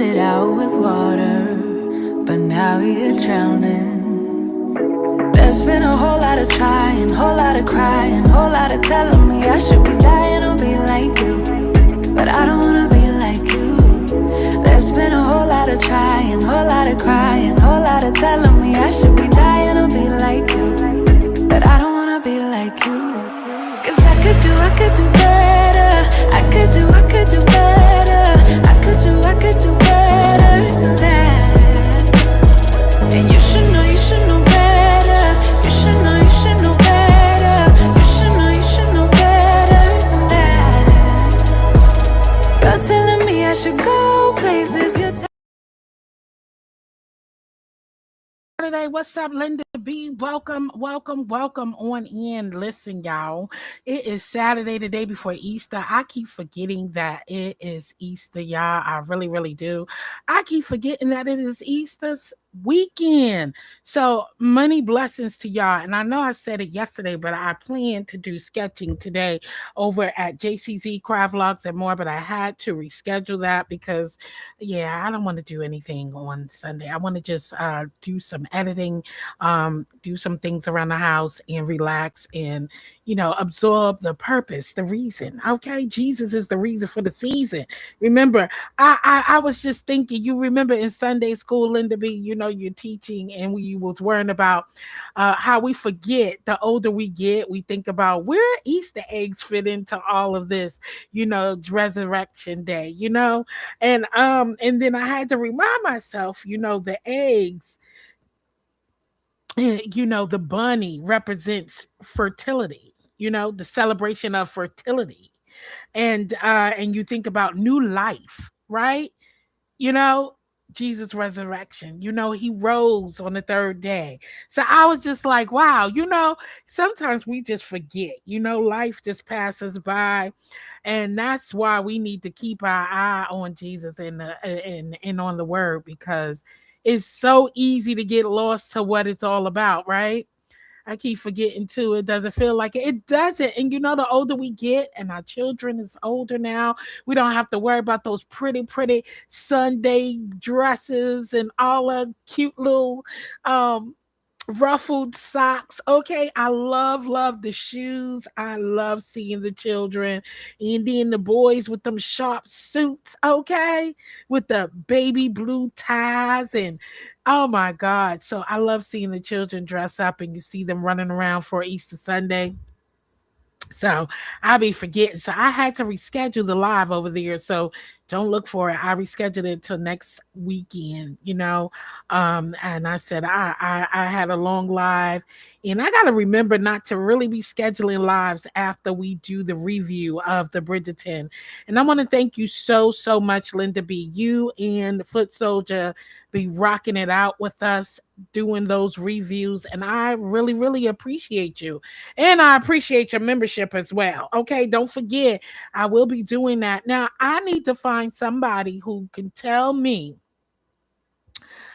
started out with water, but now you're drowning. There's been a whole lot of trying, whole lot of crying, whole lot of telling me I should be dying or be like you, but I don't wanna be like you. There's been a whole lot of trying, whole lot of crying, whole lot of telling me I should be dying or be like you, but I don't wanna be like you. Cause I could do better. I could do better. I could do better than that. And you should know better. You should know better. You should know better than that. You're telling me I should go places. Saturday. What's up, Linda B? Welcome on in. Listen, y'all, it is Saturday, the day before Easter. I keep forgetting that it is Easter, y'all. I really do. I keep forgetting that it is Easter's weekend. So many blessings to y'all. And I know I said it yesterday, but I plan to do sketching today over at JCZ Craft Vlogs and more, but I had to reschedule that because I don't want to do anything on Sunday. I want to just do some editing, do some things around the house and relax and, absorb the purpose, the reason. Okay. Jesus is the reason for the season. Remember, I was just thinking, you remember in Sunday school, Linda B, you're teaching and we was worrying about how we forget the older we get, we think about where Easter eggs fit into all of this, resurrection day, and then I had to remind myself, the eggs, the bunny represents fertility, the celebration of fertility. And you think about new life, right? You know, Jesus' resurrection, he rose on the third day. So I was just like, wow, sometimes we just forget, life just passes by. And that's why we need to keep our eye on Jesus and on the word, because it's so easy to get lost to what it's all about, right? I keep forgetting too. It doesn't feel like it. It doesn't. And the older we get, and our children is older now, we don't have to worry about those pretty Sunday dresses and all the cute little ruffled socks. Okay, I love the shoes. I love seeing the children, and then the boys with them sharp suits, okay, with the baby blue ties. And oh my god, so I love seeing the children dress up and you see them running around for Easter Sunday. So I'll be forgetting. So I had to reschedule the live over there. So don't look for it. I rescheduled it till next weekend, And I said I had a long live, and I gotta remember not to really be scheduling lives after we do the review of the Bridgerton. And I want to thank you so much, Linda B. You and Foot Soldier be rocking it out with us doing those reviews, and I really appreciate you. And I appreciate your membership as well. Okay, don't forget, I will be doing that. Now, I need to find somebody who can tell me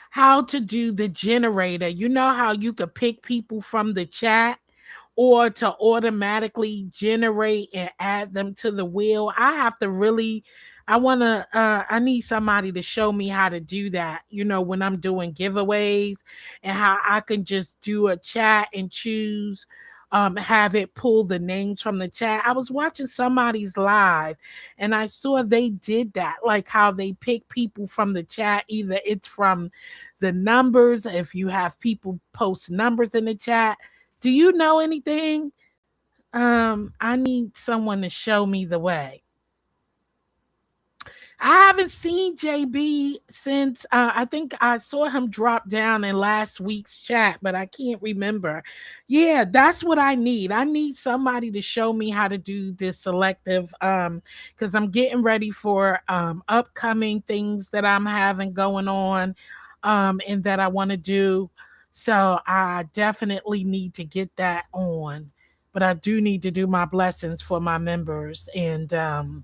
how to do the generator. You know how you could pick people from the chat or to automatically generate and add them to the wheel. I need somebody to show me how to do that, when I'm doing giveaways, and how I can just do a chat and choose, have it pull the names from the chat. I was watching somebody's live and I saw they did that, like how they pick people from the chat. Either it's from the numbers, if you have people post numbers in the chat. Do you know anything? I need someone to show me the way. I haven't seen JB since I think I saw him drop down in last week's chat, but I can't remember. Yeah, that's what I need. I need somebody to show me how to do this selective, because I'm getting ready for upcoming things that I'm having going on, and that I want to do. So I definitely need to get that on. but I do need to do my blessings for my members. And so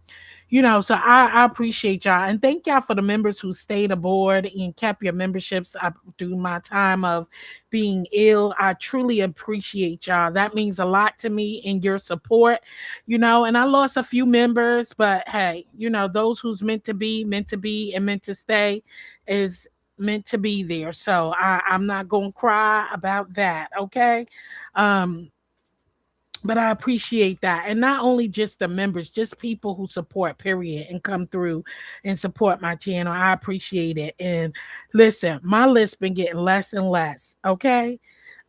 I appreciate y'all, and thank y'all for the members who stayed aboard and kept your memberships up through my time of being ill. I truly appreciate y'all. That means a lot to me and your support. And I lost a few members, but hey, those who's meant to be, and meant to stay is meant to be there. So I'm not gonna cry about that, okay? Um, but I appreciate that. And not only just the members, just people who support, period, and come through and support my channel. I appreciate it. And listen, my list been getting less and less. Okay.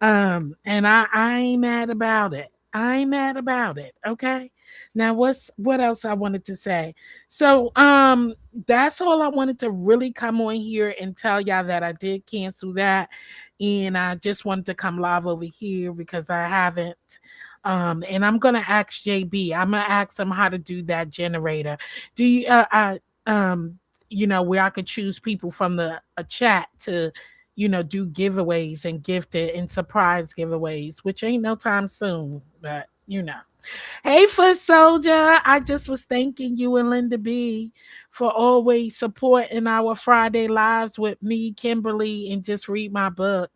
And I ain't mad about it. I ain't mad about it. Okay. Now what else I wanted to say? So that's all I wanted to really come on here and tell y'all, that I did cancel that. And I just wanted to come live over here because I haven't. And I'm gonna ask JB. I'm gonna ask him how to do that generator. Do you where I could choose people from the a chat to do giveaways and gift it and surprise giveaways, which ain't no time soon, but Hey, Foot Soldier, I just was thanking you and Linda B for always supporting our Friday lives with me, Kimberly, and just read my book.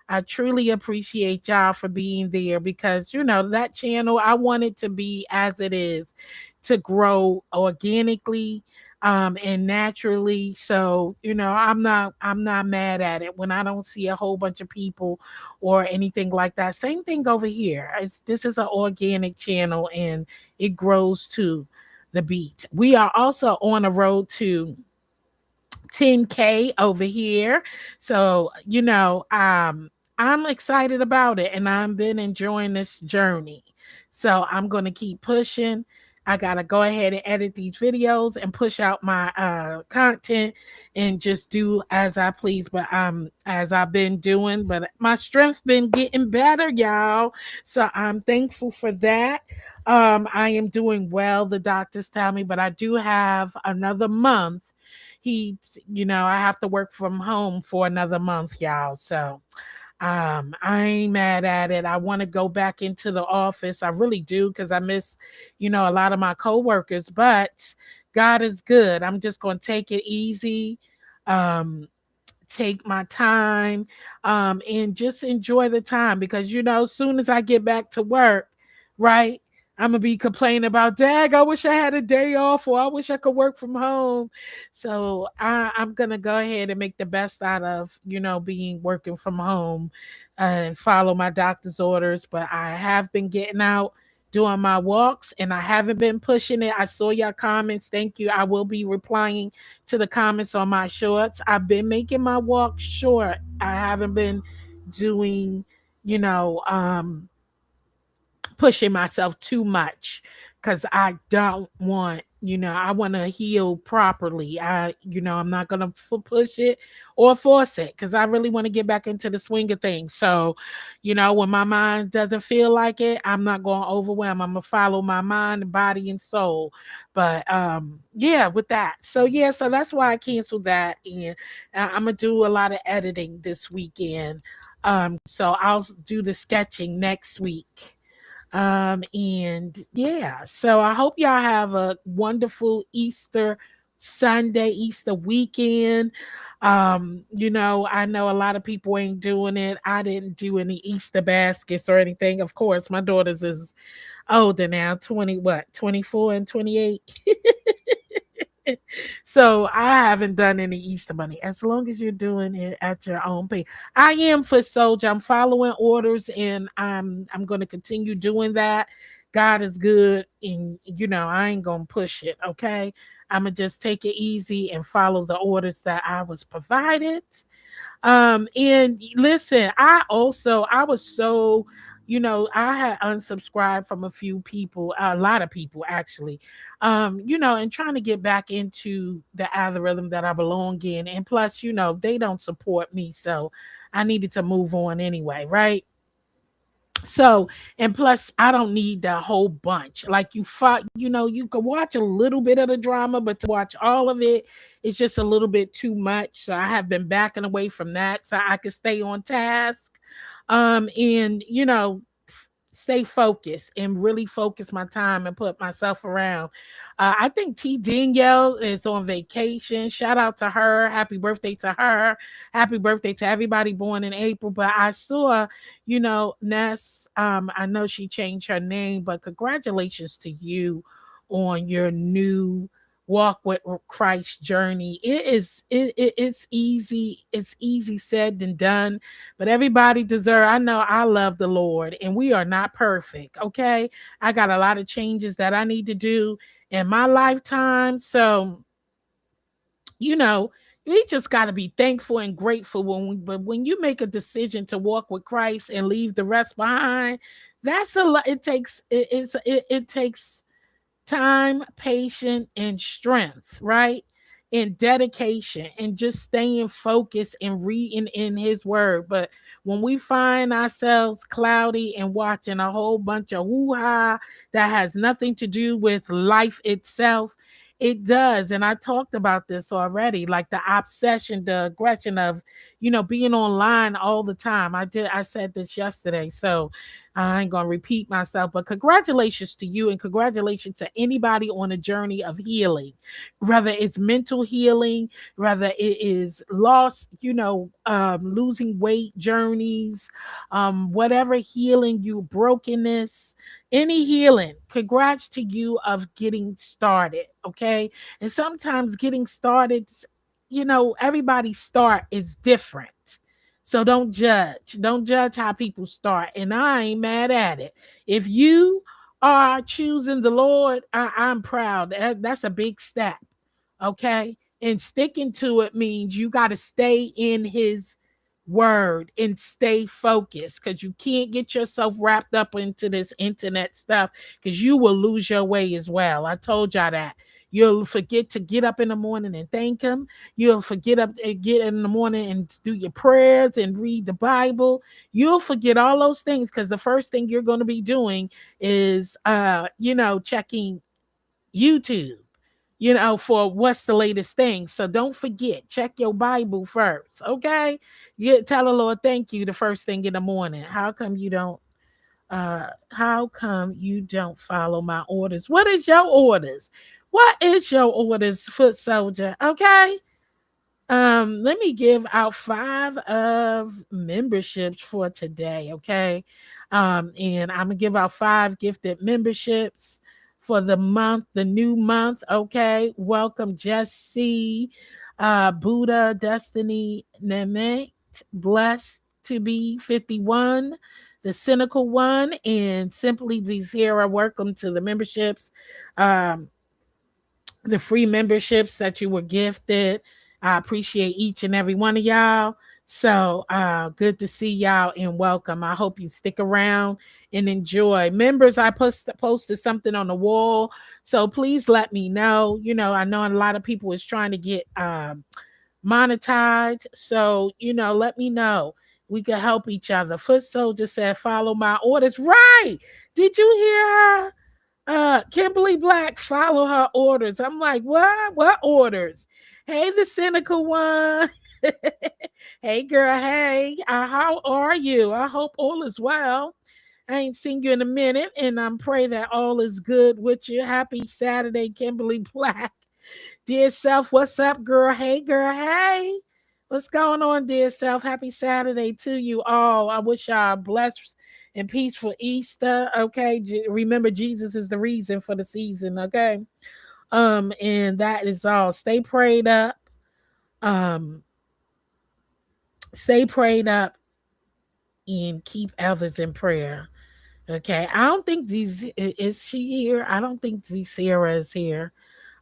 I truly appreciate y'all for being there, because that channel, I want it to be as it is, to grow organically and naturally. So I'm not mad at it when I don't see a whole bunch of people or anything like that. Same thing over here. This is an organic channel, and it grows to the beat. We are also on a road to 10K over here. So, I'm excited about it, and I've been enjoying this journey. So I'm going to keep pushing. I got to go ahead and edit these videos and push out my content and just do as I please. But as I've been doing, but my strength's been getting better, y'all. So I'm thankful for that. I am doing well, the doctors tell me, but I do have another month. I have to work from home for another month, y'all. So I ain't mad at it. I want to go back into the office. I really do, because I miss a lot of my coworkers. But God is good. I'm just going to take it easy, take my time, and just enjoy the time, because as soon as I get back to work, right, I'm gonna be complaining about, dag, I wish I had a day off, or I wish I could work from home. So I'm gonna go ahead and make the best out of being working from home and follow my doctor's orders. But I have been getting out, doing my walks, and I haven't been pushing it. I saw your comments. Thank you. I will be replying to the comments on my shorts. I've been making my walk short. I haven't been doing, you know, pushing myself too much, because I don't want, I want to heal properly. I'm not going to push it or force it, because I really want to get back into the swing of things. So, when my mind doesn't feel like it, I'm not going to overwhelm. I'm going to follow my mind, body, and soul. But yeah, with that. So, yeah, so that's why I canceled that. And I'm going to do a lot of editing this weekend. So I'll do the sketching next week. And yeah, so I hope y'all have a wonderful Easter Sunday, Easter weekend. I know a lot of people ain't doing it. I didn't do any Easter baskets or anything. Of course, my daughters is older now, 24 and 28. So I haven't done any Easter Bunny. As long as you're doing it at your own pace. I am Foot Soldier. I'm following orders, and I'm going to continue doing that. God is good, and I ain't gonna push it. Okay, I'm gonna just take it easy and follow the orders that I was provided. And listen, I was so, I had unsubscribed from a few people, a lot of people actually, and trying to get back into the algorithm that I belong in. And plus, they don't support me. So I needed to move on anyway, right? So, and plus, I don't need the whole bunch. Like you fought, you could watch a little bit of the drama, but to watch all of it, it's just a little bit too much. So I have been backing away from that so I could stay on task. And stay focused and really focus my time and put myself around. I think T Danielle is on vacation. Shout out to her. Happy birthday to her. Happy birthday to everybody born in April. But I saw, Ness, I know she changed her name, but congratulations to you on your new walk with Christ journey. It's easy said than done, but everybody deserve. I know I love the Lord and we are not perfect, okay? I got a lot of changes that I need to do in my lifetime. So, you know, we just got to be thankful and grateful but when you make a decision to walk with Christ and leave the rest behind, that's a lot. It takes time, patience, and strength, right? And dedication and just staying focused and reading in his word. But when we find ourselves cloudy and watching a whole bunch of hoo-ha that has nothing to do with life itself, it does. And I talked about this already, like the obsession, the aggression of, being online all the time. I said this yesterday. So I ain't gonna repeat myself, but congratulations to you and congratulations to anybody on a journey of healing, whether it's mental healing, whether it is loss, losing weight journeys, whatever healing you, brokenness, any healing. Congrats to you of getting started, okay? And sometimes getting started, everybody's start is different. So don't judge. Don't judge how people start. And I ain't mad at it. If you are choosing the Lord, I'm proud. That's a big step. Okay. And sticking to it means you got to stay in his word and stay focused because you can't get yourself wrapped up into this internet stuff because you will lose your way as well. I told y'all that. You'll forget to get up in the morning and thank him. You'll forget up and get in the morning and do your prayers and read the Bible. You'll forget all those things because the first thing you're going to be doing is checking YouTube, for what's the latest thing. So don't forget, check your Bible first, okay? Tell the Lord thank you the first thing in the morning. How come you don't follow my orders? What is your orders? What is your orders, foot soldier? Okay. Let me give out 5 of memberships for today, okay? And I'm gonna give out 5 gifted memberships for the month, the new month, okay? Welcome, Jesse, Buddha, Destiny, Nemet, Blessed to be 51, the cynical one, and Simply Zera. Welcome to the memberships. Um, the free memberships that you were gifted. I appreciate each and every one of y'all. So good to see y'all and welcome. I hope you stick around and enjoy. Members, I posted something on the wall. So please let me know. I know a lot of people is trying to get monetized. So, let me know. We can help each other. Foot Soldier said, follow my orders. Right. Did you hear her? Kimberly Black, follow her orders. I'm like, what orders? Hey, the cynical one. Hey girl, hey, how are you? I hope all is well. I ain't seen you in a minute, and I'm pray that all is good with you. Happy Saturday, Kimberly Black. Dear self, what's up, girl? Hey girl, hey. What's going on, dear self? Happy Saturday to you all. I wish y'all blessed and peaceful Easter. Okay. Remember, Jesus is the reason for the season. Okay. And that is all. Stay prayed up. Um, stay prayed up and keep others in prayer. Okay. I don't think is she here? I don't think Sarah is here.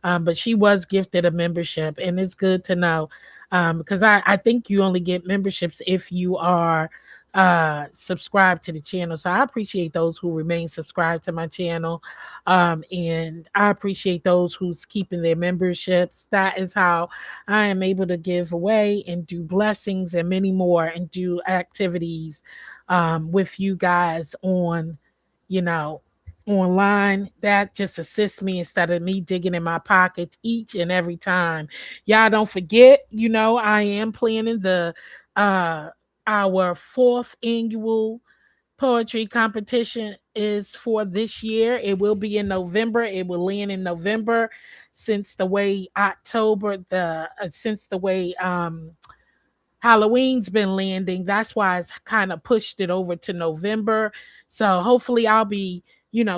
But she was gifted a membership, and it's good to know. Because I think you only get memberships if you are subscribed to the channel. So I appreciate those who remain subscribed to my channel. And I appreciate those who's keeping their memberships. That is how I am able to give away and do blessings and many more and do activities with you guys online. That just assists me instead of me digging in my pockets each and every time. Y'all don't forget, I am planning the our 4th annual poetry competition is for this year. It will be in November. It will land in November, since the way Halloween's been landing. That's why it's kind of pushed it over to November. So hopefully I'll be,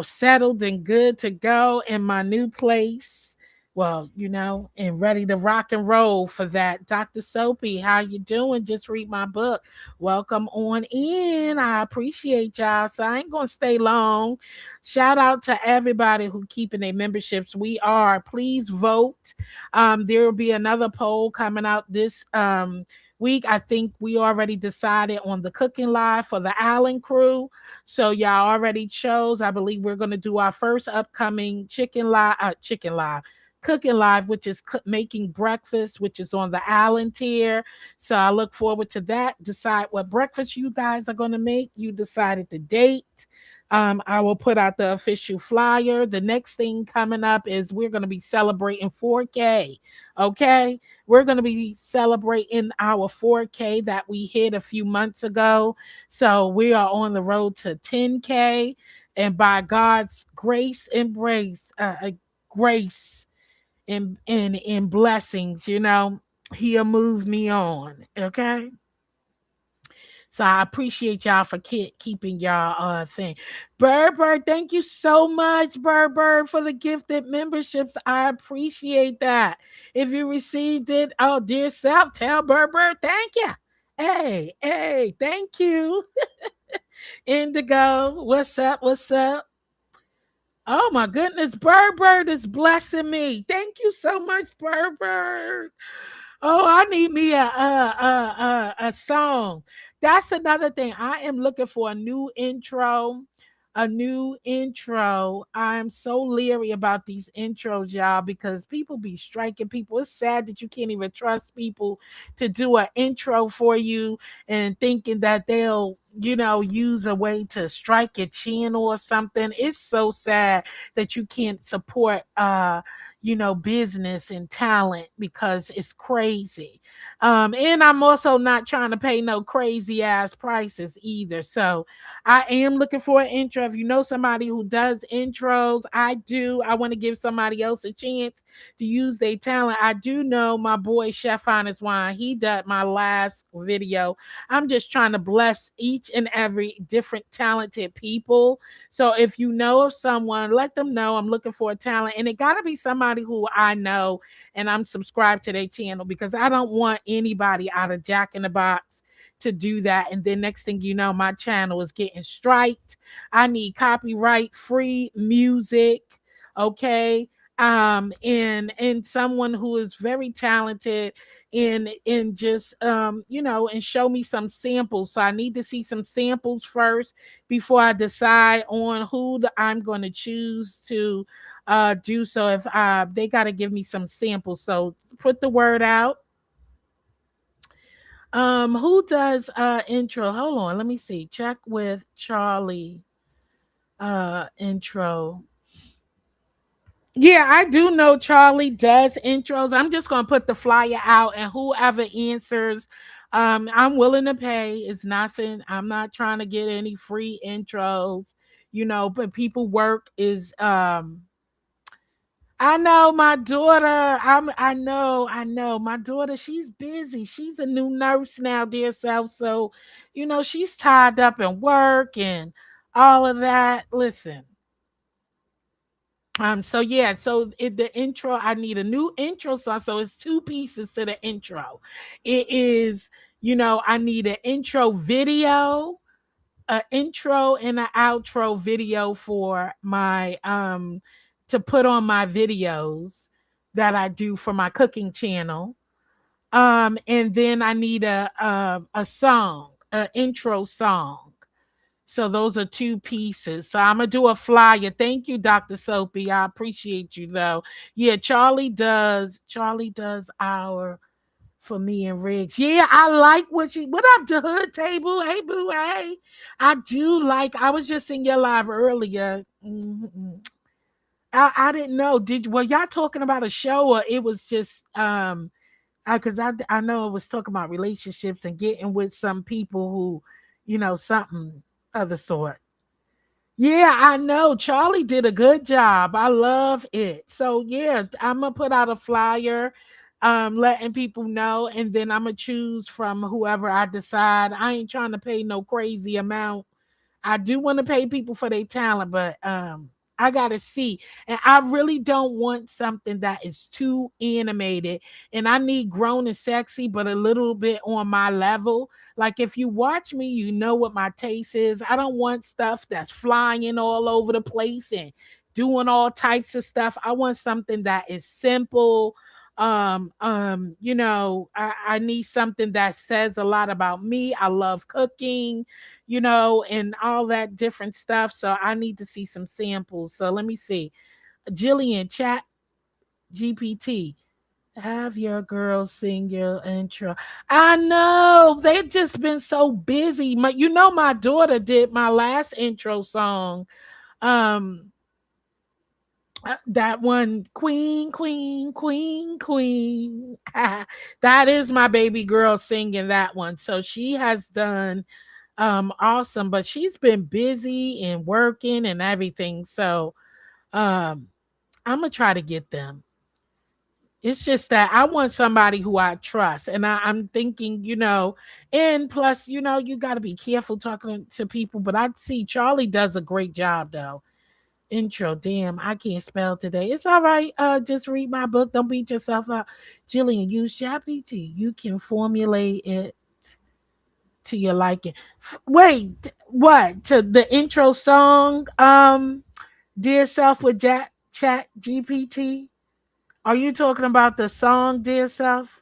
settled and good to go in my new place. Well, and ready to rock and roll for that. Dr. Soapy, how you doing? Just read my book. Welcome on in. I appreciate y'all. So I ain't gonna stay long. Shout out to everybody who keeping their memberships. We are. Please vote. There will be another poll coming out this week. I think we already decided on the cooking live for the Allen crew. So y'all already chose. I believe we're going to do our first upcoming chicken live, cooking live, which is making breakfast, which is on the Allen tier. So I look forward to that. Decide what breakfast you guys are going to make. You decided the date. I will put out the official flyer. The next thing coming up is we're going to be celebrating 4K. Okay. We're going to be celebrating our 4K that we hit a few months ago. So we are on the road to 10K. And by God's grace and grace and blessings, he'll move me on. Okay. So I appreciate y'all for keeping y'all thing. Bird, thank you so much, Bird, for the gifted memberships. I appreciate that. If you received it, oh dear self, tell Bird, thank you. Hey, thank you. Indigo, what's up? What's up? Oh my goodness, Bird is blessing me. Thank you so much, Bird. Oh, I need me a song. That's another thing. I am looking for a new intro. A new intro. I'm so leery about these intros, y'all, because people be striking people. It's sad that you can't even trust people to do an intro for you and thinking that they'll, use a way to strike your channel or something. It's so sad that you can't support business and talent, because it's crazy. And I'm also not trying to pay no crazy ass prices either. So I am looking for an intro. If you know somebody who does intros, I do. I want to give somebody else a chance to use their talent. I do know my boy Chef Honest Wine. He did my last video. I'm just trying to bless each and every different talented people. So if you know of someone, let them know I'm looking for a talent. And it got to be somebody who I know and I'm subscribed to their channel, because I don't want anybody out of Jack in the Box to do that. And then next thing you know, my channel is getting striked. I need copyright free music. Okay. And someone who is very talented in just and show me some samples. So I need to see some samples first before I decide on who I'm going to choose to do so. If they got to give me some samples, so put the word out. Who does intro? Hold on, let me see. Check with Charlie. Intro. Yeah, I do know Charlie does intros. I'm just gonna put the flyer out, and whoever answers, I'm willing to pay. It's nothing. I'm not trying to get any free intros, but people work is I know my daughter. I know my daughter. She's busy. She's a new nurse now, dear self. So, she's tied up in work and all of that. Listen. So yeah, so the intro, I need a new intro song. So it's two pieces to the intro. It is, I need an intro video, an intro and an outro video for my to put on my videos that I do for my cooking channel. And then I need a song, an intro song. So those are two pieces. So I'm gonna do a flyer. Thank you, Dr. Soapy. I appreciate you though. Yeah, Charlie does our for me and Riggs. Yeah, I like what up to Hood Table. Hey boo, hey. I do like, I was just in your live earlier. I didn't know. Were y'all talking about a show, or it was just because I know it was talking about relationships and getting with some people who, something. of the sort. Yeah, I know. Charlie did a good job. I love it. So yeah, I'm gonna put out a flyer, letting people know, and then I'm gonna choose from whoever I decide. I ain't trying to pay no crazy amount. I do want to pay people for their talent, but I gotta see. And I really don't want something that is too animated. And I need grown and sexy, but a little bit on my level. Like if you watch me, you know what my taste is. I don't want stuff that's flying all over the place and doing all types of stuff. I want something that is simple. I need something that says a lot about me. I love cooking, and all that different stuff. So I need to see some samples. So let me see. Jillian, chat GPT. Have your girls sing your intro. I know they've just been so busy. My daughter did my last intro song. Um, that one, Queen, Queen, Queen, Queen. That is my baby girl singing that one. So she has done awesome, but she's been busy and working and everything. So um I'm gonna try to get them. It's just that I want somebody who I trust. And I'm thinking, and plus, you got to be careful talking to people. But I see Charlie does a great job, though. Intro, damn, I can't spell today. It's all right. Just read my book. Don't beat yourself up. Jillian, use ChatGPT. You can formulate it to your liking. Wait, what? To the intro song, Dear Self with Chat GPT? Are you talking about the song Dear Self?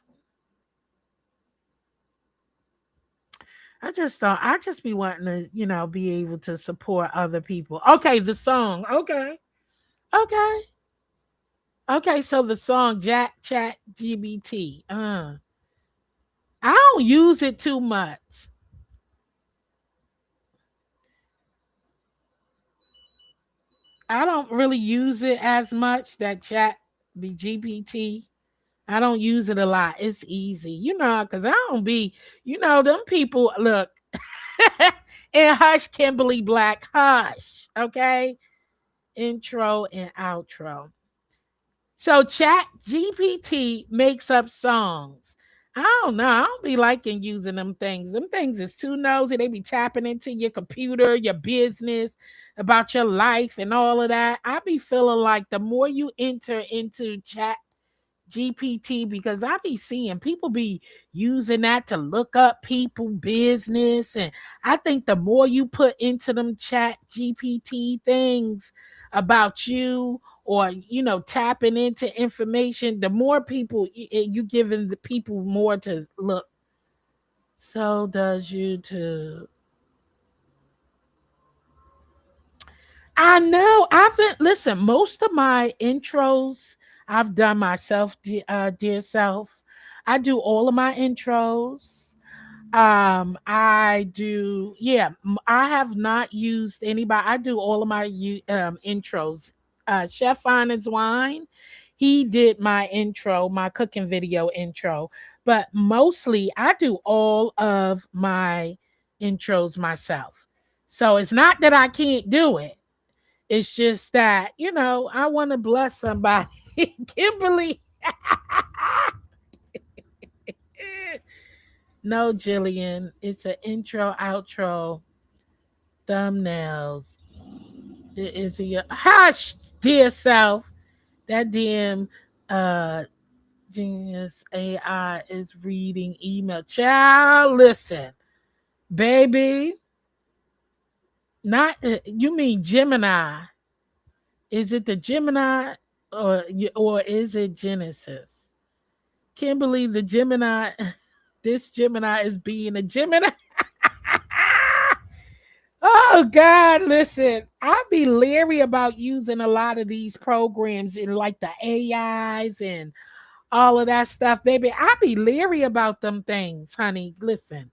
I just be wanting to, be able to support other people. Okay, the song. Okay. Okay. Okay, so the song Chat GBT. I don't use it too much. I don't really use it as much, that Chat GPT. I don't use it a lot. It's easy, because I don't be, them people look. And hush, Kimberly Black, hush. Okay. Intro and outro. So Chat GPT makes up songs. I don't know. I don't be liking using them things. Them things is too nosy. They be tapping into your computer, your business, about your life and all of that. I be feeling like the more you enter into Chat GPT, because I be seeing people be using that to look up people business, and I think the more you put into them Chat GPT things about you, or tapping into information, the more people you giving the people more to look. So does YouTube. I know. I've been listen. Most of my intros I've done myself, dear self. I do all of my intros. I do. Yeah, I have not used anybody. I do all of my intros. Chef Finance Wine. He did my intro, my cooking video intro, but mostly I do all of my intros myself. So it's not that I can't do it. It's just that, I want to bless somebody. Kimberly. No, Jillian. It's an intro, outro, thumbnails. Is it your hush, dear self? That damn genius AI is reading email. Child, listen, baby. Not you mean Gemini. Is it the Gemini or is it Genesis? Can't believe the Gemini. This Gemini is being a Gemini. Oh God, listen. I be leery about using a lot of these programs in like the AIs and all of that stuff, baby. I be leery about them things, honey. Listen.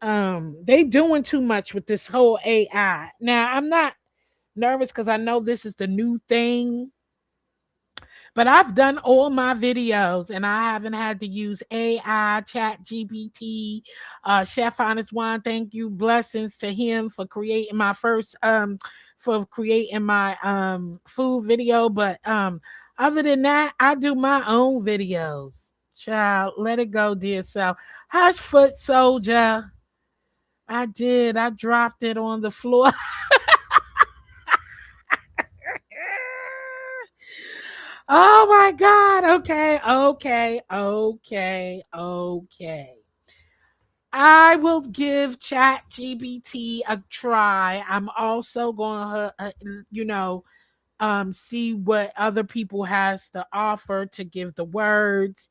They doing too much with this whole AI. Now, I'm not nervous because I know this is the new thing. But I've done all my videos and I haven't had to use AI, Chat GPT, Chef Honest One. Thank you. Blessings to him for creating my first for creating my food video. But other than that, I do my own videos. Child, let it go, dear self. Hush foot soldier. I did. I dropped it on the floor. Oh my God. Okay. Okay. Okay. Okay. I will give Chat GBT a try. I'm also going to, see what other people has to offer to give the words.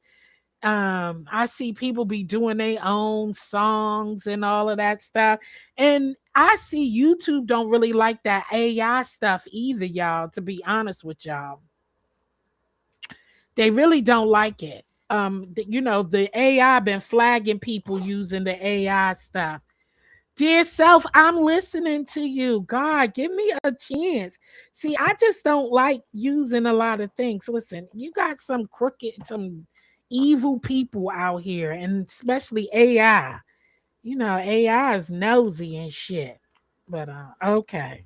I see people be doing their own songs and all of that stuff. And I see YouTube don't really like that AI stuff either, y'all, to be honest with y'all. They really don't like it. The AI been flagging people using the AI stuff. Dear self, I'm listening to you. God, give me a chance. See, I just don't like using a lot of things. Listen, you got some crooked, some evil people out here, and especially AI. AI is nosy and shit. But okay.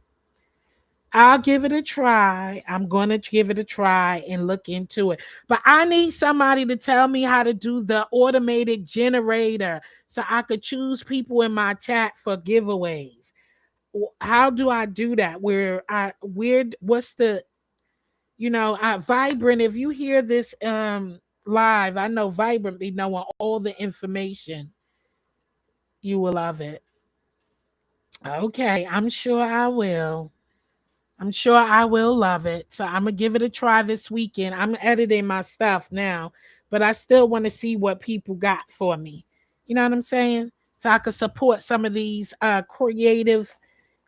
I'll give it a try. I'm going to give it a try and look into it. But I need somebody to tell me how to do the automated generator so I could choose people in my chat for giveaways. How do I do that? What's the, Vibrant, if you hear this live, I know Vibrant be knowing all the information. You will love it. Okay, I'm sure I will. I'm sure I will love it. So I'm gonna give it a try this weekend. I'm editing my stuff now, but I still want to see what people got for me. You know what I'm saying? So I could support some of these creative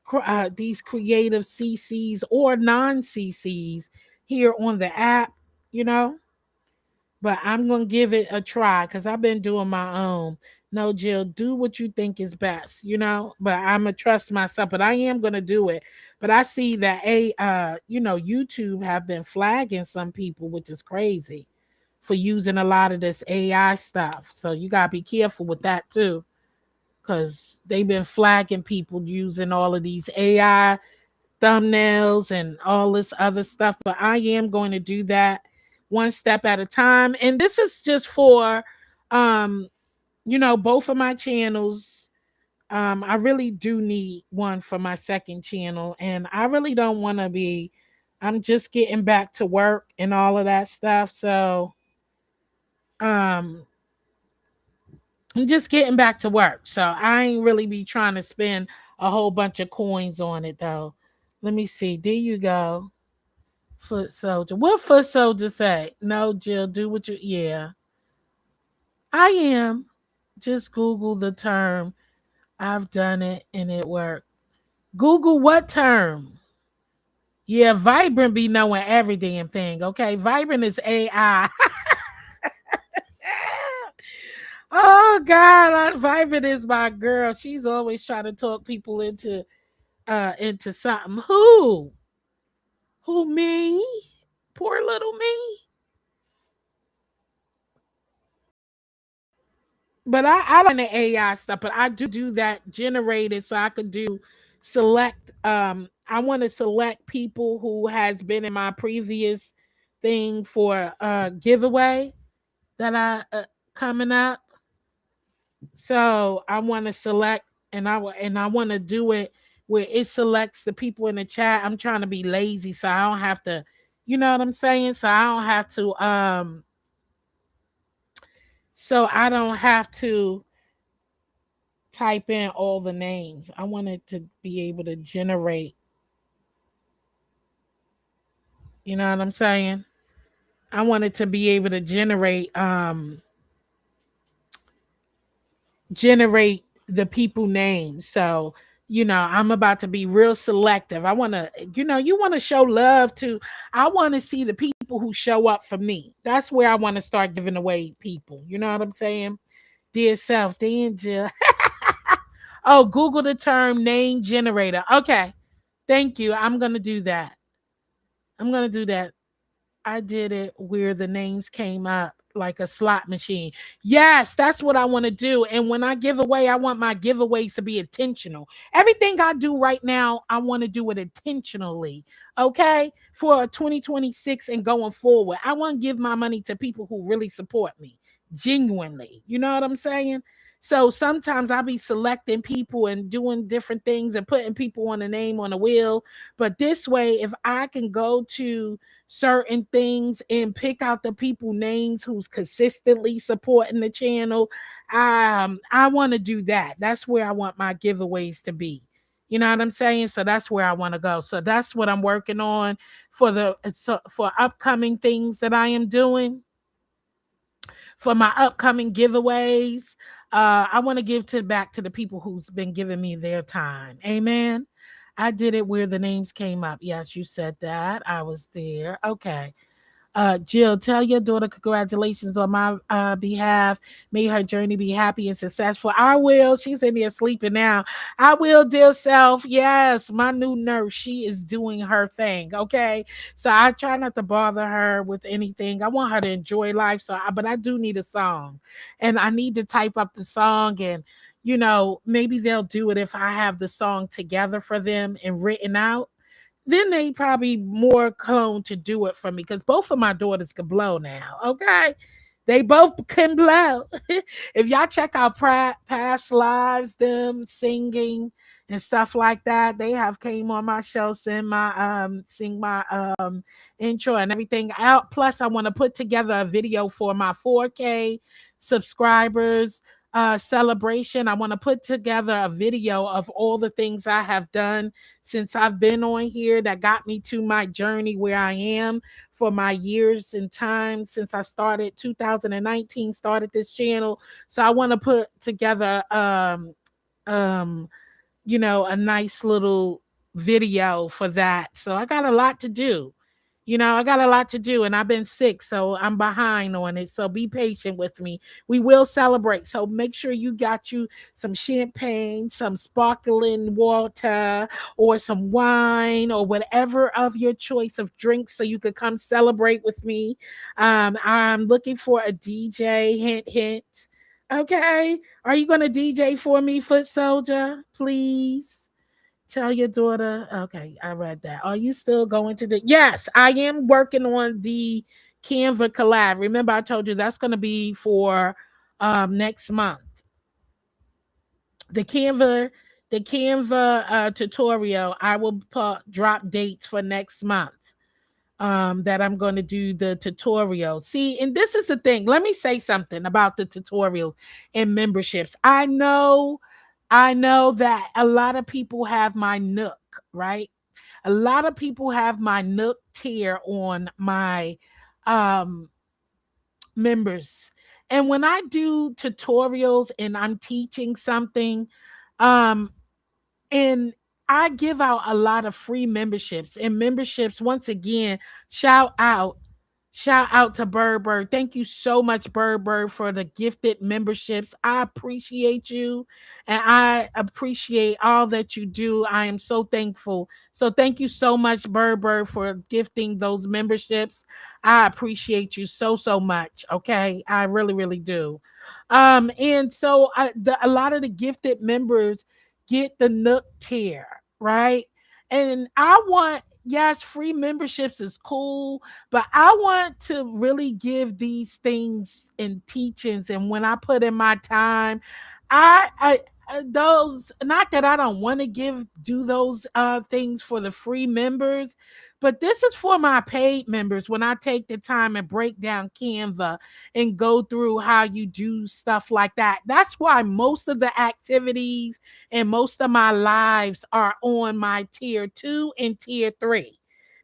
CCs or non CCs here on the app. You know, but I'm gonna give it a try because I've been doing my own. No, Jill, do what you think is best, But I'm gonna trust myself. But I am gonna do it. But I see that YouTube have been flagging some people, which is crazy, for using a lot of this AI stuff. So you gotta be careful with that too, because they've been flagging people using all of these AI thumbnails and all this other stuff. But I am going to do that one step at a time. And this is just for both of my channels. I really do need one for my second channel. And I really don't want to be, I'm just getting back to work and all of that stuff. So I'm just getting back to work. So I ain't really be trying to spend a whole bunch of coins on it though. Let me see. There you go. Foot soldier. What foot soldier say? No, Jill, do what you, yeah. I am. Just Google the term. I've done it and it worked. Google what term? Yeah, Vibrant be knowing every damn thing. Okay, Vibrant is AI. Oh God, Vibrant is my girl. She's always trying to talk people into something. Who? Who, me? Poor little me. But I don't the AI stuff, but I do that generated so I could do select. I want to select people who has been in my previous thing for giveaway that I coming up. So I want to select, and I want to do it where it selects the people in the chat. I'm trying to be lazy, so I don't have to. You know what I'm saying? So I don't have to type in all the names. I wanted to be able to generate. You know what I'm saying? I wanted to be able to generate the people names. So, I'm about to be real selective. I want to, you want to show love to, I want to see the people who show up for me. That's where I want to start giving away people. You know what I'm saying? Dear self, Jill. Oh, Google the term name generator. Okay. Thank you. I'm going to do that. I'm going to do that. I did it where the names came up like a slot machine. Yes, that's what I want to do. And when I give away, I want my giveaways to be intentional. Everything I do right now, I want to do it intentionally. Okay. For 2026 and going forward, I want to give my money to people who really support me genuinely. You know what I'm saying? So sometimes I'll be selecting people and doing different things and putting people on a name on a wheel. But this way, if I can go to certain things and pick out the people names who's consistently supporting the channel, I want to do that. That's where I want my giveaways to be. You know what I'm saying? So that's where I want to go. So that's what I'm working on for for upcoming things that I am doing for my upcoming giveaways. I want to give to back to the people who's been giving me their time. Amen. I did it where the names came up. Yes, you said that. I was there. Okay. Jill, tell your daughter congratulations on my behalf. May her journey be happy and successful. I will. She's in there sleeping now. I will, dear self. Yes, my new nurse. She is doing her thing. Okay. So I try not to bother her with anything. I want her to enjoy life. But I do need a song. And I need to type up the song and maybe they'll do it if I have the song together for them and written out, then they probably more prone to do it for me because both of my daughters can blow now. Okay. They both can blow. If y'all check out past lives, them singing and stuff like that, they have came on my show, sing my intro and everything out. Plus, I want to put together a video for my 4K subscribers celebration. I want to put together a video of all the things I have done since I've been on here that got me to my journey where I am for my years and time since I started 2019, started this channel. So I want to put together um a nice little video for that. So I got a lot to do. I got a lot to do and I've been sick, so I'm behind on it. So be patient with me. We will celebrate. So make sure you got you some champagne, some sparkling water, or some wine, or whatever of your choice of drinks so you could come celebrate with me. I'm looking for a DJ, hint, hint. Okay. Are you going to DJ for me, Foot Soldier? Please. Tell your daughter. Okay, I read that. Are you still going to do? Yes, I am working on the Canva collab. Remember, I told you that's going to be for next month. The Canva tutorial. I will drop dates for next month. That I'm going to do the tutorial. See, and this is the thing. Let me say something about the tutorials and memberships. I know that a lot of people have my Nook, right? A lot of people have my Nook tier on my members. And when I do tutorials and I'm teaching something, um, and I give out a lot of free memberships and memberships. Once again, shout out to Bird. Thank you so much, Bird, for the gifted memberships. I appreciate you and I appreciate all that you do. I am so thankful. So thank you so much, Bird, for gifting those memberships. I appreciate you so much. Okay. I really, really do. And so a lot of the gifted members get the Nook tier, right? And I want, yes, free memberships is cool, but I want to really give these things and teachings. And when I put in my time, I those, not that I don't want to do those things for the free members, but this is for my paid members. When I take the time and break down Canva and go through how you do stuff like that, that's why most of the activities and most of my lives are on my tier 2 and tier 3,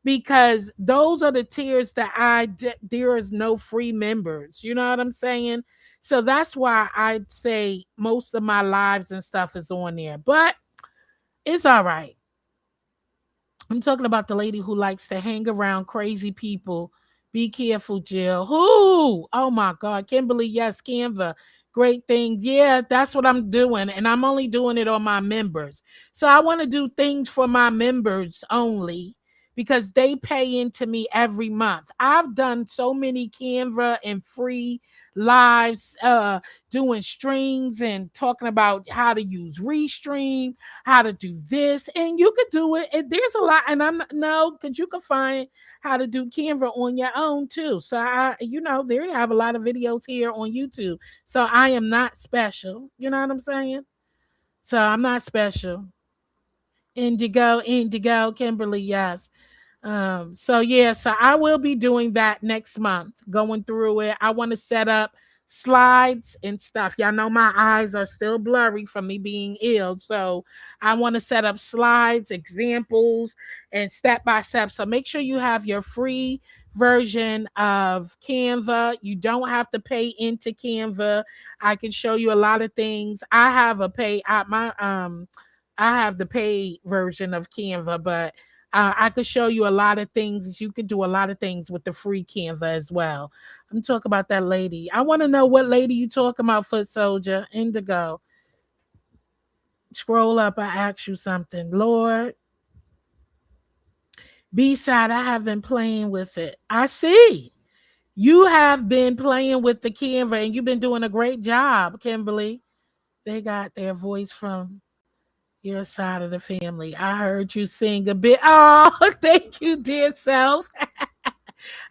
because those are the tiers that there is no free members. You know what I'm saying? So that's why I'd say most of my lives and stuff is on there, but it's all right. I'm talking about the lady who likes to hang around crazy people. Be careful, Jill. Who? Oh my God. Kimberly, yes, Canva. Great thing. Yeah, that's what I'm doing. And I'm only doing it on my members. So I want to do things for my members only, because they pay into me every month. I've done so many Canva and free lives, doing streams and talking about how to use Restream, how to do this, and you could do it. There's a lot, and I'm no, because you can find how to do Canva on your own too. So there you have a lot of videos here on YouTube. So I am not special. You know what I'm saying? So I'm not special. Indigo, Kimberly, yes. So I will be doing that next month, going through it. I want to set up slides and stuff. Y'all know my eyes are still blurry from me being ill. So I want to set up slides, examples, and step by step. So make sure you have your free version of Canva. You don't have to pay into Canva. I can show you a lot of things. I have I have the paid version of Canva, but I could show you a lot of things. You could do a lot of things with the free Canva as well. I'm talking about that lady. I want to know what lady you talking about, Foot Soldier. Indigo. Scroll up. I asked you something. Lord. B-side, I have been playing with it. I see. You have been playing with the Canva and you've been doing a great job, Kimberly. They got their voice from your side of the family. I heard you sing a bit. Oh, thank you, dear self.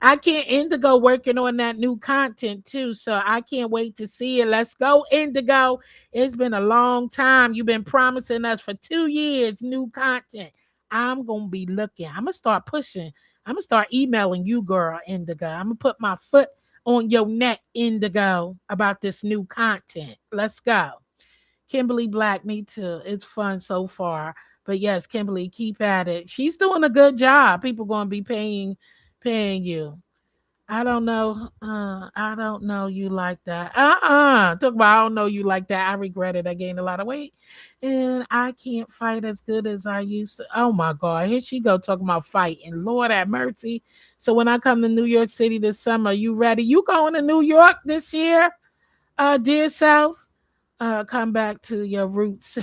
I can't Indigo working on that new content too. So I can't wait to see it. Let's go, Indigo. It's been a long time. You've been promising us for 2 years new content. I'm gonna be looking. I'm gonna start pushing. I'm gonna start emailing you, girl, Indigo. I'm gonna put my foot on your neck, Indigo, about this new content. Let's go. Kimberly Black, me too. It's fun so far. But yes, Kimberly, keep at it. She's doing a good job. People gonna be paying you. I don't know. I don't know you like that. Talk about I don't know you like that. I regret it. I gained a lot of weight. And I can't fight as good as I used to. Oh my God. Here she go talking about fighting. Lord have mercy. So when I come to New York City this summer, you ready? You going to New York this year? Dear self? Come back to your roots.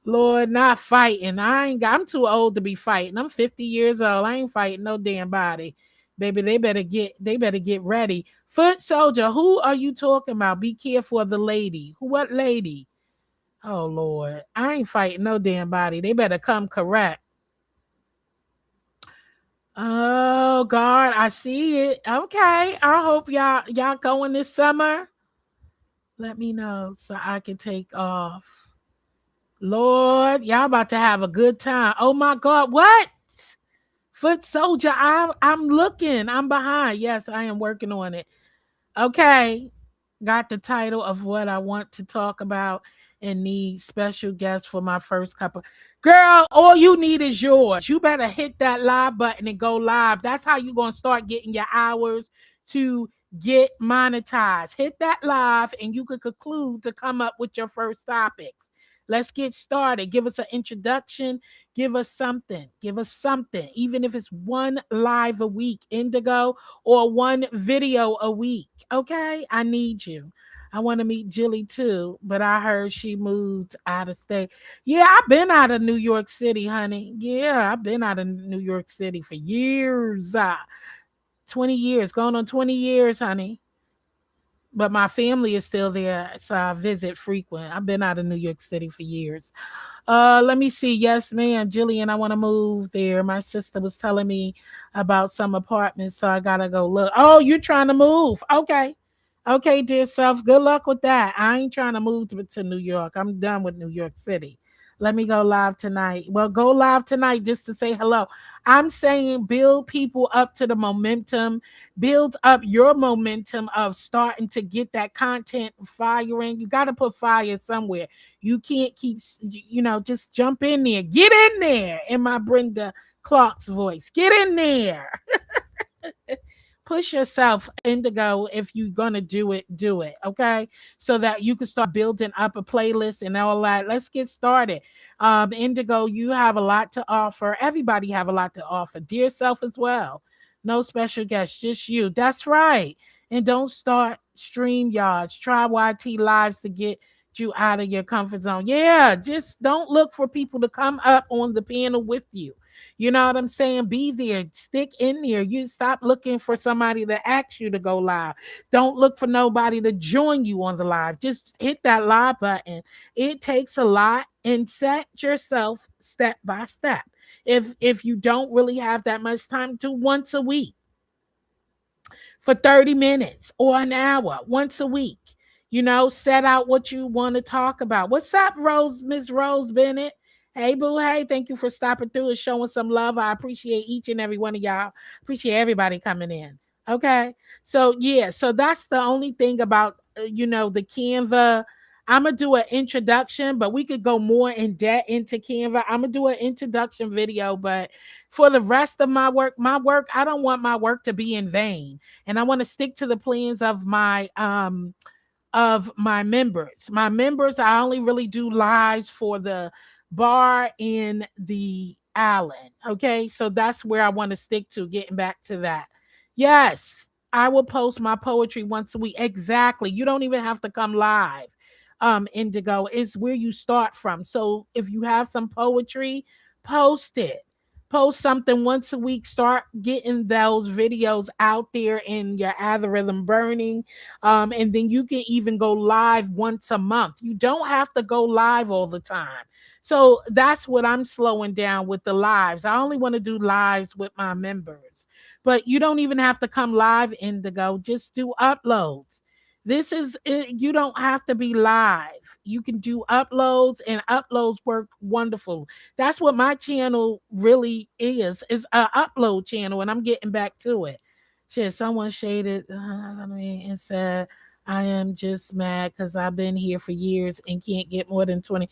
Lord, not fighting. I'm too old to be fighting. I'm 50 years old. I ain't fighting no damn body. Baby, they better get ready. Foot Soldier, who are you talking about? Be careful of the lady. What lady? Oh Lord. I ain't fighting no damn body. They better come correct. Oh God, I see it. Okay. I hope y'all going this summer. Let me know so I can take off. Lord, y'all about to have a good time. Oh my God, what? Foot Soldier, I'm looking. I'm behind. Yes, I am working on it. Okay. Got the title of what I want to talk about and need special guests for my first couple. Girl, all you need is yours. You better hit that live button and go live. That's how you're going to start getting your hours to get monetized. Hit that live and you could conclude to come up with your first topics. Let's get started. Give us an introduction. Give us something. Give us something. Even if it's one live a week, Indigo, or one video a week. Okay? I need you. I want to meet Jilly too, but I heard she moved out of state. Yeah, I've been out of New York City, honey. Yeah, I've been out of New York City for years. 20 years, going on 20 years, honey. But my family is still there, so I visit frequent. I've been out of New York City for years. Let me see. Yes, ma'am, Jillian, I want to move there. My sister was telling me about some apartments, so I gotta go look. Oh, you're trying to move? Okay, okay, dear self. Good luck with that. I ain't trying to move to New York. I'm done with New York City. Let me go live tonight. Well, go live tonight just to say hello. I'm saying build people up to the momentum, build up your momentum of starting to get that content firing. You got to put fire somewhere. You can't keep, just jump in there. Get in there in my Brenda Clark's voice. Get in there. Push yourself, Indigo. If you're gonna do it, okay, so that you can start building up a playlist and all that. Let's get started. Indigo, you have a lot to offer. Everybody have a lot to offer. Dear self as well. No special guests, just you. That's right. And don't start StreamYards. Try YT Lives to get you out of your comfort zone. Yeah, just don't look for people to come up on the panel with you. You know what I'm saying? Be there, stick in there. You stop looking for somebody to ask you to go live. Don't look for nobody to join you on the live. Just hit that live button. It takes a lot, and set yourself step by step. If you don't really have that much time, to once a week for 30 minutes or an hour, once a week. Set out what you want to talk about. What's up, Miss Rose Bennett? Hey, boo. Hey, thank you for stopping through and showing some love. I appreciate each and every one of y'all. Appreciate everybody coming in. Okay. So, yeah. So that's the only thing about, the Canva. I'm going to do an introduction, but we could go more in depth into Canva. I'm going to do an introduction video, but for the rest of my work, I don't want my work to be in vain. And I want to stick to the plans of my members. My members, I only really do lives for the bar in the Allen. Okay. So that's where I want to stick to, getting back to that. Yes, I will post my poetry once a week. Exactly. You don't even have to come live. Indigo is where you start from. So if you have some poetry, post it. Post something once a week. Start getting those videos out there in your algorithm burning. And then you can even go live once a month. You don't have to go live all the time. So that's what I'm slowing down with the lives. I only want to do lives with my members. But you don't even have to come live, Indigo. Just do uploads. This is it. You don't have to be live. You can do uploads, and uploads work wonderful. That's what my channel really is a upload channel, and I'm getting back to it. Shit, someone shaded me and said, I am just mad because I've been here for years and can't get more than 20.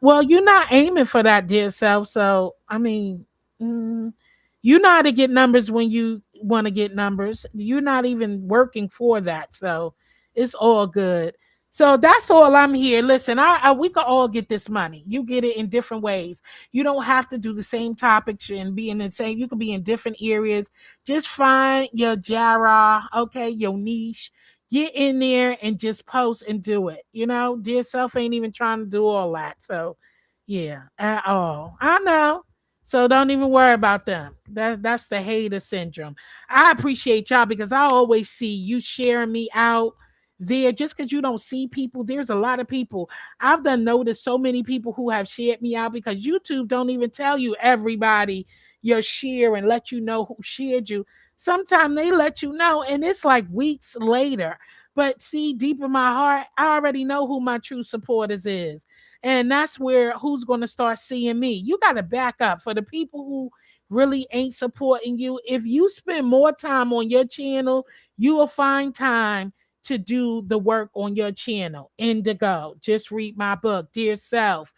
Well, you're not aiming for that, dear self. So, I mean, you know how to get numbers when you want to get numbers. You're not even working for that. So, it's all good. So that's all I'm here. Listen, we can all get this money. You get it in different ways. You don't have to do the same topics and be in the same. You can be in different areas. Just find your jara, okay, your niche. Get in there and just post and do it. Dear self ain't even trying to do all that. So, yeah, at all. I know. So don't even worry about them. That's the hater syndrome. I appreciate y'all because I always see you sharing me out there. Just because you don't see people, there's a lot of people. I've done noticed so many people who have shared me out, because YouTube don't even tell you everybody your share and let you know who shared you. Sometimes they let you know and it's like weeks later. But see, deep in my heart, I already know who my true supporters is. And that's where who's going to start seeing me. You got to back up for the people who really ain't supporting you. If you spend more time on your channel, you will find time to do the work on your channel. Indigo, just read my book, Dear Self.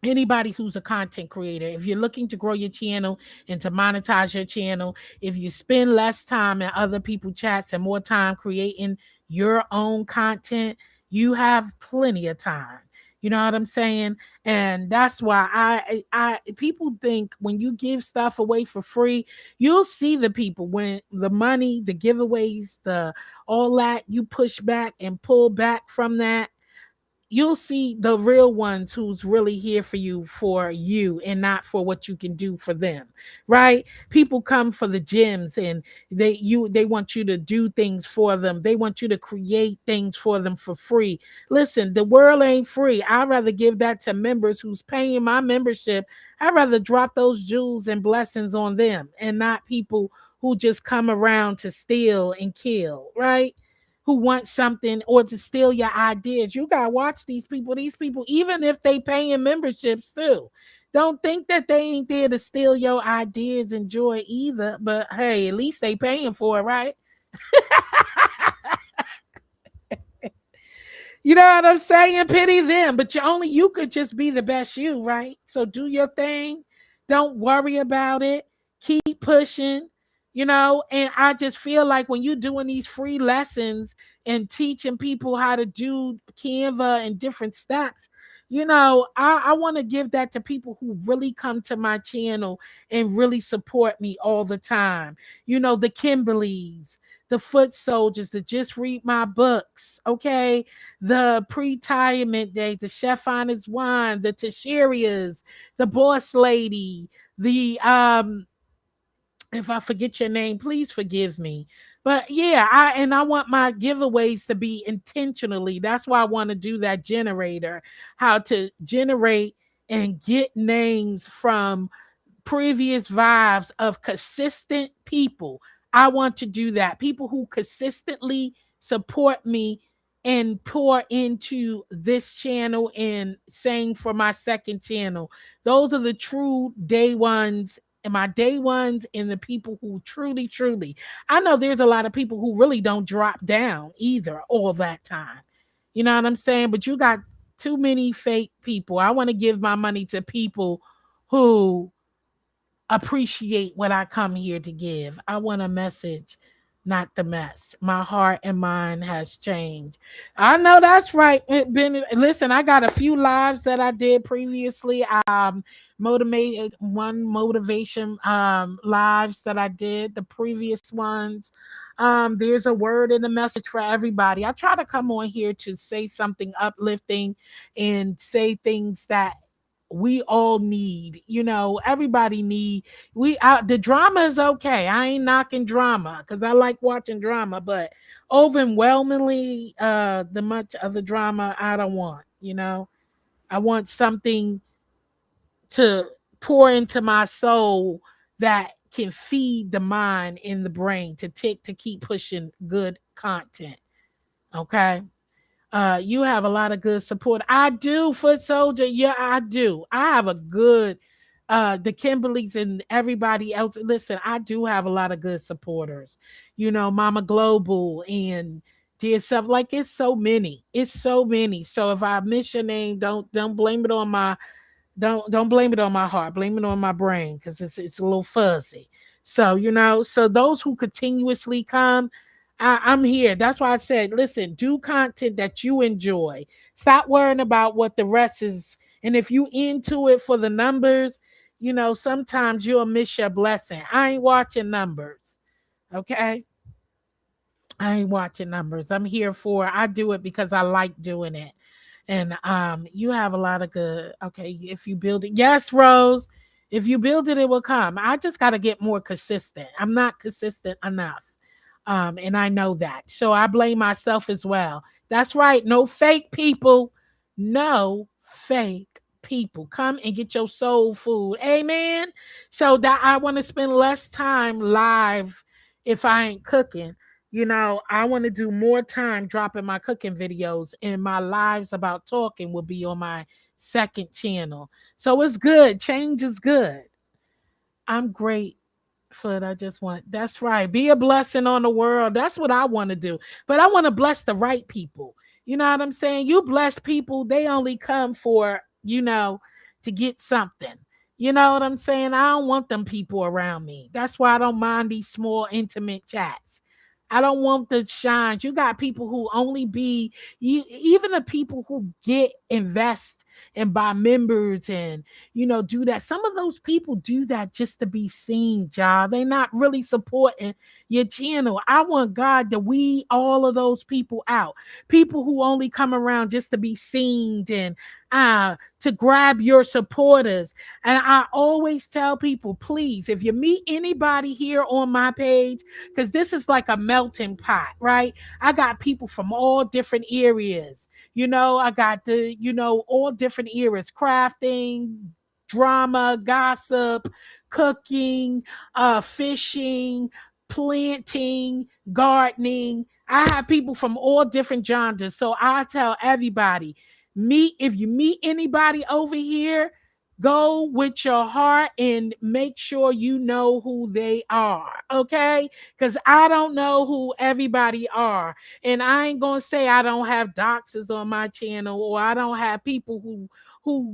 Anybody who's a content creator, if you're looking to grow your channel and to monetize your channel, if you spend less time in other people's chats and more time creating your own content, you have plenty of time. You know what I'm saying? And that's why I people think when you give stuff away for free, you'll see the people when the money, the giveaways, the all that, you push back and pull back from that. You'll see the real ones who's really here for you and not for what you can do for them, right? People come for the gems and they want you to do things for them. They want you to create things for them for free. Listen, the world ain't free. I'd rather give that to members who's paying my membership. I'd rather drop those jewels and blessings on them and not people who just come around to steal and kill, right? Who want something or to steal your ideas. You gotta watch these people. These people, even if they paying memberships too, don't think that they ain't there to steal your ideas and joy either. But hey, at least they paying for it, right? You know what I'm saying? Pity them, but you could just be the best you, right? So do your thing. Don't worry about it. Keep pushing, and I just feel like when you're doing these free lessons and teaching people how to do Canva and different stats, I want to give that to people who really come to my channel and really support me all the time. The Kimberlys, the foot soldiers that just read my books, okay? The pre-retirement days, the Chef Honest Wine, the Tashirias, the Boss Lady, the if I forget your name, please forgive me. But yeah, I want my giveaways to be intentionally. That's why I want to do that generator, how to generate and get names from previous vibes of consistent people. I want to do that. People who consistently support me and pour into this channel and same for my second channel. Those are the true day ones and my day ones and the people who truly, truly. I know there's a lot of people who really don't drop down either all that time. You know what I'm saying? But you got too many fake people. I want to give my money to people who appreciate what I come here to give. I want a message, not the mess. My heart and mind has changed. I know that's right. Listen, I got a few lives that I did previously. Motivated one motivation lives that I did, the previous ones. There's a word and a message for everybody. I try to come on here to say something uplifting and say things that we all need, everybody need. The drama is okay. I ain't knocking drama because I like watching drama, but overwhelmingly the much of the drama I don't want. I want something to pour into my soul that can feed the mind and the brain to keep pushing good content. Okay. You have a lot of good support. I do, Foot Soldier. Yeah, I do. I have a good the Kimberlys and everybody else. Listen, I do have a lot of good supporters. Mama Global and dear stuff. Like it's so many. It's so many. So if I miss your name, don't blame it on my don't blame it on my heart. Blame it on my brain because it's a little fuzzy. So so those who continuously come, I'm here. That's why I said, listen, do content that you enjoy. Stop worrying about what the rest is. And if you into it for the numbers, sometimes you'll miss your blessing. I ain't watching numbers. Okay. I ain't watching numbers. I'm here for I do it because I like doing it. And you have a lot of good. Okay, if you build it, yes, Rose. If you build it, it will come. I just got to get more consistent. I'm not consistent enough. And I know that. So I blame myself as well. That's right. No fake people. No fake people. Come and get your soul food. Amen. So that I want to spend less time live if I ain't cooking. I want to do more time dropping my cooking videos, and my lives about talking will be on my second channel. So it's good. Change is good. I'm great. Foot, I just want that's right. Be a blessing on the world. That's what I want to do. But I want to bless the right people. You know what I'm saying? You bless people, they only come for, to get something. You know what I'm saying? I don't want them people around me. That's why I don't mind these small, intimate chats. I don't want the shines. You got people who only be even the people who get invest and buy members and do that. Some of those people do that just to be seen, y'all. They're not really supporting your channel. I want God to weed all of those people out. People who only come around just to be seen and to grab your supporters. And I always tell people, please, if you meet anybody here on my page, because this is like a melting pot, right? I got people from all different areas. I got all different areas, crafting, drama, gossip, cooking, fishing, planting, gardening. I have people from all different genres. So I tell everybody, if you meet anybody over here, go with your heart and make sure you know who they are, okay? Because I don't know who everybody are. And I ain't going to say I don't have doxers on my channel or I don't have people who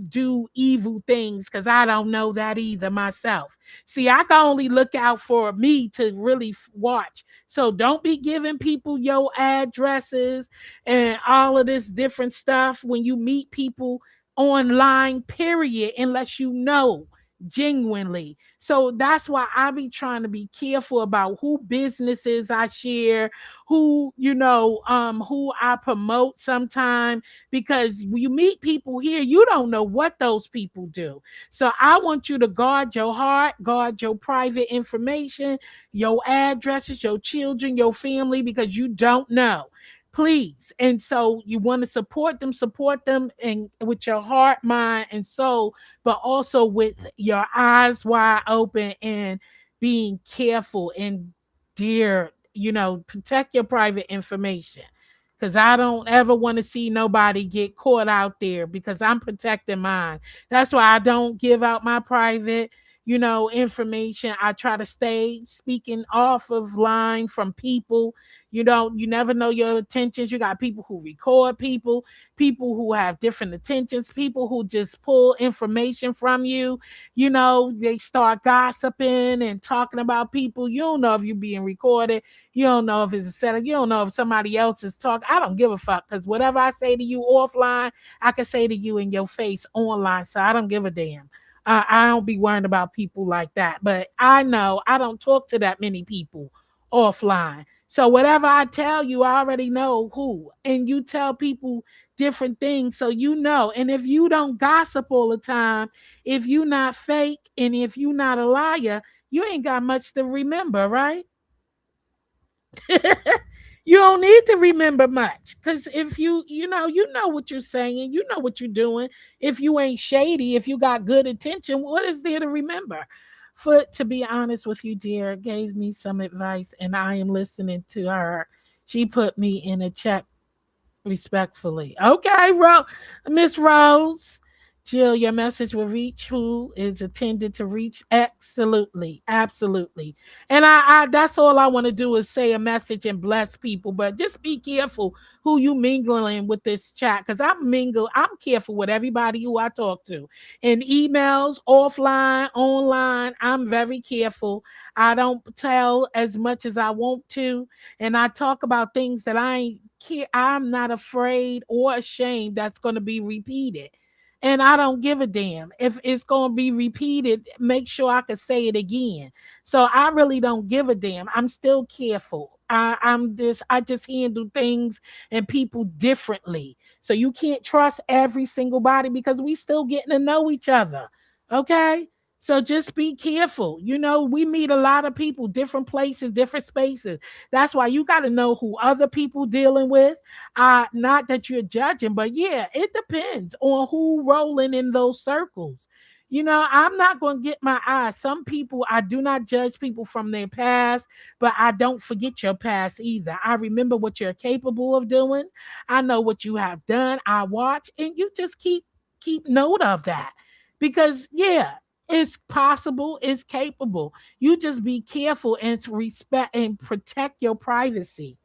do evil things, because I don't know that either myself. See, I can only look out for me to really watch. So don't be giving people your addresses and all of this different stuff when you meet people online, period, unless you know genuinely. So that's why I be trying to be careful about who businesses I share, who, who I promote sometime, because when you meet people here, you don't know what those people do. So I want you to guard your heart, guard your private information, your addresses, your children, your family, because you don't know. Please. And so you want to support them and with your heart, mind, and soul, but also with your eyes wide open and being careful and dear, protect your private information. Because I don't ever want to see nobody get caught out there, because I'm protecting mine. That's why I don't give out my private, information. I try to stay speaking off of line from people. You never know your intentions. You got people who record people who have different intentions, people who just pull information from you. They start gossiping and talking about people. You don't know if you're being recorded. You don't know if it's a setup. You don't know if somebody else is talking. I don't give a fuck, because whatever I say to you offline, I can say to you in your face online. So I don't give a damn. I don't be worrying about people like that. But I know I don't talk to that many people offline. So whatever I tell you, I already know who. And you tell people different things, so you know. And if you don't gossip all the time, if you not fake, and if you not a liar, you ain't got much to remember, right? You don't need to remember much, because if you know what you're saying, you know what you're doing. If you ain't shady, if you got good intention, what is there to remember? For to be honest with you, dear, gave me some advice, and I am listening to her. She put me in a check respectfully. Okay, Miss Rose. Jill, your message will reach who is intended to reach. Absolutely. Absolutely. And I that's all I want to do is say a message and bless people. But just be careful who you mingling with this chat. Because I'm careful with everybody who I talk to. In emails, offline, online, I'm very careful. I don't tell as much as I want to. And I talk about things that I'm not afraid or ashamed that's going to be repeated. And I don't give a damn if it's going to be repeated. Make sure I can say it again. So I really don't give a damn. I'm still careful. I just handle things and people differently. So you can't trust every single body, because we still getting to know each other. Okay? So just be careful. We meet a lot of people, different places, different spaces. That's why you got to know who other people dealing with. Not that you're judging, but yeah, it depends on who rolling in those circles. I'm not going to get my eyes. Some people, I do not judge people from their past, but I don't forget your past either. I remember what you're capable of doing. I know what you have done. I watch, and you just keep note of that, because yeah, it's possible, it's capable. You just be careful and respect and protect your privacy.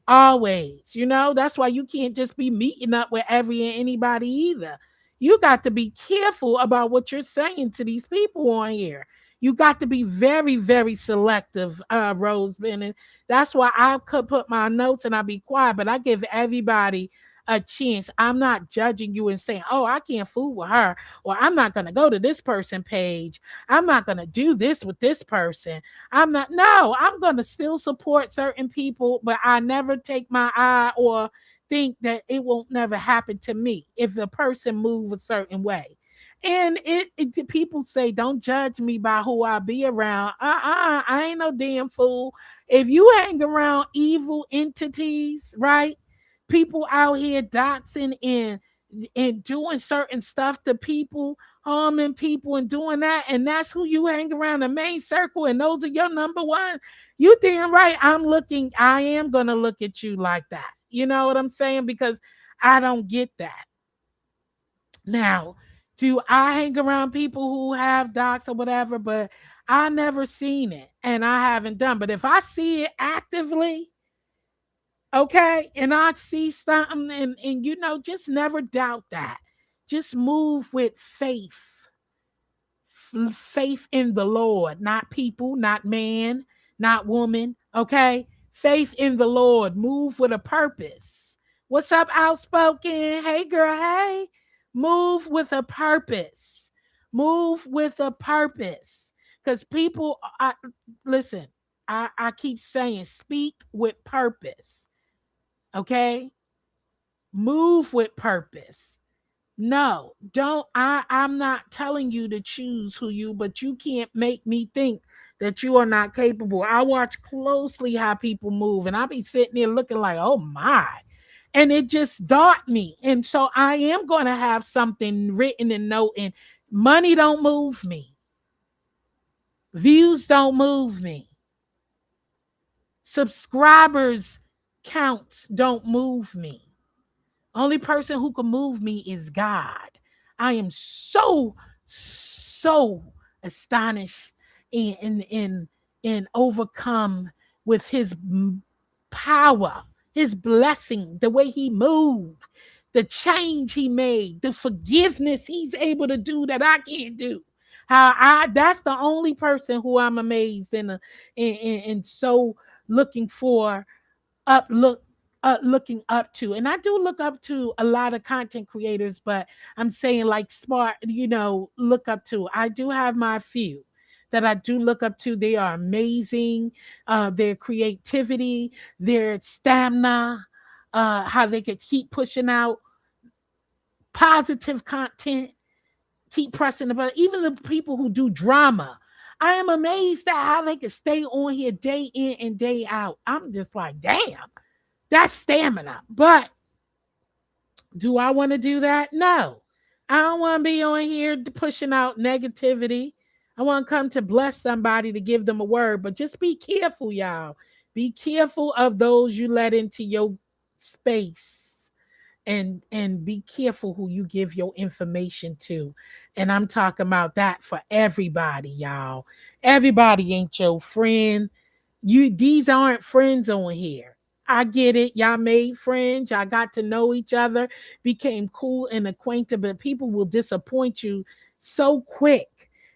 Always. That's why you can't just be meeting up with every and anybody either. You got to be careful about what you're saying to these people on here. You got to be very, very selective, Rose Bennett. That's why I could put my notes and I be quiet, but I give everybody a chance. I'm not judging you and saying, oh, I can't fool with her, or I'm not going to go to this person page. I'm not going to do this with this person. No, I'm going to still support certain people, but I never take my eye or think that it won't never happen to me if the person move a certain way. And people say, don't judge me by who I be around. I ain't no damn fool. If you hang around evil entities, right? People out here doxing and doing certain stuff to people, harming people and doing that, and that's who you hang around, the main circle, and those are your number one. You damn right. I am gonna look at you like that. You know what I'm saying? Because I don't get that. Now, do I hang around people who have docs or whatever? But I never seen it and I haven't done. But if I see it actively, okay, and I see something, and just never doubt that. Just move with faith. Faith in the Lord, not people, not man, not woman. Okay, faith in the Lord. Move with a purpose. What's up, outspoken? Hey girl, hey. Move with a purpose. Move with a purpose. Because people, listen, I keep saying speak with purpose. Okay? Move with purpose. No, don't. I'm not telling you to choose who you, but you can't make me think that you are not capable. I watch closely how people move, and I be sitting there looking like, oh my. And it just dawned me. And so I am going to have something written and noting. Money don't move me. Views don't move me. Subscribers counts don't move me. Only person who can move me is God. I am so astonished and overcome with his power, his blessing, the way he moved, the change he made, the forgiveness he's able to do that I can't do. How I That's the only person who I'm amazed and so looking for up look looking up to. And I do look up to a lot of content creators, but I'm saying like smart, look up to. I do have my few that I do look up to. They are amazing. Their creativity, their stamina, how they could keep pushing out positive content, keep pressing the button. Even the people who do drama, I am amazed at how they can stay on here day in and day out. I'm just like, damn, that's stamina. But do I want to do that? No. I don't want to be on here pushing out negativity. I want to come to bless somebody to give them a word, but just be careful, y'all. Be careful of those you let into your space, and be careful who you give your information to. And I'm talking about that for everybody, y'all. Everybody ain't your friend. These aren't friends on here. I get it. Y'all made friends. Y'all got to know each other, became cool and acquainted, but people will disappoint you so quick,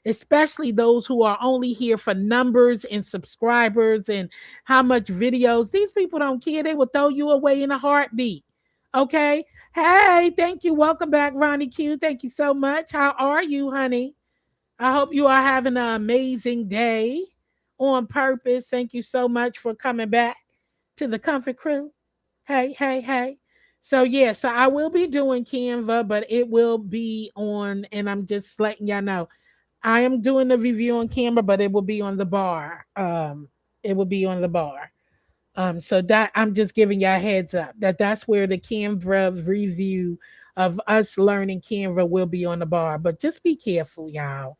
especially those who are only here for numbers and subscribers and how much videos. These people don't care. They will throw you away in a heartbeat. Okay. Hey, thank you. Welcome back, Ronnie Q. Thank you so much. How are you, honey? I hope you are having an amazing day on purpose. Thank you so much for coming back to the Comfort Crew. Hey, hey, hey. So yeah, so I will be doing Canva, but it will be on, and I'm just letting y'all know. I am doing the review on Canva, but it will be on the bar. It will be on the bar. So that I'm just giving y'all a heads up that that's where the Canva review of us learning Canva will be on the bar. But just be careful, y'all.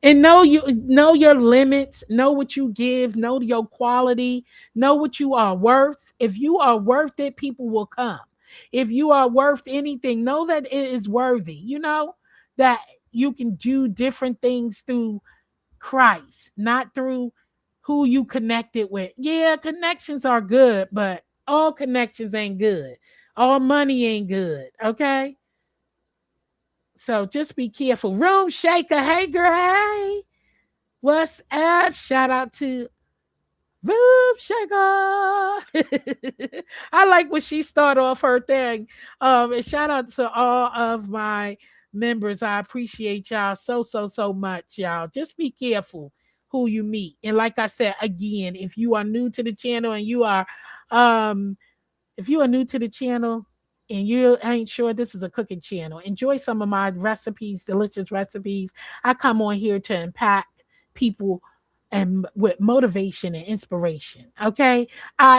And know your limits, know what you give, know your quality, know what you are worth. If you are worth it, people will come. If you are worth anything, know that it is worthy. That you can do different things through Christ, not through who you connected with. Yeah, connections are good, but all connections ain't good. All money ain't good. Okay. So just be careful. Room shaker. Hey, girl. Hey. What's up? Shout out to Room Shaker. I like when she start off her thing. And shout out to all of my members. I appreciate y'all so much, y'all. Just be careful who you meet. And like I said, again, if you are new to the channel and if you are new to the channel and you ain't sure this is a cooking channel, enjoy some of my recipes, delicious recipes. I come on here to impact people and with motivation and inspiration. Okay.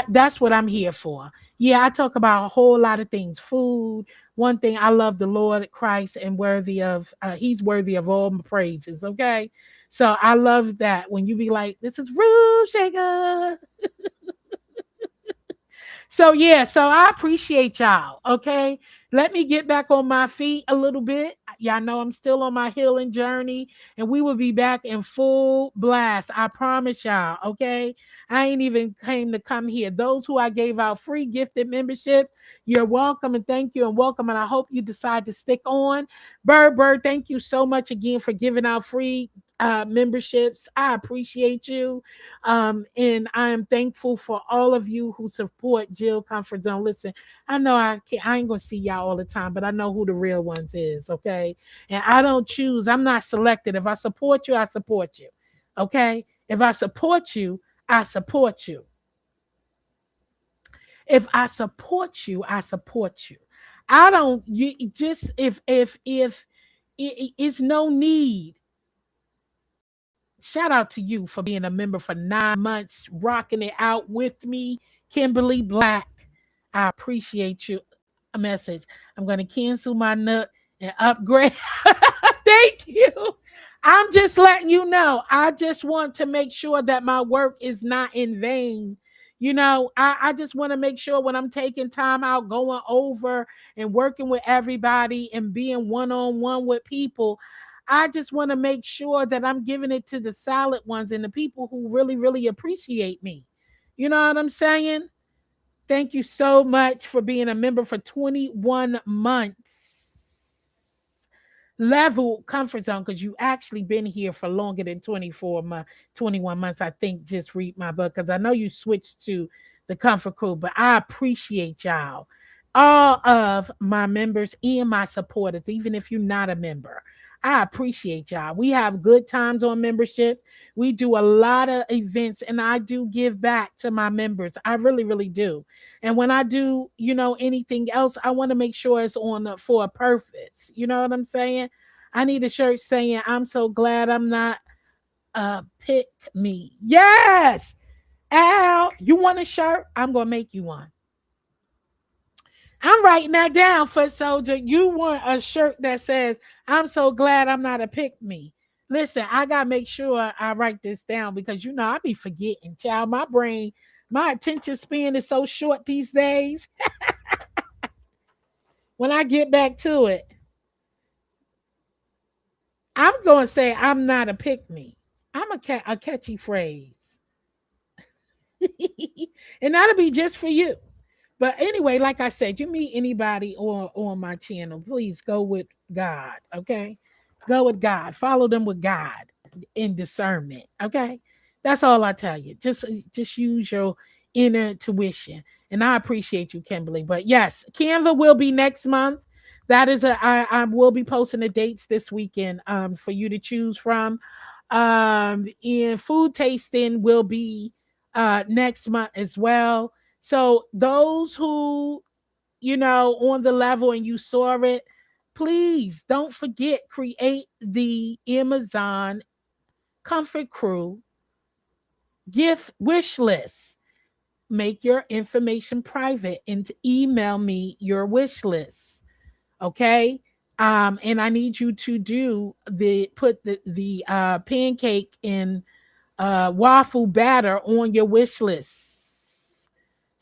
That's what I'm here for. Yeah, I talk about a whole lot of things. Food. One thing, I love the Lord Christ and he's worthy of all my praises. Okay. So I love that when you be like, this is Room Shaker. So yeah, so I appreciate y'all. Okay. Let me get back on my feet a little bit. Y'all know I'm still on my healing journey, and we will be back in full blast. I promise y'all. Okay. I ain't even came to come here. Those who I gave out free gifted memberships, you're welcome and thank you and welcome. And I hope you decide to stick on. Bird, thank you so much again for giving out free memberships. I appreciate you. And I am thankful for all of you who support Jill Comfort Zone. Listen, I know I ain't gonna see y'all all the time, but I know who the real ones is, okay? And I don't choose, I'm not selected. If I support you, I support you. Okay? If I support you, I support you. If I support you, I support you. I don't you just if it's no need. Shout out to you for being a member for 9 months, rocking it out with me, Kimberly Black. I appreciate you. A message. I'm gonna cancel my nut and upgrade. Thank you. I'm just letting you know. I just want to make sure that my work is not in vain. I just want to make sure when I'm taking time out, going over and working with everybody and being one on one with people, I just want to make sure that I'm giving it to the solid ones and the people who really, really appreciate me. You know what I'm saying? Thank you so much for being a member for 21 months. Level comfort zone, because you actually been here for longer than 24 months, 21 months. I think just read my book because I know you switched to the comfort crew, but I appreciate y'all. All of my members and my supporters, even if you're not a member. I appreciate y'all. We have good times on memberships. We do a lot of events and I do give back to my members. I really, really do. And when I do, anything else, I want to make sure it's on for a purpose. You know what I'm saying? I need a shirt saying, I'm so glad I'm not pick me. Yes. Al, you want a shirt? I'm going to make you one. I'm writing that down, Foot Soldier. You want a shirt that says, I'm so glad I'm not a pick me. Listen, I got to make sure I write this down because, I be forgetting, child. My brain, my attention span is so short these days. When I get back to it, I'm going to say, I'm not a pick me. I'm a catchy phrase. And that'll be just for you. But anyway, like I said, you meet anybody on my channel, please go with God, okay? Go with God. Follow them with God in discernment, okay? That's all I tell you. Just use your inner tuition. And I appreciate you, Kimberly. But yes, Canva will be next month. That is I will be posting the dates this weekend for you to choose from. And food tasting will be next month as well. So those who, on the level and you saw it, please don't forget, create the Amazon Comfort Crew gift wish list. Make your information private and email me your wish list. Okay. And I need you to put the pancake and waffle batter on your wish list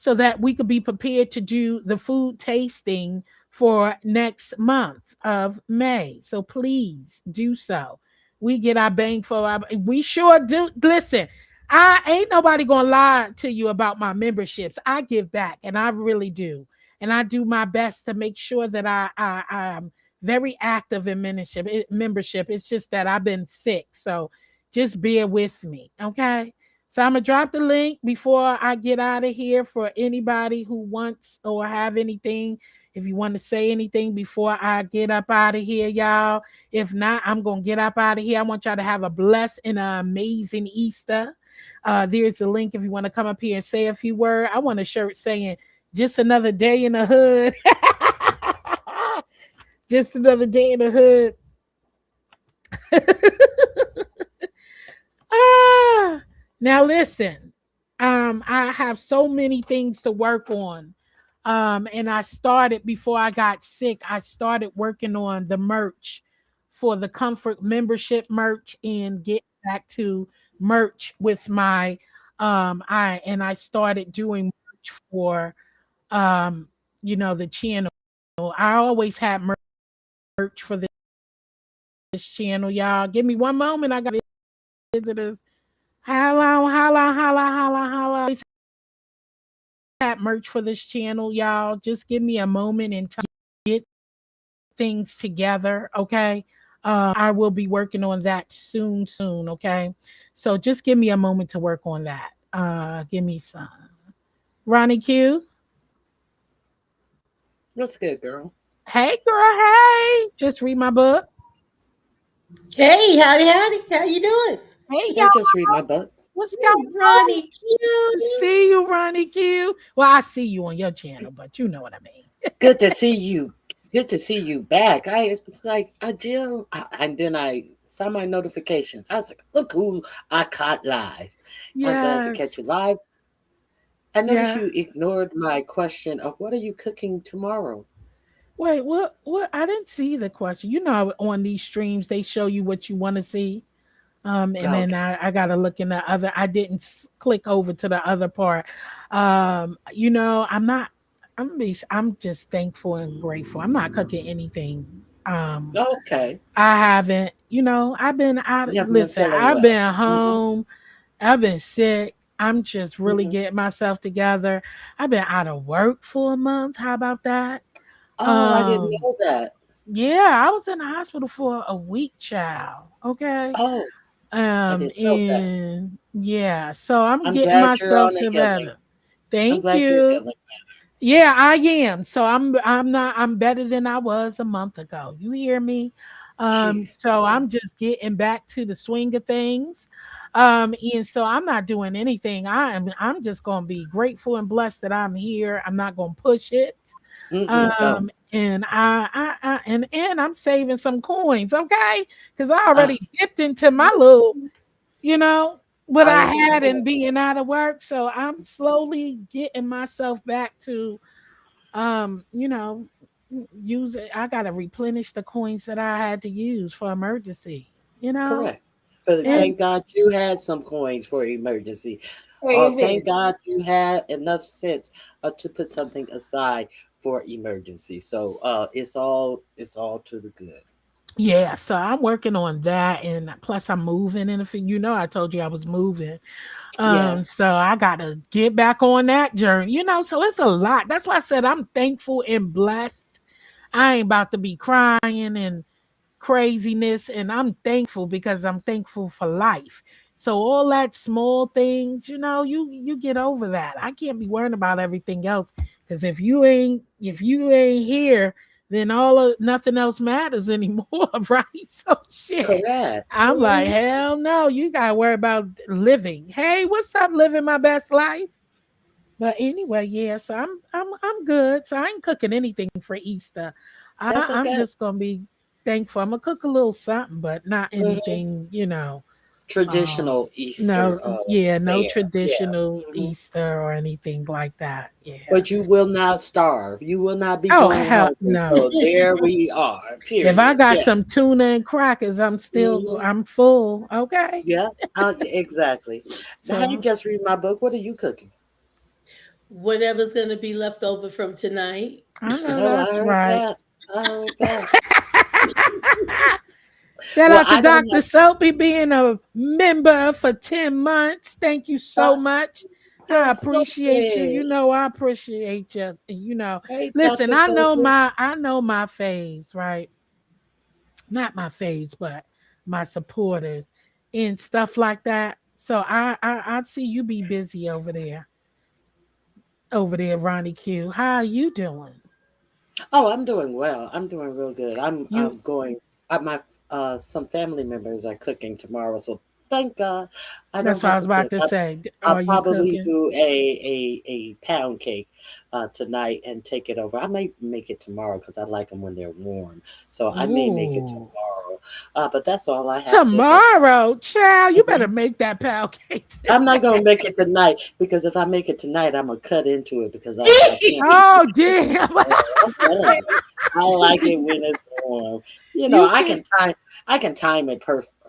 so that we could be prepared to do the food tasting for next month of May. So please do so. We get our bang for our, we sure do. Listen, I ain't nobody gonna lie to you about my memberships. I give back and I really do. And I do my best to make sure that I'm very active in membership. It's just that I've been sick. So just bear with me. Okay. So I'm gonna drop the link before I get out of here for anybody who wants or have anything. If you want to say anything before I get up out of here, y'all. If not, I'm gonna get up out of here. I want y'all to have a blessed and an amazing Easter. There's a link if you want to come up here and say a few words. I want a shirt saying just another day in the hood. Just another day in the hood. Now listen, I have so many things to work on. And I started before I got sick. I started working on the merch for the Comfort membership merch and get back to merch with my I started doing merch for the channel. I always had merch for this channel, y'all. Give me one moment. I got visitors. Hello. Always had merch for this channel, y'all. Just give me a moment and get things together, okay? I will be working on that soon. Okay, so just give me a moment to work on that. Give me some. Ronnie Q. What's good, girl? Hey girl, hey. Just read my book. Hey, howdy, howdy. How you doing? Hey I y'all, just read my book. what's going Ooh, on? Ronnie Q. See you, Ronnie Q. Well, I see you on your channel, but you know what I mean. Good to see you. Good to see you back. It's like Jill, and then I saw my notifications. I was like, look who I caught live. I'm glad to catch you Yes. live. I noticed Yeah. you ignored my question of what are you cooking tomorrow? Wait, what I didn't see the question. You know, on these streams they show you what you want to see. And Oh, then okay. I gotta look in the other. I didn't click over to the other part. You know, I'm not. I'm just thankful and grateful. I'm not cooking anything. Um, Okay. I haven't. You know, I've been out. You haven't been Listen, feeling I've well. been Hmm. home. I've been sick. I'm just really Hmm. getting myself together. I've been out of work for a month. How about that? Oh, I didn't Um, know that. yeah, I was in the hospital for a week, child. Okay. Oh, I didn't know that. And yeah, so I'm I'm getting glad you're myself on a healing. together. I'm Thank glad you're you. healing. Yeah, I am. So I'm not I'm better than I was a month ago. You hear me? Jeez. So I'm just getting back to the swing of things. And so I'm not doing anything. I'm just gonna be grateful and blessed that I'm here. I'm not gonna push it. Mm-mm. Oh, And and I'm saving some coins, okay? Because I uh, already dipped into my little, you know, what I I had understand. and being out of work. So I'm slowly getting myself back to you know, use it. I gotta replenish the coins that I had to use for emergency, you know? Correct. But And thank God you had some coins for emergency. Thank Amen. God you had enough sense to put something aside for emergency. So it's all to the good. yeah, so I'm working on that, and plus I'm moving in a few. You know, I told you I was moving. Yes. So I gotta get back on that journey, you know. So it's a lot. That's why I said I'm thankful and blessed. I ain't about to be crying and craziness, and I'm thankful because I'm thankful for life. So all that small things, you know, you get over that. I can't be worrying about everything else because if you ain't here, then all of nothing else matters anymore, right? So shit. Correct. I'm like, Mhm. hell no, you gotta worry about living. Hey, what's up, living my best life? But anyway, yeah, so I'm good. So I ain't cooking anything for Easter. That's I'm okay. just gonna be thankful. I'm gonna cook a little something, but not Hmm. anything, you know. Um, Traditional Easter no, yeah, no fare. Yeah. traditional Hmm. Easter or anything like that. Yeah. But you will not starve. You will not be Oh going hell hungry. no. So there we are. If I Period. got Yeah. some tuna and crackers, Hmm. I'm full. Okay. Yeah. Exactly. Now, I So just read my book. What are you cooking? Whatever's going to be left over from tonight. I know No, I that's heard right. that. I heard that. Shout Well, out to I don't Dr. have. Soapy being a member for 10 months. Thank you so much. I Just so appreciate you. You big. know, I appreciate you. You know, Hey, listen, Dr. Sophie. I know my faves, right? Not my faves, but my supporters and stuff like that. So I see you be busy over there, Ronnie Q. How are you doing? Oh, I'm doing well. I'm doing real good. You I'm going. My some family members are cooking tomorrow, so thank God I don't that's what I have was to about cook. to say. I'll Are you probably cooking? do a pound cake tonight and take it over. I may make it tomorrow because I like them when they're warm, so I may make it Ooh. tomorrow. But that's all I have to. Tomorrow, child, you better Mhm. make that pound cake. I'm not gonna make it tonight because if I make it tonight, I'm gonna cut into it because I can't. Oh, damn. I'm telling you, I like it when it's warm. You I can can time it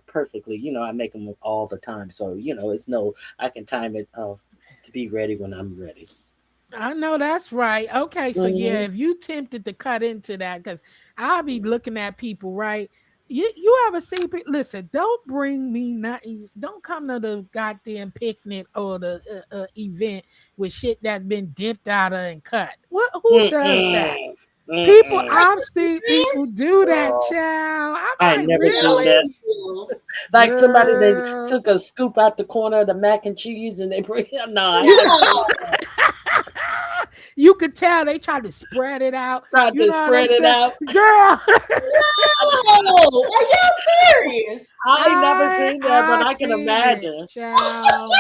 perfectly. I make them all the time, so it's no. I can time it to be ready when I'm ready. I know that's right. Okay, so yeah, Hmm. if you tempted to cut into that, because I'll be looking at people, right? You ever see people? Listen, don't bring me nothing. Don't come to the goddamn picnic or the event with shit that's been dipped out of and cut. What? Who does that? Mm-mm. People, Mm-mm. I've seen people do that, Girl, child. I I'm ain't like, never seen really? that. Like somebody that Girl. took a scoop out the corner of the mac and cheese and they bring. No, I ain't never seen. No. You could tell they tried to spread it out. Tried You to know what I'm spread it saying? out. Girl, No. Are y'all serious? I ain't never seen that, but I I can seen it, imagine. child.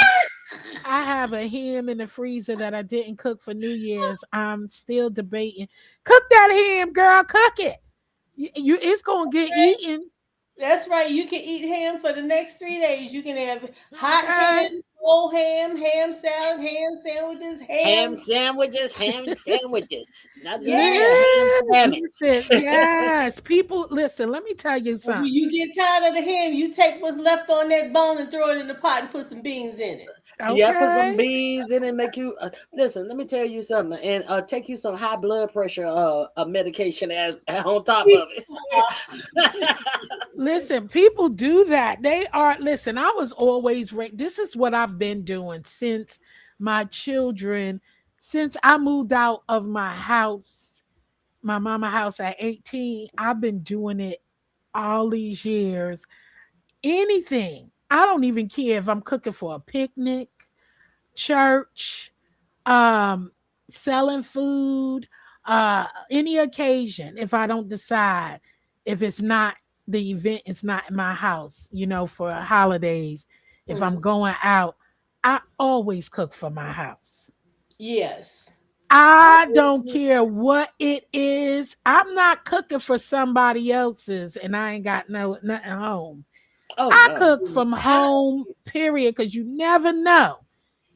I have a ham in the freezer that I didn't cook for New Year's. I'm still debating. Cook that ham, girl. Cook it. It's gonna get eaten. That's right. You can eat ham for the next 3 days. You can have hot Okay. ham, cold ham, ham salad, ham sandwiches, Ham ham. sandwiches, ham sandwiches. Nothing like a Yes. ham sandwich. Listen, yes. People, listen, let me tell you And when something. you get tired of the ham, you take what's left on that bone and throw it in the pot and put some beans in it. Yeah, put some Okay. beans in it, make you listen. Let me tell you something, and take you some high blood pressure medication as on top of it. Listen, people do that. They are, listen, I was always this is what I've been doing since my children, since I moved out of my house, my mama house at 18. I've been doing it all these years. Anything. I don't even care if I'm cooking for a picnic, church, um, selling food, any occasion. If I don't decide, if it's not the event, it's not in my house, for holidays. If I'm Mhm. going out, I always cook for my house. Yes. I I don't agree. care what it is. I'm not cooking for somebody else's and I ain't got nothing home. Oh I no. cook from home, period, because you never know.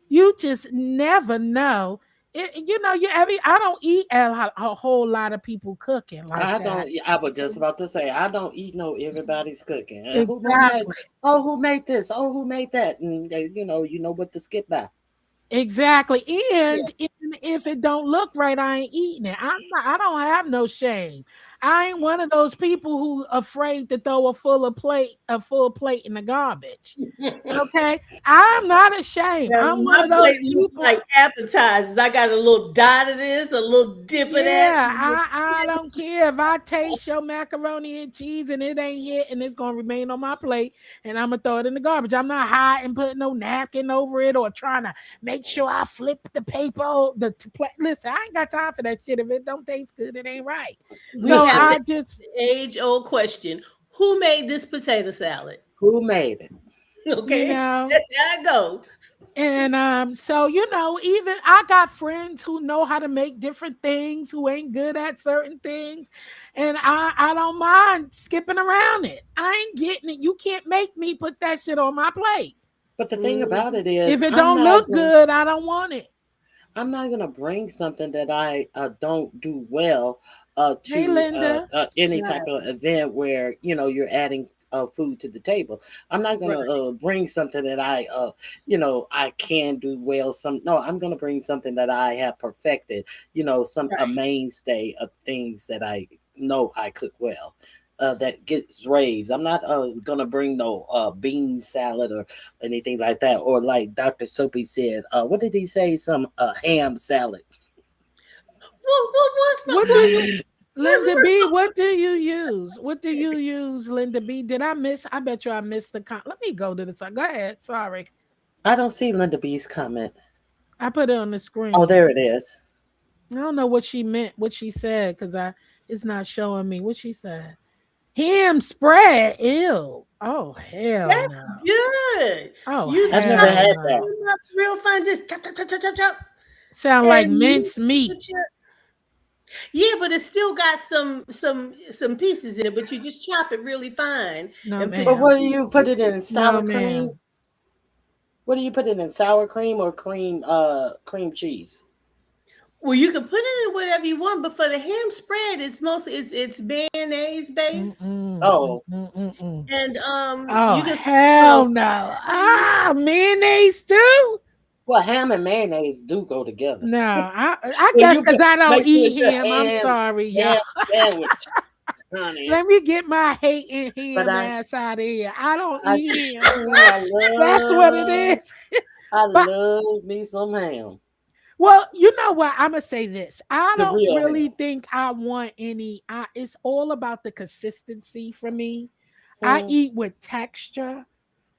You just never know. I don't eat a whole lot of people cooking like I that. don't. I was just about to say I don't eat no everybody's cooking. Who made? Exactly. Oh, who made this? Oh, who made that? And you know what to skip by. Exactly. Yeah. And even if it don't look right, I ain't eating it. I don't have no shame. I ain't one of those people who afraid to throw a full plate in the garbage. Okay. I'm not ashamed. Now, I'm one my of those plate looks people. like appetizers. I got a little dot of this, a little dip of that. Yeah, I don't care if I taste your macaroni and cheese and it ain't hit and it's gonna remain on my plate and I'm gonna throw it in the garbage. I'm not hiding, putting no napkin over it or trying to make sure I flip the paper. Listen, I ain't got time for that shit. If it don't taste good, it ain't right. We So have Listen, I the just age-old question: Who made this potato salad? who made it? you Okay, know, that's how I go. and so even I got friends who know how to make different things, who ain't good at certain things, and I don't mind skipping around it. I ain't getting it. You can't make me put that shit on my plate. But the thing about Mhm. it If is, it don't look good, I don't want it. I'm not gonna bring something that I don't do well Hey, to Linda. any type Right, of event where you're adding food to the table. I'm not gonna right, bring something that I can do well. No, I'm gonna bring something that I have perfected. A right. mainstay of things that I know I cook well. That gets raves. I'm not gonna bring no bean salad or anything like that. Or like Dr. Soapy said, what did he say? Some ham salad. What do you, Linda B? What do you use? What do you use, Linda B? Did I miss? I bet you I missed the Let me go to the side. Go ahead. Sorry, I don't see Linda B's comment. I put it on the Oh, screen. there it is. I don't know what she meant, what she said, because it's not showing me what she said. Ham spread. Ew. Oh hell That's no. good. Oh You I've never chop hell had that. no. them up real fine, just chop, chop, chop, chop, chop, chop, Sound like and minced you meat. chop. Yeah, but it's still got some pieces in it. But you just chop it really fine No and put But ma'am. what do you put it in? No Sour cream? ma'am. What do you put it in? Sour cream or cream cheese? Well, you can put it in whatever you want, but for the ham spread, it's mostly it's mayonnaise based, Mm-mm, Oh, mm-mm. and Oh you can sprinkle a hell little no. cheese. Ah, mayonnaise too? well, ham and mayonnaise do go together. No, I When guess you because I don't make sure eat it's a him. I'm sorry, y'all. ham sandwich, honey. Let me get my hating But him ass out of here. I don't I, eat him, so I that's what it love, is. I But love me some ham. Well, you know what? I'm gonna say this. I The don't real really hell. think I want any. It's all about the consistency for me. I Mm, eat with texture.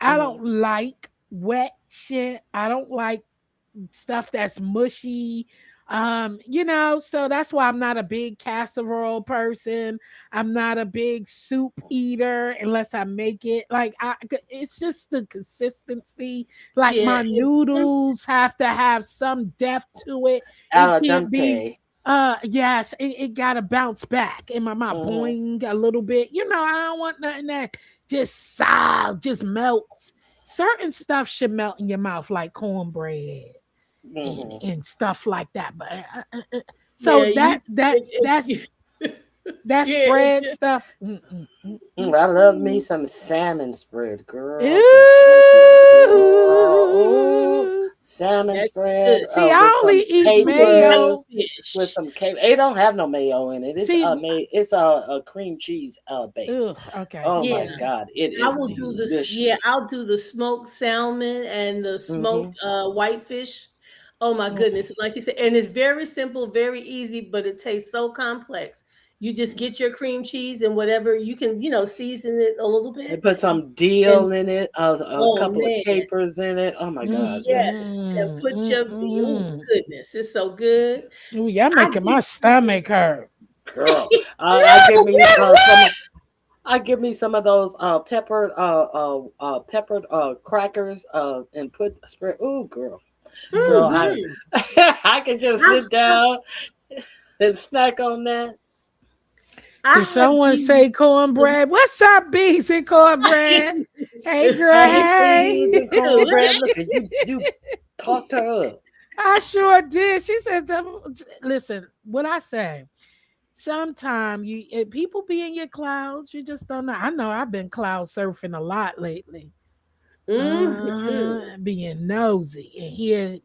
I mhm. don't like wet shit. I don't like stuff that's mushy. So that's why I'm not a big casserole person. I'm not a big soup eater unless I make it. It's just the consistency. Like Yeah, my noodles have to have some depth to it. It Al can't be dente. yes, it gotta bounce back in my mouth, Mhm, boing a little bit. I don't want nothing that just melts. Certain stuff should melt in your mouth, like cornbread and, mhm. and stuff like that. But so yeah. that that If that's that yeah, spread stuff. I love me some salmon spread, girl. I can tell you, girl. Oh, Ew. salmon that's spread good. See, with I only some eat mayo. capers. With Fish. some cape, it don't have no mayo in it. It's See, made. It's a cream cheese base. ugh, okay, Oh see, my Yeah. no. god, it I is will do this. Yeah, delicious. I'll do the smoked salmon and the Mm-hmm. smoked whitefish. Oh my Mm-mm. goodness. Like you said, and it's very simple, very easy, but it tastes so complex. You just get your cream cheese and whatever you can, season it a little They bit. put some And dill in it, a oh couple of man, capers in it. Oh my god, yes. yes. And put oh Mm. goodness, it's so good. Ooh, y'all I making did my stomach hurt. Girl, I give me some. I give me some of those peppered crackers and put spread. Ooh, girl, hmm I can just sit down and snack on that. I Did have someone used say cornbread? What's up, beans and cornbread? Hey, girl, Hey, hey. beans and cornbread. Look at you. You talked her up. I sure did. She said, listen, what I say. Sometimes people be in your clouds. You just don't know. I know I've been cloud surfing a lot lately. mhm. Being nosy and here.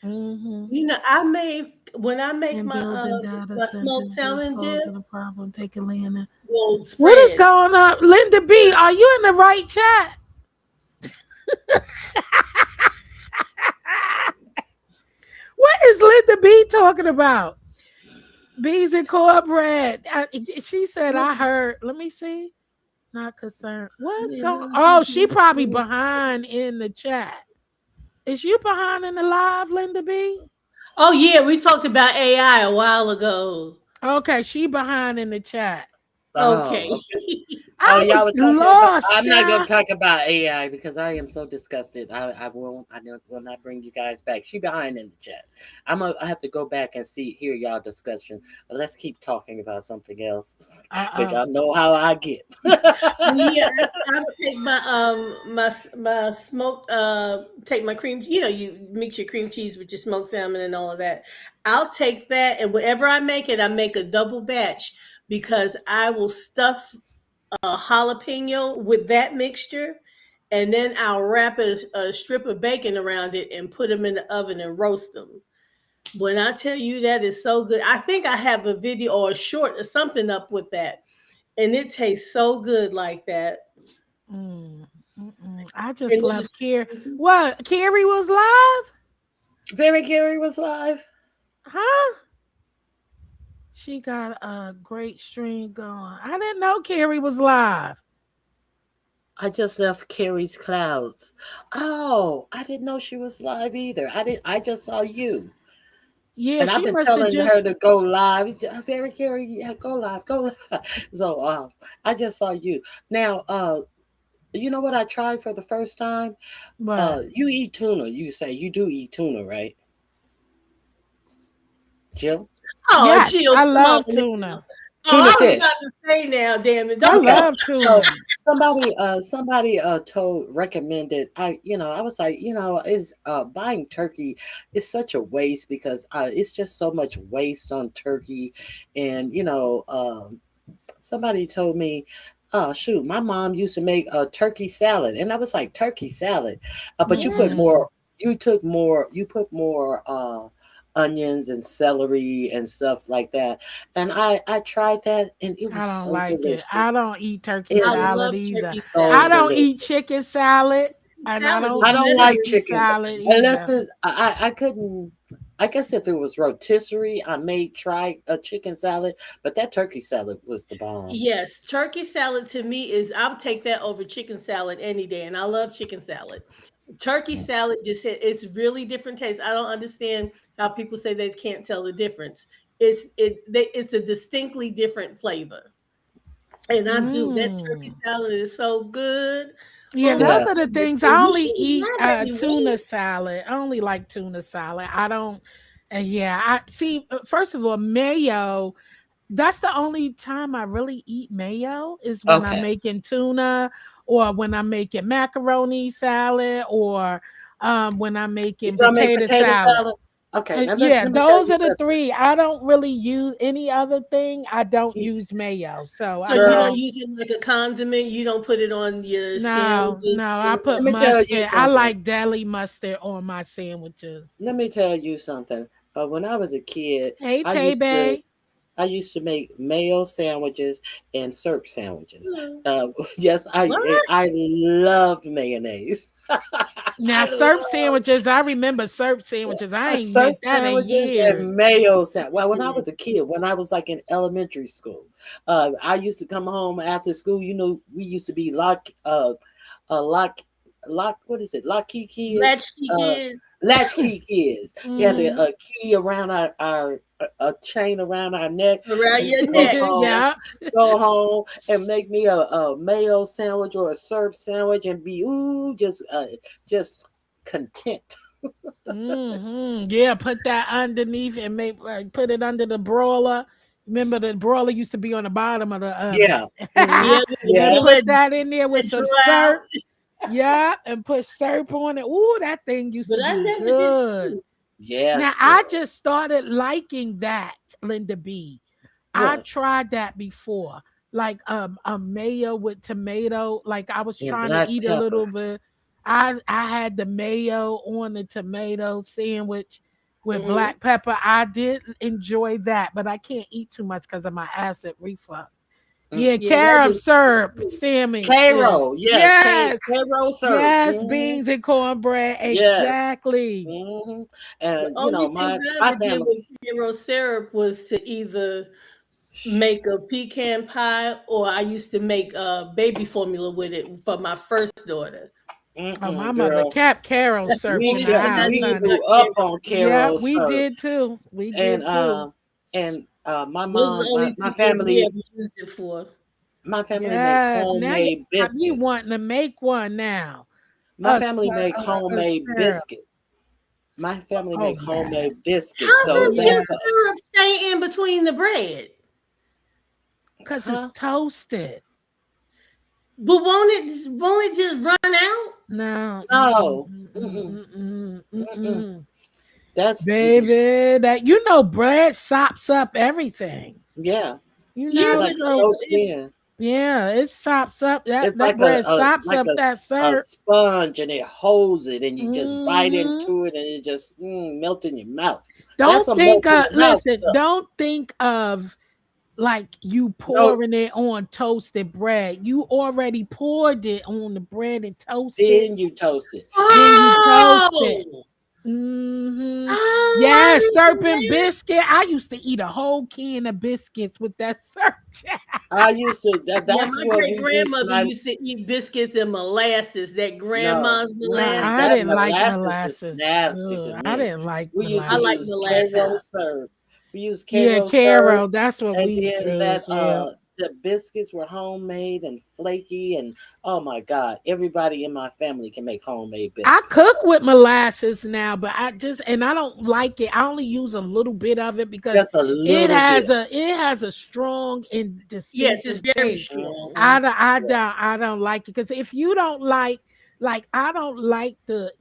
Mm-hmm. I made when I make And building data my smoked sentences salmon dip, causing a problem. Take a land. gold What is spread. going on? Linda B, are you in the right chat? What is Linda B talking about? Beans and cornbread. She said, I heard. Let me see. Not concerned. What's going Oh, she probably behind in the chat. Is you behind in the live, Linda B? Oh yeah, we talked about AI a while ago. Okay, she behind in the chat. Okay. Oh, okay. Oh, I y'all was were talking about. lost, I'm not gonna child. talk about AI because I am so disgusted. I won't. Will not bring you guys back. She behind in the chat. I have to go back and hear y'all discussion. But let's keep talking about something else, which Uh-uh. I know how I get. Yeah, I take my smoked take my cream. You mix your cream cheese with your smoked salmon and all of that. I'll take that, and whenever I make it, I make a double batch because I will stuff a jalapeno with that mixture, and then I'll wrap a strip of bacon around it and put them in the oven and roast them. When I tell you that is so good, I think I have a video or a short or something up with that, and it tastes so good like that. Mm, I just And this left is Carrie. What? Carrie was live? Very Gary was live. Huh? She got a great stream going. I didn't know Carrie was live. I just left Carrie's clouds. Oh, I didn't know she was live either. I just saw you. Yeah, And I've she been must have telling her just to go live. Very Gary, yeah, go live, go live. So I just saw you. Now, you know what I tried for the first time? what? You eat tuna. You say you do eat tuna, right? Jill? oh, Yes, Jill, I come on love now. tuna. Oh, Tuna I was about fish. to say now, damn it, I don't Okay. go. love So tuna. somebody recommended. I was like, is buying turkey is such a waste because it's just so much waste on turkey. And somebody told me, oh shoot, my mom used to make a turkey salad, and I was like, turkey salad, but you put Mm-mm. more. You put more onions and celery and stuff like that. And I tried that, and it I was don't so like it. I delicious. don't eat turkey It I salad love was either. turkey so I salad. don't eat delicious. chicken salad, and I Salad don't is I eat don't better like turkey than chicken salad turkey. unless either. it's I couldn't. I guess if it was rotisserie, I may try a chicken salad, but that turkey salad was the bomb. Yes, turkey salad to me is I'll take that over chicken salad any day, and I love chicken salad. Turkey salad it's really different taste. I don't understand how people say they can't tell the difference. It's a distinctly different flavor, and I do that turkey Mm. salad is so good. Yeah, Oh my those Yeah. are the goodness! things. And I you only should eat not let me tuna wait. salad. I only like tuna salad. I don't. Yeah, I see. First of all, mayo. That's the only time I really eat mayo is when I'm Okay. making tuna or when I'm making macaroni salad or when I'm You making gonna make potato potato salad. salad? Okay. Now let, Yeah, let me tell those you are the something, three. I don't really use any other thing. I don't You- use mayo. So So I you don't don't. girl. use it like a condiment. You don't put it on your No, sandwiches, no, I things put Let like me that. tell you mustard. I something. like deli mustard on my sandwiches. Let me tell you something. When I was a kid, Hey, I Tay used to Bay. I used to make mayo sandwiches and syrup sandwiches. Hmm. Yes, I What? I loved mayonnaise. Now, I syrup love sandwiches, I remember syrup sandwiches. I ain't syrup make that in sandwiches and years. mayo sandwich. Well, when I Mm. was a kid, when I was like in elementary school, I used to come home after school. You know, we used to be lock, what is it? Lock key kids. Latchkey Uh, kids. latchkey kids. We had Hmm. a key around our a chain around our neck, Around and you your go neck. home, Yeah. and make me a mayo sandwich or a syrup sandwich, and be just content. Yeah, put that underneath and make put it under the broiler. Remember the broiler used to be on the bottom of the oven. Yeah. Hmm. Yeah, And Yeah. you put let that in there with it some dry out. syrup. Yeah, and put syrup on it. Ooh, that thing used But to I be never did it good. too. Now Yes, I girl. just started liking that, Linda B. I What? tried that before. Like a mayo with tomato. Like I was And trying to black eat a little pepper. bit. I had the mayo on the tomato sandwich with Hmm. black pepper. I did enjoy that, but I can't eat too much because of my acid reflux. Yeah, Mm-mm. Yeah, that carob was syrup too. sandwiches. Karo, yes, Yes. Karo syrup. Yes, Hmm. beans and cornbread. Yes. Exactly. Hmm. The And only things I my ever did family. with hero syrup was to either make a pecan pie or I used to make baby formula with it for my first daughter. Oh, my Mm-mm, mother girl. kept Carol syrup in the And I house, know honey. about We grew up carrots. on Yeah, Karo we syrup, did too. We and did too. my Those are the mom, only my two things we family, ever used it for. make Yes. Now you homemade got me biscuits. wanting to make one now. My family make A homemade syrup. biscuits. My family Oh make homemade yes. biscuits. How Oh So does your yeah. that's syrup stay in between the bread? Because it's huh? toasted. But won't it just run out? No. No. Mm-mm. Mm-mm. That's Baby, that bread sops up everything. yeah. Yeah, It So like but soaks it, in. yeah, it sops up It's that like bread sops like up that a syrup. sponge, and it holds it, and you just bite Hmm. into it, and it just melt in your mouth. That's Don't some think melt in your mouth listen, stuff. don't think of like you No, pouring it on toasted bread. You already poured it on the bread and toasted, then you toast it. then you toast it. oh, Hmm. oh, I Yes, didn't know serpent that. biscuit. I used to eat a whole can of biscuits with that serpent. I used to. Yeah, That's my what great we did. grandmother used to eat biscuits and molasses. That No, grandma's I that molasses. didn't like molasses is molasses. nasty to Ugh, I me. didn't like We used I to like molasses. use Karo molasses. syrup. We used Yeah, Karo syrup, Carol. That's what and we then chose. Yeah. the biscuits were homemade and flaky, and oh my god, everybody in my family can make homemade I biscuits. cook with molasses now, but I don't like it. I only use a little bit of it because Just a little bit. it has a strong and Yes, it's distinctive very taste. strong. Hmm. Yeah. I don't like it because if you don't like I don't like the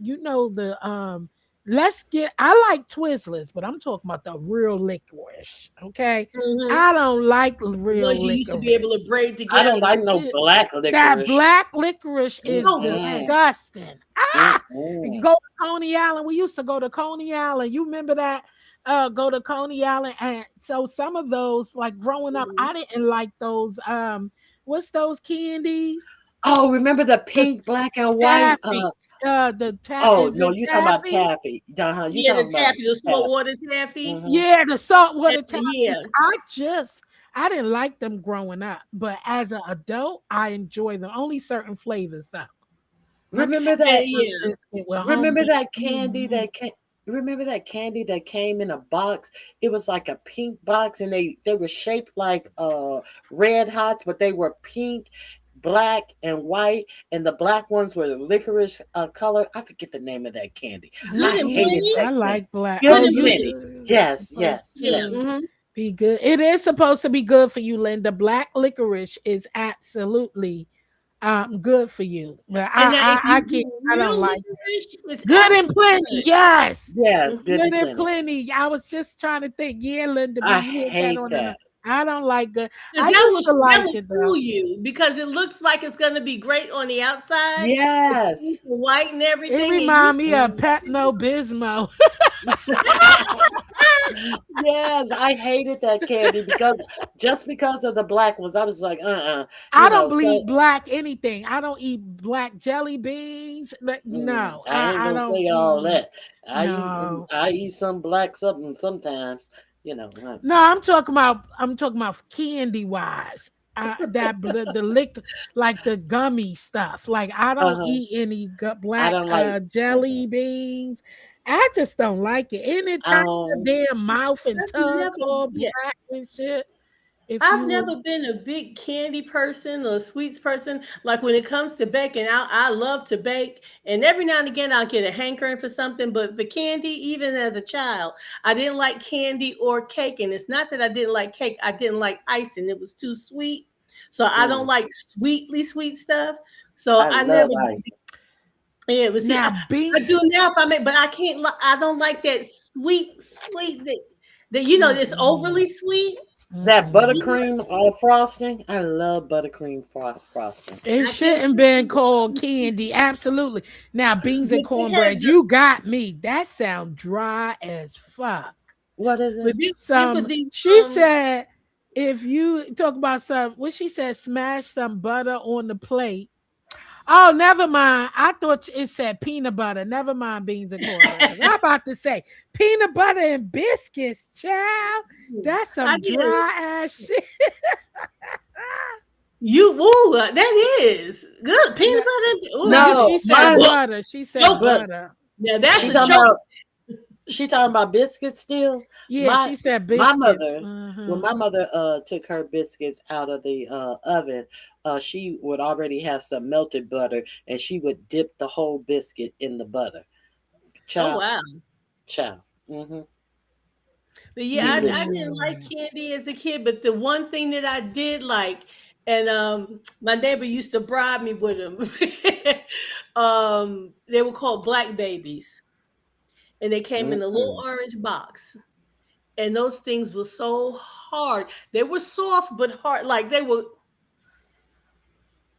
let's get I like Twizzlers, but I'm talking about the real licorice. Okay. Hmm. I don't like The real ones you used to be able licorice. to braid I don't together. like no It- black that licorice. black licorice is So bad. Mm-mm. disgusting. Ah, you Mm-mm. go to Coney Island. We used to go to Coney Island. You remember that? Go to Coney Island, and so some of those, like growing up, Mhm. I didn't like those. What's those candies? Oh, remember the pink, black, and white? Taffy. Oh Is no, it you talking about taffy? taffy? You Yeah, the talking about taffy, the salt taffy? water taffy. Hmm. Yeah, the saltwater Yeah. taffies. I didn't like them growing up, but as an adult, I enjoy them. Only certain flavors though. My Remember Captain that? Yeah. Crunch biscuit with Remember honey. that candy Mhm. that came? Remember that candy that came in a box? It was like a pink box, and they were shaped like red hots, but they were pink, black, and white. And the black ones were the licorice color. I forget the name of that candy. Good I and hated plenty. that I candy. like black. Good Good Oh, and and you plenty. plenty. Yes, supposed yes, Yeah. yes. to be good. It is supposed to be good for you, Linda. Black licorice is absolutely good for you. But And now, if I you can't. do I don't real like it. licorice, it's Good and absolutely plenty. good. Yes. Yes, good Mhm. and Good and plenty. plenty. I was just trying to think. Yeah, Linda B, I you hit that hate on the nose. that. I don't like good. Because I used to that like will it fool though. you because it looks like it's going to be great on the outside. It's pink Yes. and white and It everything, and you. remind me of Pepto Bismol. Yes, I hated that candy because just because of the black ones, I was like, I don't So believe black anything. I don't eat black jelly beans. No, I ain't I gonna don't. say all that. No, I eat some black something sometimes, you know. no. I'm talking about candy wise. The lick like the gummy stuff. Like I don't Uh-huh. eat any I black don't like. Uh-huh. jelly beans. I just don't like it. Anytime your Um, damn mouth and I've tongue never, all yeah, black and shit. If I've you would, never been a big candy person or sweets person. Like when it comes to baking, I love to bake, and every now and again I'll get a hankering for something. But for candy, even as a child, I didn't like candy or cake. And it's not that I didn't like cake; I didn't like icing; it was too sweet. So I don't mm, like sweetly sweet stuff. So I I love never. ice. Yeah, but see, now I being do now if I make, but I can't. I don't like that sweet that you know it's overly sweet. That mm-mm. buttercream frosting, I love buttercream frosting. It I can't shouldn't been called candy. Absolutely. Now beans and but they had cornbread, you got me. That sound dry as fuck. What is but it? they put Some these she said if you talk about some what she said, smash some butter on the plate. Oh, never mind. I thought it said peanut butter. Never mind beans and cornbread. 'Cause I'm about to say peanut butter and biscuits, child. That's I some did dry ass shit. you woo that is good No, peanut butter. Ooh, you no, No, she said mine. butter. She said choke. But butter. Now that's she a talking choke. about she talking about biscuits still. Yeah, My she said my biscuits. mother, when Uh-huh. my mother took her biscuits out of the oven, she would already have some melted butter, and she would dip the whole biscuit in the butter. Oh Child, wow. child. Mm-hmm. But yeah, I Delicious. didn't like Mm. candy as a kid, but the one thing that I did like, and my neighbor used to bribe me with them. They were called black babies, and they came in a little Mm-mm. orange box. And those things were so hard. They were soft but hard. Like they were.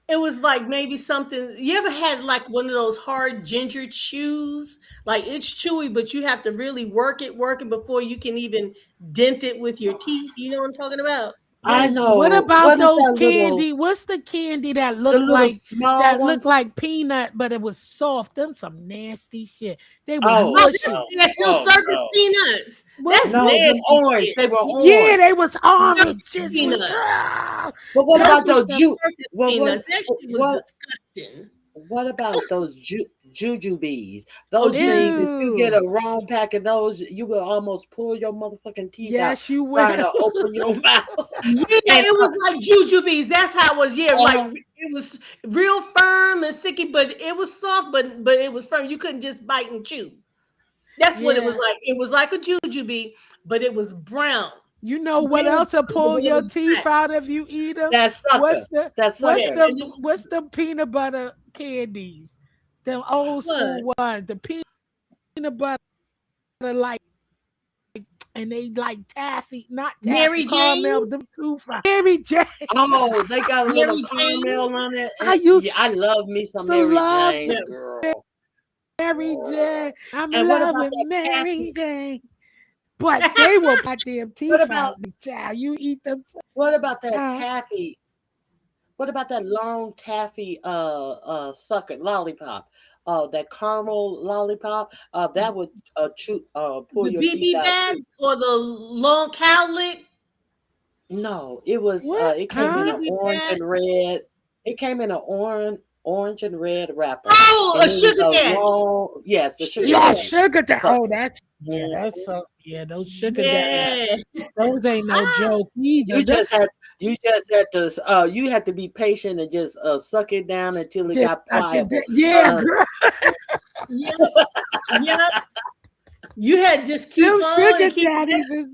It was like maybe something. You ever had like one of those hard ginger chews? Like it's chewy, but you have to really work it before you can even dent it with your teeth. You know what I'm talking about? I What know. about What is those that little? candy? What's the candy The little small that looked ones? like peanut, but it was soft? Them some nasty shit. They were Oh Oh, mushy. no! that's still Oh circus no! peanuts. What's That's No, them nasty orange. shit. They were yeah, orange. they was orange. Circus Just peanuts. But what Those about were those some circus What peanuts. That shit was what disgusting. what about those jujubes? Oh, Those Juju. things. If you get ew. a wrong pack of those, you will almost pull your motherfucking teeth out Yes, you trying will. to open your mouth. Yeah, And it was like jujubes. That's how it was. Yeah, like uh, it was real firm and sticky, but it was soft, but it was firm. You couldn't just bite and chew. That's what it was Yeah. like. It was like a jujube, but it was brown. You know what Real else will brown, pull but it your was teeth black. out if you eat them? that sucker, that Yeah, sucker. and it was What's the peanut butter candies? Them old what? school ones. The peanut butter like and they like taffy, not taffy, Mary caramel, Jane's? them too fine. Mary Jane. Oh, they got a little Mary Jane? caramel on it. I used Yeah, I love me some to Mary love Jane's, Yeah. girl. Mary Jane. I'm And in what love about with that Mary taffy? Jane. But they will put their What teeth about out, child. You eat them. what about that Uh, taffy? What about that long taffy sucker lollipop? That caramel lollipop, that would chew pull The your teeth BB out bag too. or the long cowlick? No, it was What? it The came in Huh? an BB orange bag? and red. It came in an orange and red wrapper, Oh, a and it was sugar a daddy. long, yes, the Sugar sugar Yeah, daddy. daddy sugar daddy. Oh, sucker. that's yeah, that's Mhm. so yeah. Those sugar daddies, Yeah. Yeah. those ain't no Ah, joke either. You just had you had to be patient and just suck it down until it Just got suck it pliable. yeah, Uh, girl. yep. Yep. You had to just keep Them on sugar and keep it. daddies is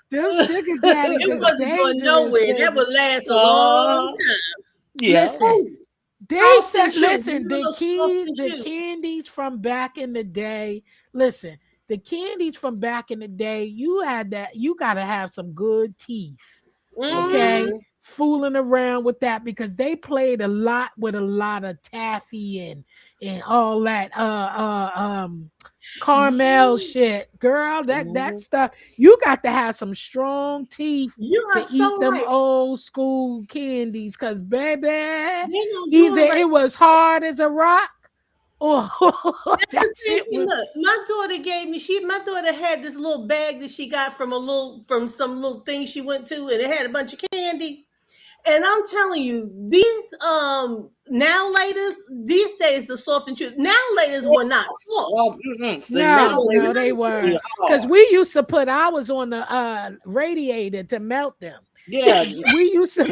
them sugar daddies It is wasn't going dangerous, nowhere. That baby. would last a long uh, time. yeah. Listen, Oh, they Charleston said, chew. listen, Remember those Charleston the chew? candies from back in the day. Listen, the candies from back in the day, you had that. You gotta have some good teeth, Mm-hmm. okay? Hmm. Fooling around with that because they played a lot with a lot of taffy and all that caramel Yeah. shit, girl. That Hmm. stuff you got to have some strong teeth You are to eat so them right. old school candies, cause baby, They don't do either them right. it was hard as a rock or That's that the same shit thing. was. Look, my daughter gave me. My daughter had this little bag that she got from some little thing she went to, and it had a bunch of candy. And I'm telling you, these now laters these days the soft and chew. Now laters were not soft. Well, see, They now No, were they no, was they not supposed to be weren't. soft. Because hard. we used to put ours on the radiator to melt them. Yeah, We used to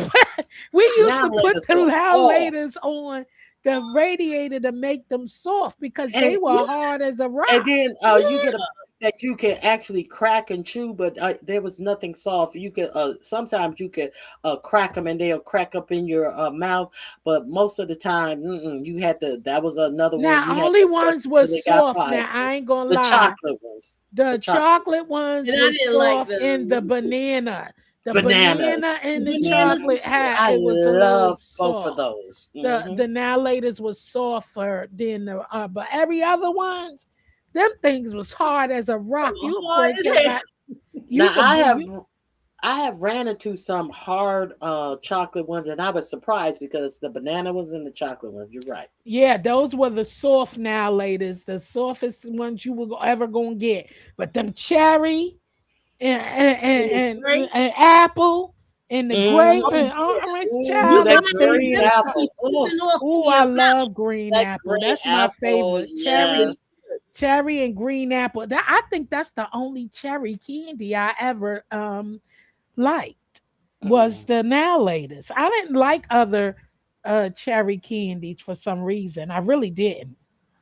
we used now to they put was the so hard. laters on the radiator to make them soft because they And were hard as a and rock. then you Yeah. get a that you can actually crack and chew, but there was nothing soft. You could sometimes you could crack them and they'll crack up in your mouth, but most of the time, you had to. That was another one you Now, had only to suck ones until was they got soft. Now, pliable. I ain't gonna The lie. chocolate ones, the The chocolate chocolate ones And I was didn't like soft, and the those. banana, the bananas. banana The and the Hmm. bananas were chocolate had I it was a little love both of soft. those. The now laters was softer than the but every other ones, them things was hard as a rock. You would hard break as your hell. god. You Now could you I have ran into some hard chocolate ones, and I was surprised because the banana ones and the chocolate ones. You're right. yeah, those were the soft now laters, the softest ones you were ever gonna get. But them cherry And the grape. and apple and the grape Oh Mm-hmm. and yeah. orange Ooh, child, You that them got them things green is just hard. be apple. Oh, oozing off in Oh, your I mouth. love green that apple. green That's my apple. favorite. Cherry, Yes. cherry and green apple. That I think that's the only cherry candy I ever liked was Mm. the now latest. I didn't like other cherry candies for some reason. I really didn't.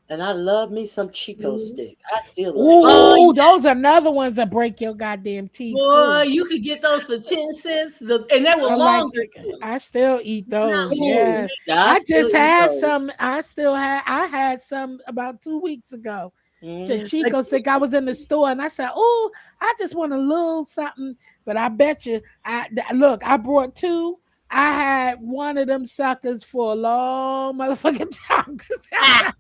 And I love me some Chico Mhm. stick. I still love Oh, Chico. Oh, those are another ones that break your goddamn teeth boy, too. you could get those for 10 cents. And they were I like longer chicken. too. I still eat Not those. little. Ooh, Yeah. I I still just eat had those. some. I had some about 2 weeks ago. To Mm. Like, Chico Sick. I was in the store and I said, "Oh, I just want a little something." But I bet you, look. I brought two. I had one of them suckers for a long motherfucking time. 'Cause ah,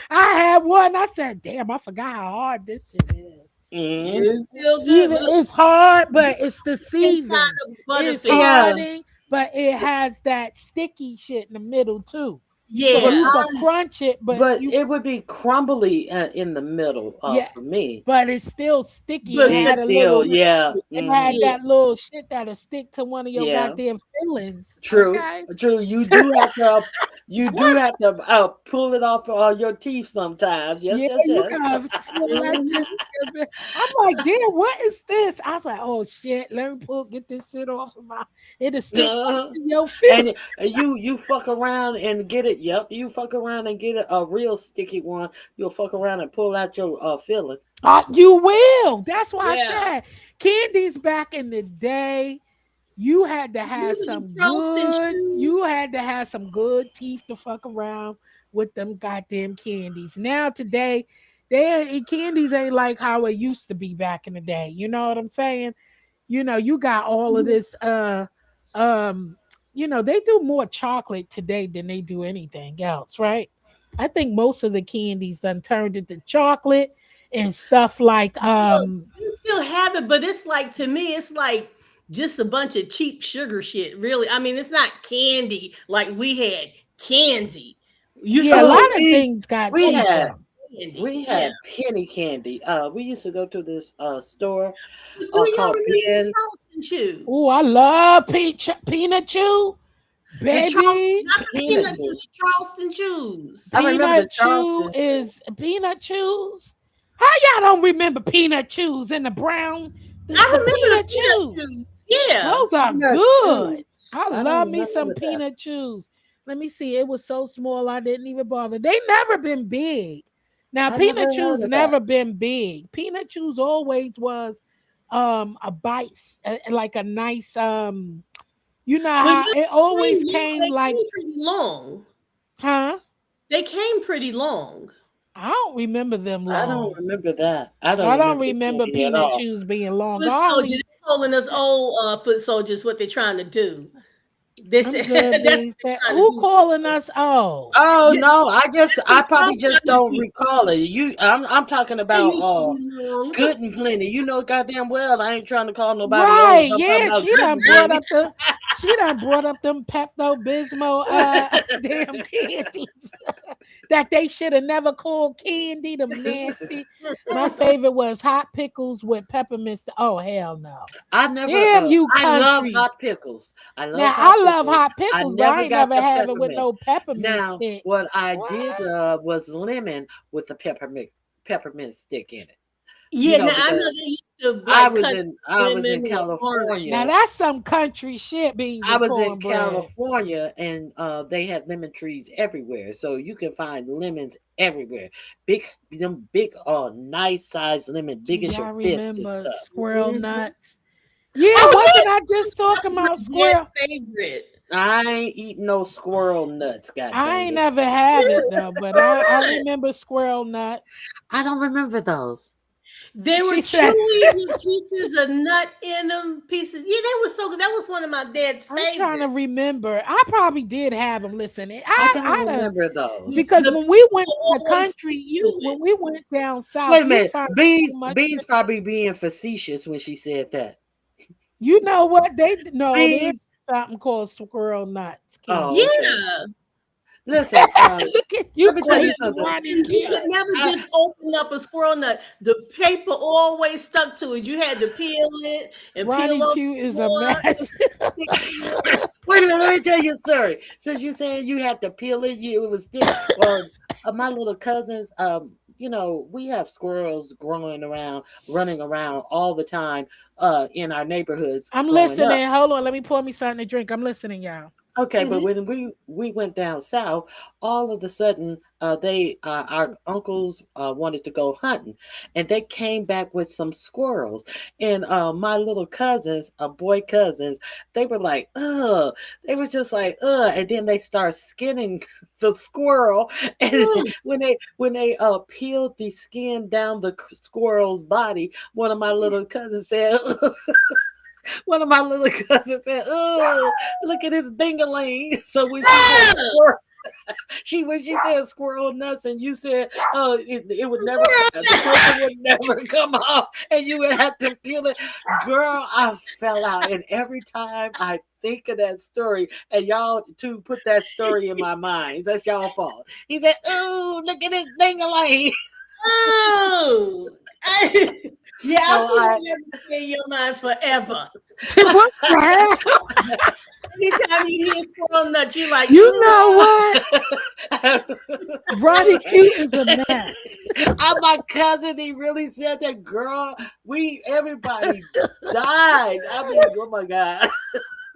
I had one. I said, "Damn, I forgot how hard this shit is." Mm. it's still good. Even But look, it's hard, but it's it's kind deceiving. of It's Yeah, butterfinger. hardening, but it has that sticky shit in the middle too. So but you Yeah. can crunch it, but but you it would be crumbly in the middle yeah, for me. but it's still sticky. It But had It's a still, little yeah. it Hmm. had yeah. that little shit that'll stick to one of your Yeah. goddamn fillings. True, Okay. true. You do have to pull it off your teeth sometimes. Yes, Yeah, yes, you yes. gotta pull that shit. Mhm. I'm like, damn, what is this? I was like, oh shit, let me get this shit off of my. It'll stick right Uh, to your filler. and you fuck around and get it. Yep, you fuck around and get a real sticky one. You'll fuck around and pull out your filling. You will. That's why I Yeah. said candies back in the day. You had to have You the some Charleston good. chew. You had to have some good teeth to fuck around with them goddamn candies. Now today, candies ain't like how it used to be back in the day. You know what I'm saying? You got all of this. Um, they do more chocolate today than they do anything else, right? I think most of the candies done turned into chocolate and stuff like Look, you still have it, but it's like to me, it's like just a bunch of cheap sugar shit. Really, I mean, it's not candy like we had candy. You Yeah, a know, lot of we things got we had cheaper. candy. we Yeah. had penny candy. We used to go to this store But do y'all called remember the Ben. Charleston Chew? Oh, I love peanut chew, The Charleston, baby. not the Peanut peanut chew, chew. the Charleston chews. I remember the Peanut chew Charleston. is peanut chews. How y'all don't remember peanut chews in the brown? The I remember the peanut peanut chews. chews. Yeah. Those are Peanut good. chews. I I love don't me some remember that. peanut chews. Let me see. It was so small I didn't even bother. They never been big. Now I never peanut heard chews of never that. been big. Peanut chews always was a bite, like a nice you know But how it always came they like, came pretty long. huh? They came pretty long. I don't remember them I don't long. remember that. I don't I don't remember the remember candy at peanut all. chews being long. Foot I soldiers, only, they calling us old foot soldiers. What they trying to do? They I'm said good, that's B. what they trying to Who do. calling us old? Oh Yeah, no, I that's probably what just I'm trying to don't do. recall it. I'm talking They about used to be long. good and plenty. You know goddamn well I ain't trying to call nobody old. Right, I'm talking yeah, about good and plenty. she done brought up them Pepto Bismol damn candies that they should have never called candy, them nasty. My favorite was hot pickles with peppermint. Oh hell no. I never Damn you I love country. hot pickles. I love Now hot I love pickles. hot I pickles, but I never ain't got never the have it with peppermint. no peppermint Now, stick. what I What? did love was lemon with the peppermint stick in it. You Yeah, know, now I know because they used to like cut I was in lemon or orange. Now California. that's some country shit, beans I and was in cornbread. California and they had lemon trees everywhere. So you can find lemons everywhere. Them big nice sized lemon, Do big as your y'all fist and remember stuff. squirrel Mhm. nuts? Yeah, Oh wasn't I yes, just talking my about dead squirrel? favorite. I ain't eating no squirrel nuts, god I dang ain't it. never have it though, but I remember squirrel nuts. I don't remember those. They were She said, chewy with pieces of nut in them. Pieces. Yeah, they were so good. That was one of my dad's I'm trying to favorites. remember. I probably did have them. Listen, I don't I done, remember those. because The when we went people to the always country, stick to it. when we went down south, Wait a you minute. find so much. Beans probably being facetious when she said that. You know what they no, there's Beans. something called squirrel nuts Oh, candy. okay. Yeah. Listen, Look at you, let me tell you crazy something. Ronnie And you Q. could never I, just open up a squirrel nut. The paper always stuck to it. You had to peel it and peel Ronnie off Q the is a core and mess. stick to it. wait a minute, let me tell you a story. Since you saying you had to peel it, it was still well. My little cousins, we have squirrels running around all the time, in our neighborhoods I'm growing up. listening. Hold on, let me pour me something to drink. I'm listening, y'all. Okay, but Mhm. when we went down south, all of a sudden, our uncles wanted to go hunting, and they came back with some squirrels. And my little cousins, boy cousins, they were like, ugh. They were just like, ugh. And then they start skinning the squirrel, and Mm. when they peeled the skin down the squirrel's body, one of my little cousins said. One of my little cousins said, "Oh, look at his dingaling." So when she said Ah! squirrel, when she said squirrel nuts, and you said, "Oh, it would never, the person would never come off, and you would have to peel it." Girl, I fell out, and every time I think of that story, and y'all too put that story in my mind. That's y'all fault. He said, "Oh, look at his dingaling." Oh. Yeah, I So think you never stay in your mind forever. What the hell? Anytime you hear squirrel nut, you like, You know what? Ronnie Q is a mess. My cousin, he really said that, girl. Everybody died. I mean, oh my god.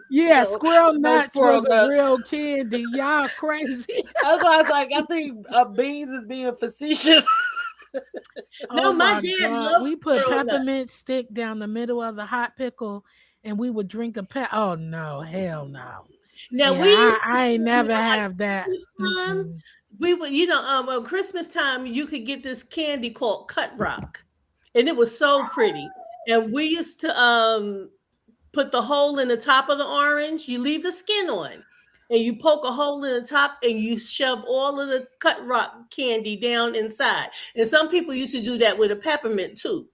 Yeah, So, squirrel no nuts squirrel was a nuts. real candy. Y'all crazy. That's why I was like, I think Beans is being facetious. no, Oh my my dad god. loves We put squirrel nut. peppermint stick down the middle of the hot pickle and we would drink Oh no, hell no. Now Yeah, we used to I ain't do, never like have that. Christmas time. Mm-mm. We would, on Christmas time, you could get this candy called Cut Rock, and it was so pretty. And we used to put the hole in the top of the orange. You leave the skin on, and you poke a hole in the top, and you shove all of the Cut Rock candy down inside. And some people used to do that with a peppermint too.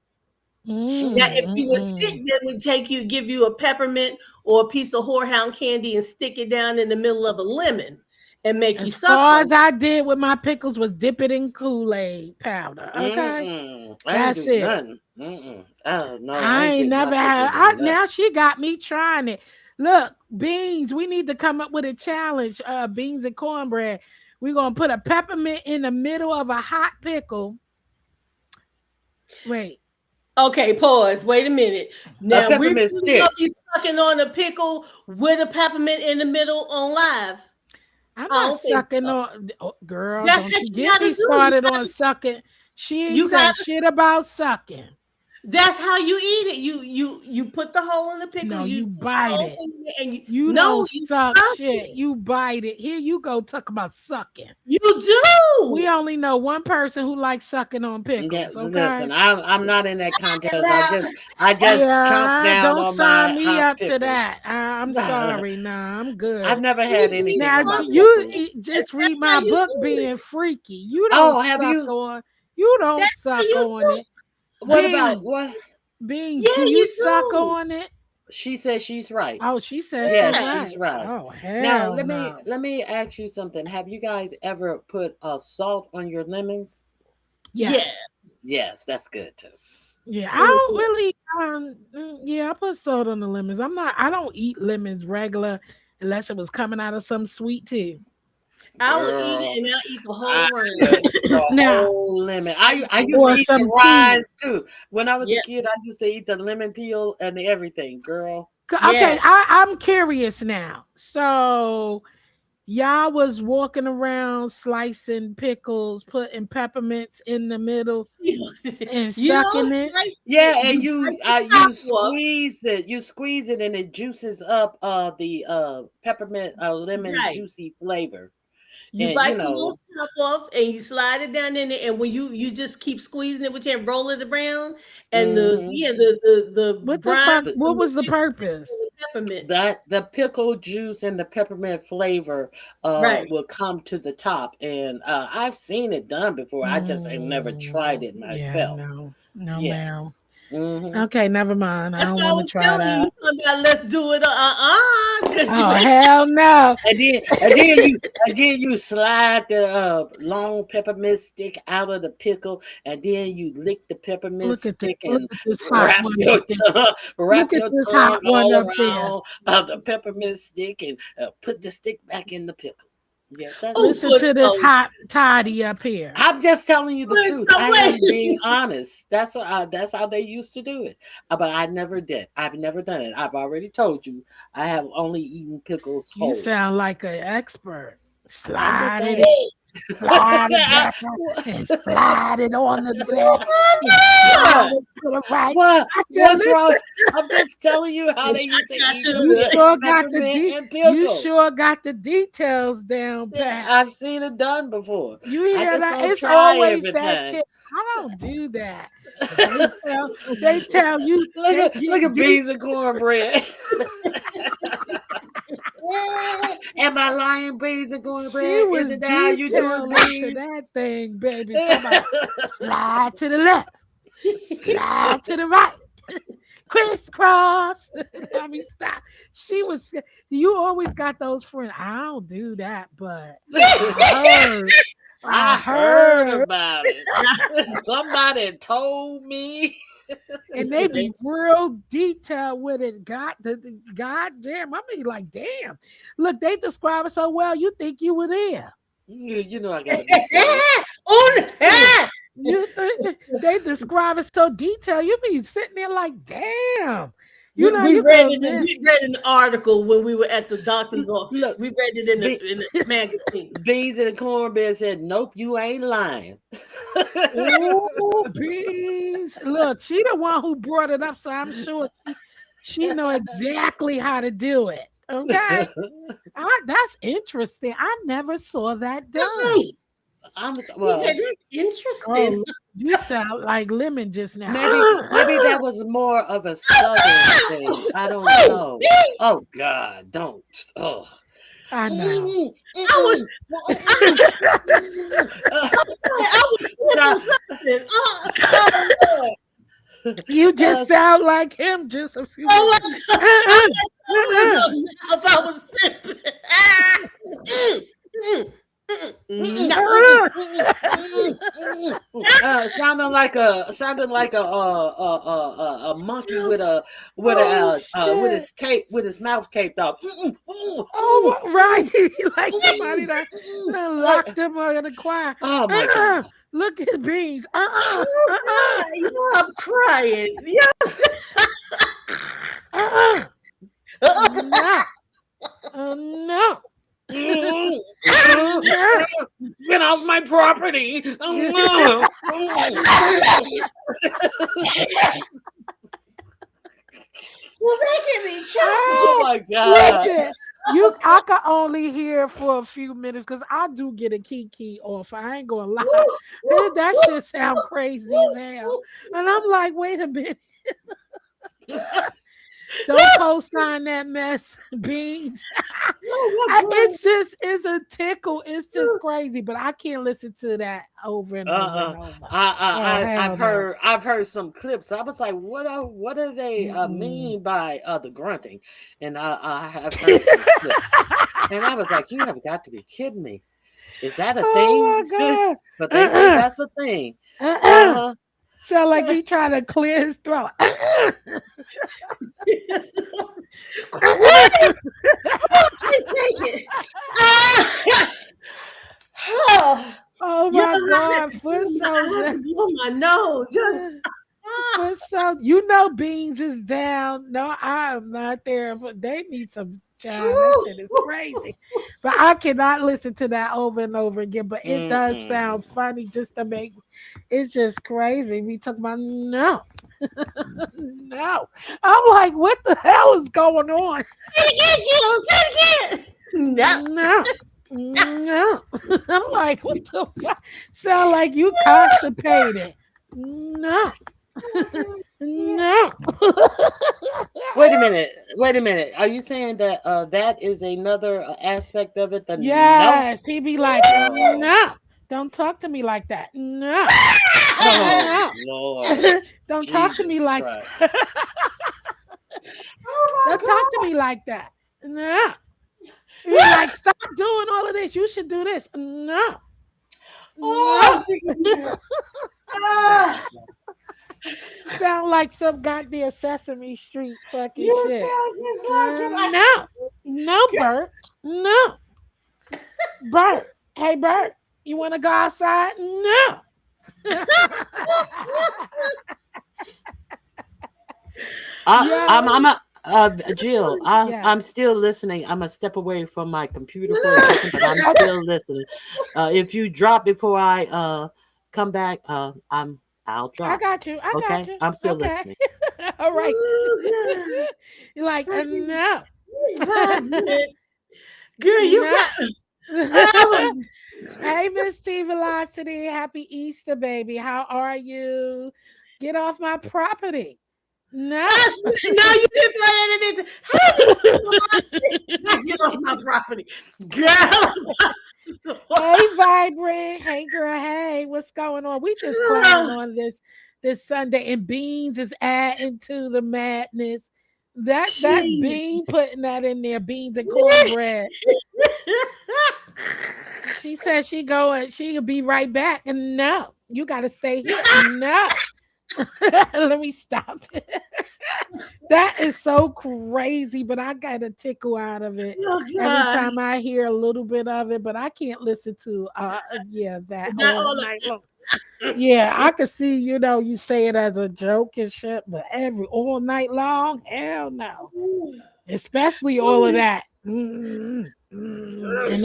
Now, if you were sick, they would give you a peppermint or a piece of horehound candy and stick it down in the middle of a lemon and make you As suck. far as I did with my pickles was dip it in Kool-Aid powder. Okay, that's it. No, I ain't never had. Now she got me trying it. Look, Beans, we need to come up with a challenge. Beans and cornbread. We're gonna put a peppermint in the middle of a hot pickle. Wait. Okay, pause. Wait a minute. Now we're peppermint stick. gonna be sucking on a pickle with a peppermint in the middle on live. I'm not sucking on, girl. That's Don't what you you get gotta me do. started on sucking. She ain't said shit about sucking. That's how you eat it. You put the hole in the pickle. No, you bite it. And you don't suck shit. You bite it. Here you go. Talk about sucking. You do. We only know one person who likes sucking on pickles. Okay? Listen, I'm not in that contest. I just chomp down don't on sign my me hot up pickle. to that. I'm sorry. Nah, I'm good. I've never had anything. Now with you just read my book being freaky. You don't suck on. You don't suck on it. What about what? Beans, do you suck on it? She says she's right. Oh, she says she's right. Oh, hell now let me ask you something. Have you guys ever put salt on your lemons? Yes. Yes, that's good too. Yeah, I don't really I put salt on the lemons. I don't eat lemons regular unless it was coming out of some sweet tea. I will eat it and I'll eat the whole whole lemon. I used to eat the rinds too. When I was a kid, I used to eat the lemon peel and everything, girl. Okay, I'm curious now. So y'all was walking around slicing pickles, putting peppermints in the middle and sucking it. Yeah, and you squeeze it. You squeeze it and it juices up the peppermint lemon juicy flavor. You bite the little top off and you slide it down in it, and when you just keep squeezing it with your hand, roll it around, and the what brown. The fuck? What was the purpose? Peppermint. That the pickle juice and the peppermint flavor will come to the top, and I've seen it done before. I just ain't never tried it myself. No, ma'am. Okay, never mind. I don't want to try that. Let's do it. Oh hell no! And then you slide the long peppermint stick out of the pickle, and then you lick the peppermint stick and wrap your tongue all around the peppermint stick and put the stick back in the pickle. Yeah, listen to this hot toddy up here. I'm just telling you the truth. I am being honest. That's how they used to do it. But I never did. I've never done it. I've already told you. I have only eaten pickles whole. You sound like an expert. Slide it. Slide it back and slide it on the back. To the right. What's wrong? I'm just telling you how they used to eat. You sure got the details down pat. I've seen it done before. You hear that? It's always that chick. I don't do that. They tell you. Look at beans and cornbread. Am I lying, beans and cornbread? Is it how you doing that thing, baby? Slide to the left, slide to the right, crisscross. Let me stop. You always got those friends. I don't do that, but I heard about it. Somebody told me. And they be real detailed with it. Goddamn. I mean, like, damn. Look, they describe it so well, you think you were there. You know I got it. They describe it so detailed. You be sitting there like, damn. We read an article when we were at the doctor's office. Look, we read it in the magazine. Beans and cornbread said, "Nope, you ain't lying." Ooh, Beans. Look, she the one who brought it up, so I'm sure she know exactly how to do it. Okay, that's interesting. I never saw that done. That's interesting. Oh, you sound like Lemon just now. Maybe that was more of a southern thing. I don't know. Oh God, don't. Oh, I know. You just sound like him just a few Oh minutes. my Uh-uh. God. I was sipping. No. Sounding like a monkey with Oh with shit. his tape with his mouth taped up. Oh right. Like somebody that locked him up in the choir. Oh my God. Look at Beans. You know, I'm crying. Yeah. No. No. Get off my property. Well, they can be Oh my God. Listen, I can only hear for a few minutes because I do get a key off. I ain't gonna lie. That shit sound crazy as hell. And I'm like, wait a minute. Don't co-sign that mess, Beans. It's a tickle. It's just crazy, but I can't listen to that over and over and over. I've heard some clips. I was like, what do they mean by the grunting? And I have heard some clips, and I was like, you have got to be kidding me. Is that a thing? Oh my God. But they say that's a thing. Sound like he trying to clear his throat. Oh my God, foot soldier. My nose. Foot soldier. You know Beans is down. No, I am not there. But they need some child. That shit is crazy. But I cannot listen to that over and over again. But it does sound funny just to make it's just crazy. We talk about no. No. I'm like, what the hell is going on? No. I'm like, what the fuck? Sound like you constipated. No. No. Wait a minute. Are you saying that that is another aspect of it? Yes, he be like, no, don't talk to me like that. No. Oh, Lord. Don't talk to me like that. Don't talk to me like that. No. You're like, stop doing all of this. You should do this. No. No. Sound like some goddamn Sesame Street fucking shit. Sound just like him. No. No, Bert. No. Bert. Hey, Bert. You want to go outside? No. Jill, I'm still listening. I'm gonna step away from my computer for a second, but I'm still listening. If you drop before I come back, I'll drop. I got you. I got you. I'm still listening. All right. You're like, no. Girl, you got. Hey, Miss T Velocity. Happy Easter, baby. How are you? Get off my property. No. No, you didn't play it. Get off my property. Girl. Hey, Vibrant. Hey, girl. Hey, what's going on? We just clowning on this Sunday, and Beans is adding to the madness. That's Bean putting that in there. Beans and cornbread. She said she'll be right back. And no, you got to stay here. No. Let me stop it. That is so crazy, but I got a tickle out of it every time I hear a little bit of it, but I can't listen to that all night long. Yeah, I can see, you say it as a joke and shit, but all night long, hell no. Especially all of that. And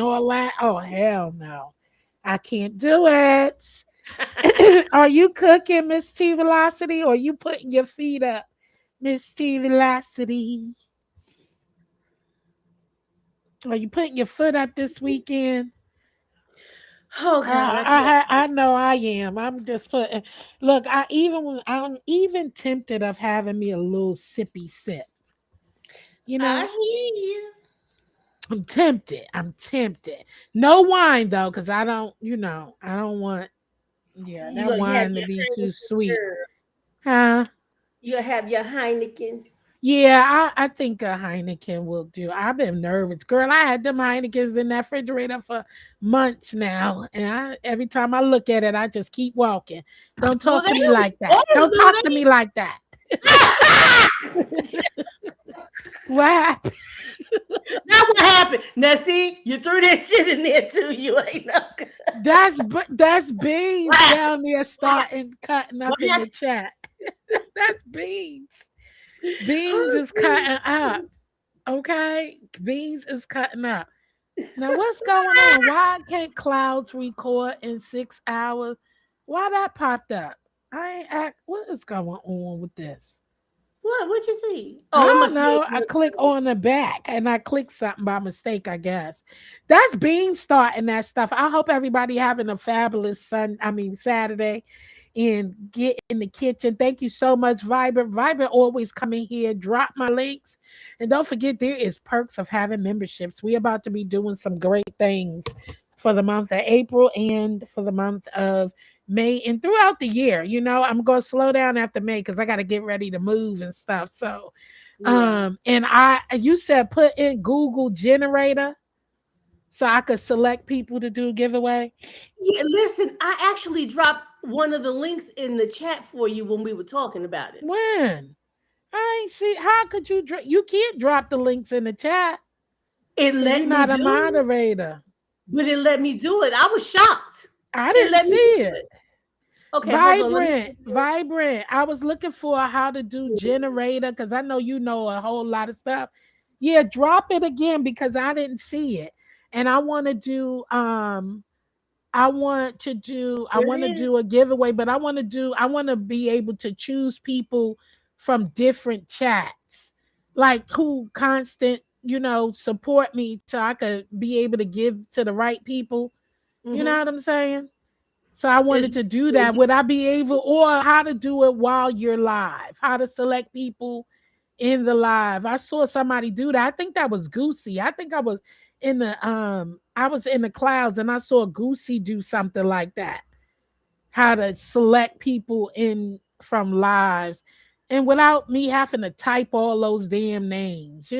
all that. Oh, hell no. I can't do it. Are you cooking, Miss T Velocity, or are you putting your feet up, Miss T Velocity? Are you putting your foot up this weekend? Oh God, I know I am. I'm just putting. Look, I'm even tempted of having me a little sippy sip. I hear you. I'm tempted. No wine though, because I don't want. Yeah, that wine to be too sweet. Huh? You have your Heineken. Yeah, I think a Heineken will do. I've been nervous, girl. I had them Heinekens in that refrigerator for months now, and every time I look at it, I just keep walking. Don't Well, talk they to me don't like that. Don't do talk to me like that. What happened? That's what happened. Now, see, you threw that shit in there too. You ain't know. That's Beans What happened? down there starting cutting up What in the happened? chat. That's Beans. Beans Oh, is cutting up. Okay, Beans is cutting up. Now, what's going on? Why can't clouds record in 6 hours? Why that popped up? I ain't act. What is going on with this? What'd you see? I Oh, it don't must be. know. I click on the back and I click something by mistake, I guess. That's Bean starting that stuff. I hope everybody having a fabulous Saturday and get in the kitchen. Thank you so much, Vibrant. Vibrant always come in here, drop my links. And don't forget, there is perks of having memberships. We're about to be doing some great things for the month of April and for the month of May and throughout the year. I'm going to slow down after May because I got to get ready to move and stuff. So, Yeah. and you said put in Google generator so I could select people to do giveaway. Yeah, listen, I actually dropped one of the links in the chat for you when we were talking about it. When? I ain't see. How could you? You can't drop the links in the chat It because you're let me not a do it, moderator. but it let me do it. I was shocked. I It didn't let see me do it. it. Okay, hold on. Let me. Vibrant. I was looking for how to do generator because I know you know a whole lot of stuff. Yeah, drop it again because I didn't see it. And I want to do I want to There it is. do a giveaway, but I want to be able to choose people from different chats. Like who constant, support me so I could be able to give to the right people. You know Mm-hmm. what I'm saying? So I It's, wanted to do that. Would I be able, or how to do it while you're live? How to select people in the live? I saw somebody do that. I think that was Goosey. I think I was in the clouds and I saw Goosey do something like that. How to select people in from lives, and without me having to type all those damn names.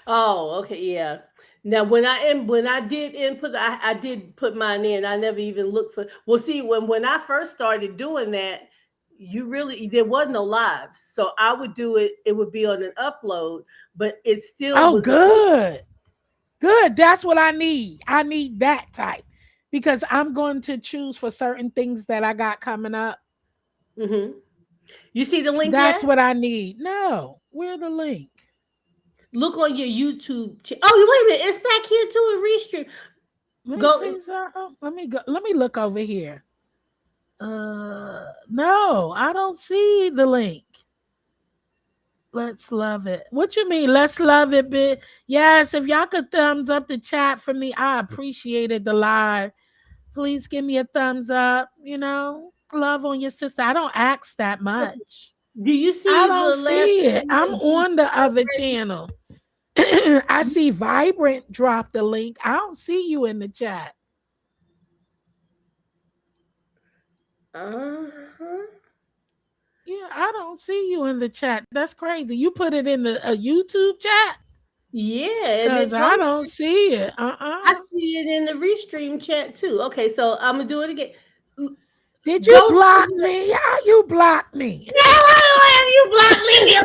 oh, okay, yeah. Now, when I did input, I did put mine in. I never even looked for. Well, see, when I first started doing that, there was no lives, so I would do it. It would be on an upload, but it still Oh, was a sync. good. Good. That's what I need. I need that type because I'm going to choose for certain things that I got coming up. Mm-hmm. You see the link That's yet? what I need. No, where the link? Look on your YouTube. Oh, wait a minute, it's back here too in Restream. Let me Go. see something. Let me go. Let me look over here. No, I don't see the link. Let's love it. What you mean? Let's love it, bit. Yes, if y'all could thumbs up the chat for me, I appreciated the live. Please give me a thumbs up. Love on your sister. I don't ask that much. Do you I see don't the last see it. I'm video? on the other channel. I see Vibrant drop the link. I don't see you in the chat. Uh-huh. Yeah, I don't see you in the chat. That's crazy. You put it in a YouTube chat? Yeah, and Because it I posted. don't see it. I see it in the Restream chat too. Okay, so I'm gonna do it again. Did you Go to block the. me? How you block me? No, you blocked me.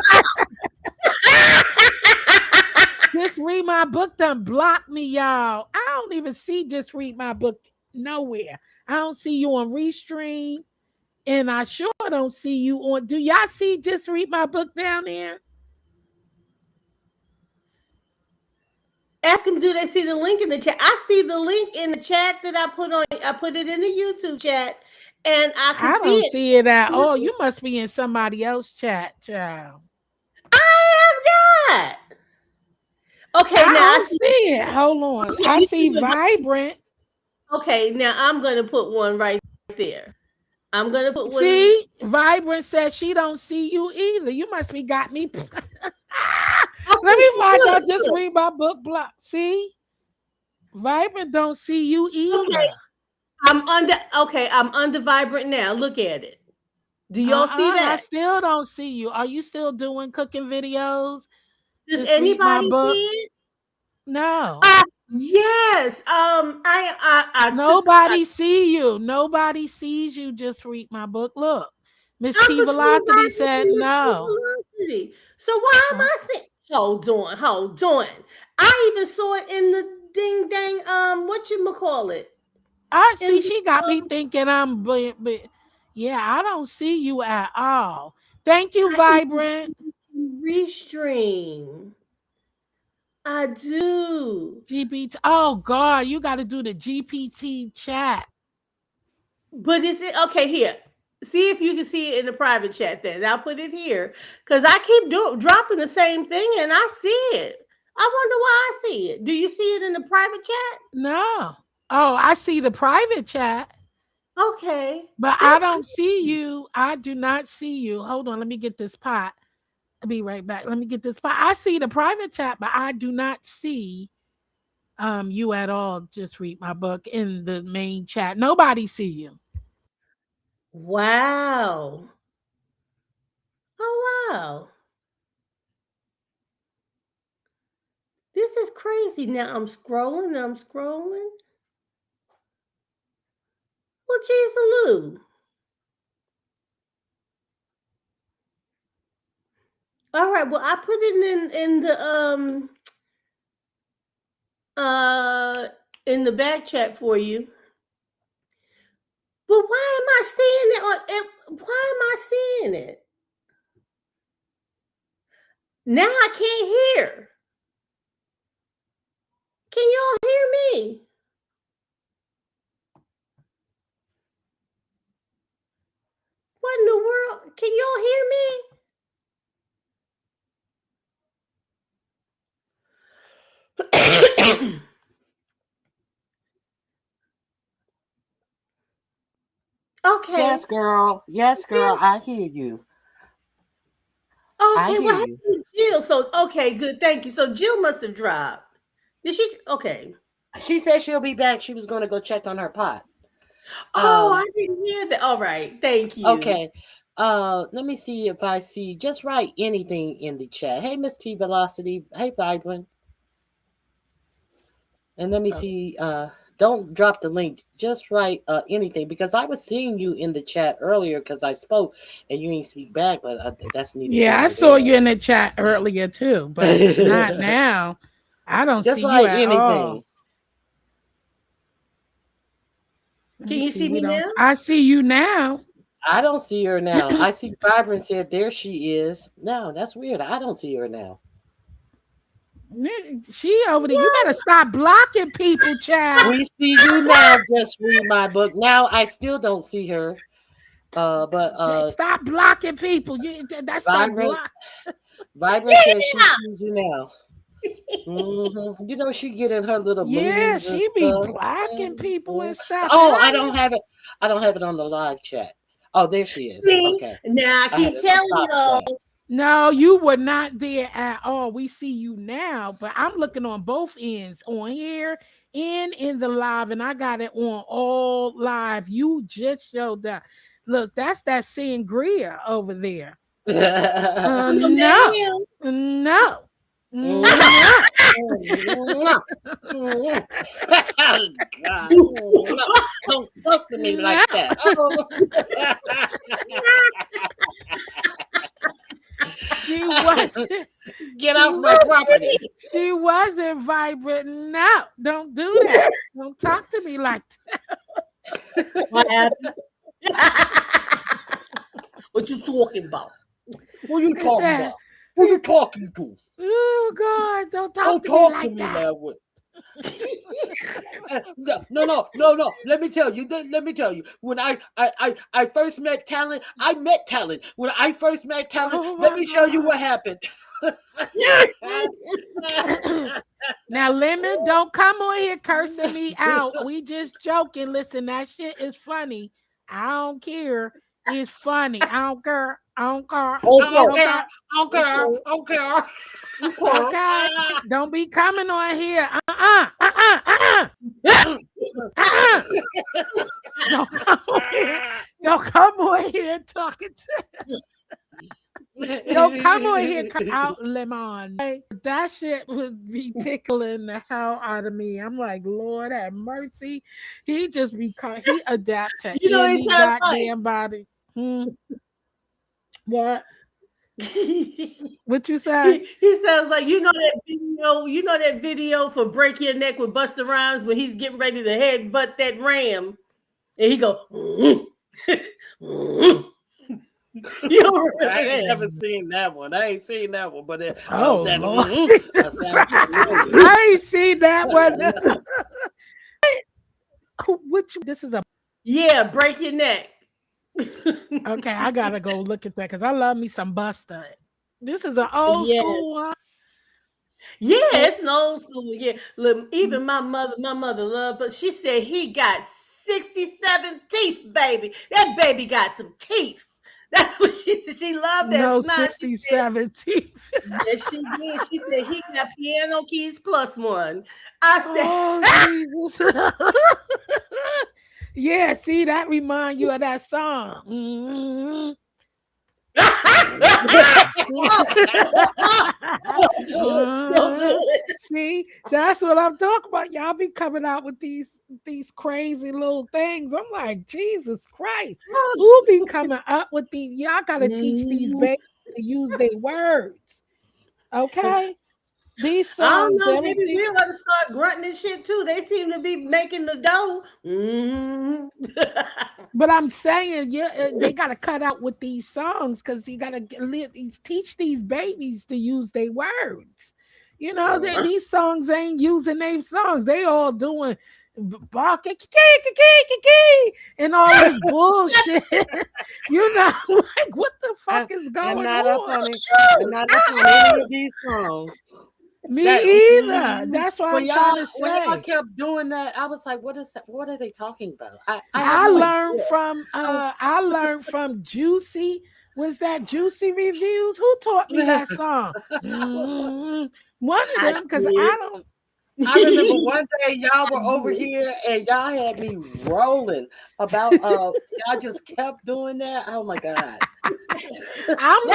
Just read my book done block me, y'all. I don't even see just read my book nowhere. I don't see you on Restream. And I sure don't see you on. Do y'all see just read my book down there? Ask them, do they see the link in the chat? I see the link in the chat that I put on. I put it in the YouTube chat, and I can I see don't it. see it at all. You must be in somebody else's chat, child. I am not. Okay, I now I don't see. see it. Hold on. Okay, I you see see the. Vibrant. Okay, now I'm gonna put one right there. I'm gonna put one. See, Vibrant says she don't see you either. You must be got me. Let Okay, me find good, out. Just good. read my book block. See, Vibrant don't see you Okay, either. I'm under. Okay, I'm under Vibrant now. Look at it. Do y'all see I that? still don't see you. Are you still doing cooking videos? Does Just read my anybody book. see it? No. Yes. I took. Nobody see you. Nobody sees you. Just read my book. Look, Miss I'm T between Velocity Vibra said and Miss no. Velocity. So why am Uh, I saying? Hold on. I even saw it in the ding dang. What you call it? I In see. She got me thinking but yeah, I don't see you at all. Thank you, Vibrant. Restream. I do. GPT. Oh God, you got to do the GPT chat. But is it okay here? See if you can see it in the private chat then. I'll put it here. Because I keep dropping the same thing and I see it. I wonder why I see it. Do you see it in the private chat? No. Oh, I see the private chat, Okay. but I That's don't see you. I do not see you. Hold on, let me get this pot. I'll be right back. Let me get this pot. I see the private chat, but I do not see you at all. Just read my book in the main chat. Nobody see you. wow. Oh wow. This is crazy. Now I'm scrolling. Well, geez, Lou. All right. Well, I put it in the in the back chat for you. But why am I seeing it? Why am I seeing it? Now I can't hear. Can y'all hear me? What in the world? Can y'all hear me? Okay. Yes, girl. Yes, girl. I hear you. I Okay, hear what you. happened to Jill? So okay, good, thank you. So Jill must have dropped. Did she? Okay. She said she'll be back. She was going to go check on her pot. Oh, I didn't hear that. All right, thank you. Okay. Let me see if I see. Just write anything in the chat. Hey, Miss T Velocity. Hey, Vibrant. And let me see. Don't drop the link. Just write anything because I was seeing you in the chat earlier because I spoke and you didn't speak back. But that's neither. Yeah, I saw you in the chat earlier too, but not now. I don't Just see write you at anything. all. Can you see me now? I see you now. I don't see her now. I see Vibrant said there she is. No, that's weird. I don't see her now. She over there. You better stop blocking people, child. We see you now. Just read my book. Now I still don't see her. But stop blocking people. That's that block. Vibrant says she sees you now. Mm-hmm. You know she getting her little she be blocking people and stuff. Oh, I don't have it. I don't have it on the live chat. Oh, there she is. See? Okay. Now I keep telling y'all. No, you were not there at all. We see you now, but I'm looking on both ends, on here and in the live, and I got it on all live. You just showed up. Look, that's that sangria over there. No. No. God. Don't talk to me like that. She wasn't. Get off my property. She wasn't Vibrant. No, don't do that. Don't talk to me like that. What happened? What you talking about? What you talking about? Who you talking to? Oh God! Don't talk to me like that. No. Let me tell you. When I first met Talent, I met Talent. When I first met Talent, let me show you what happened. Now, Lemon, don't come on here cursing me out. We just joking. Listen, that shit is funny. I don't care. It's funny. I don't care. Okay. Don't be coming on here. Don't come on here. Yo, come on here talking to. Yo, come on here, out lemon. That shit was be tickling the hell out of me. I'm like, Lord have mercy. He just he adapt to You know what any he sounds goddamn body. What? What you say? He sounds like you know that video for Break Your Neck with Busta Rhymes when he's getting ready to headbutt that ram. And he go, you don't I ain't never seen that one. I ain't seen that one, but that Lord. that I ain't seen that one. This is a Break Your Neck. okay. I gotta go look at that because I love me some Busta. This is an old school one. Yeah, it's an old school. Yeah, look, even my mother loved, but she said he got 67 teeth, baby. That baby got some teeth. That's what she said. She loved that. No, snot. 67 teeth. Yes, she did. She said he got piano keys plus one. I said, oh, Jesus. Yeah, see, that remind you of that song. Mm-hmm. See, that's what I'm talking about. Y'all be coming out with these crazy little things. I'm like, Jesus Christ, who be coming up with these? Y'all gotta teach these babies to use their words. Okay. These songs, I don't know, maybe we ought to start grunting and shit too. They seem to be making the dough. But I'm saying, they gotta cut out with these songs because you gotta teach these babies to use their words. You know, these songs ain't using their songs. They all doing barking and all this bullshit. You know, like what the fuck is going on? I'm not up on any of these songs. Me either. That's what I'm trying to say. When I kept doing that, I was like, "What are they talking about?" I learned from Juicy. Was that Juicy Reviews? Who taught me that song? One of them, because I remember one day y'all were over here and y'all had me rolling about y'all just kept doing that. Oh my God. I'm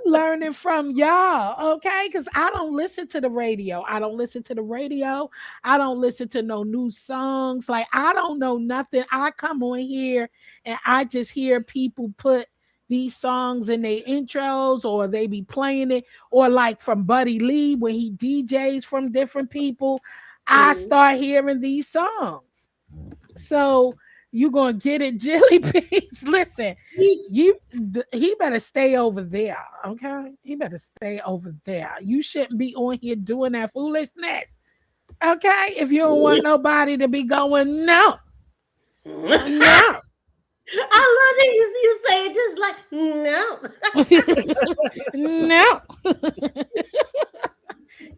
learning from y'all, okay? Because I don't listen to the radio. I don't listen to no new songs. Like I don't know nothing. I come on here and I just hear people put these songs in their intros, or they be playing it, or like from Buddy Lee when he DJs from different people. I start hearing these songs. So you gonna get it, Jilly Beans. Listen, he better stay over there, okay? He better stay over there. You shouldn't be on here doing that foolishness, okay? If you don't want nobody to be going, no. I love it. You say it just like no.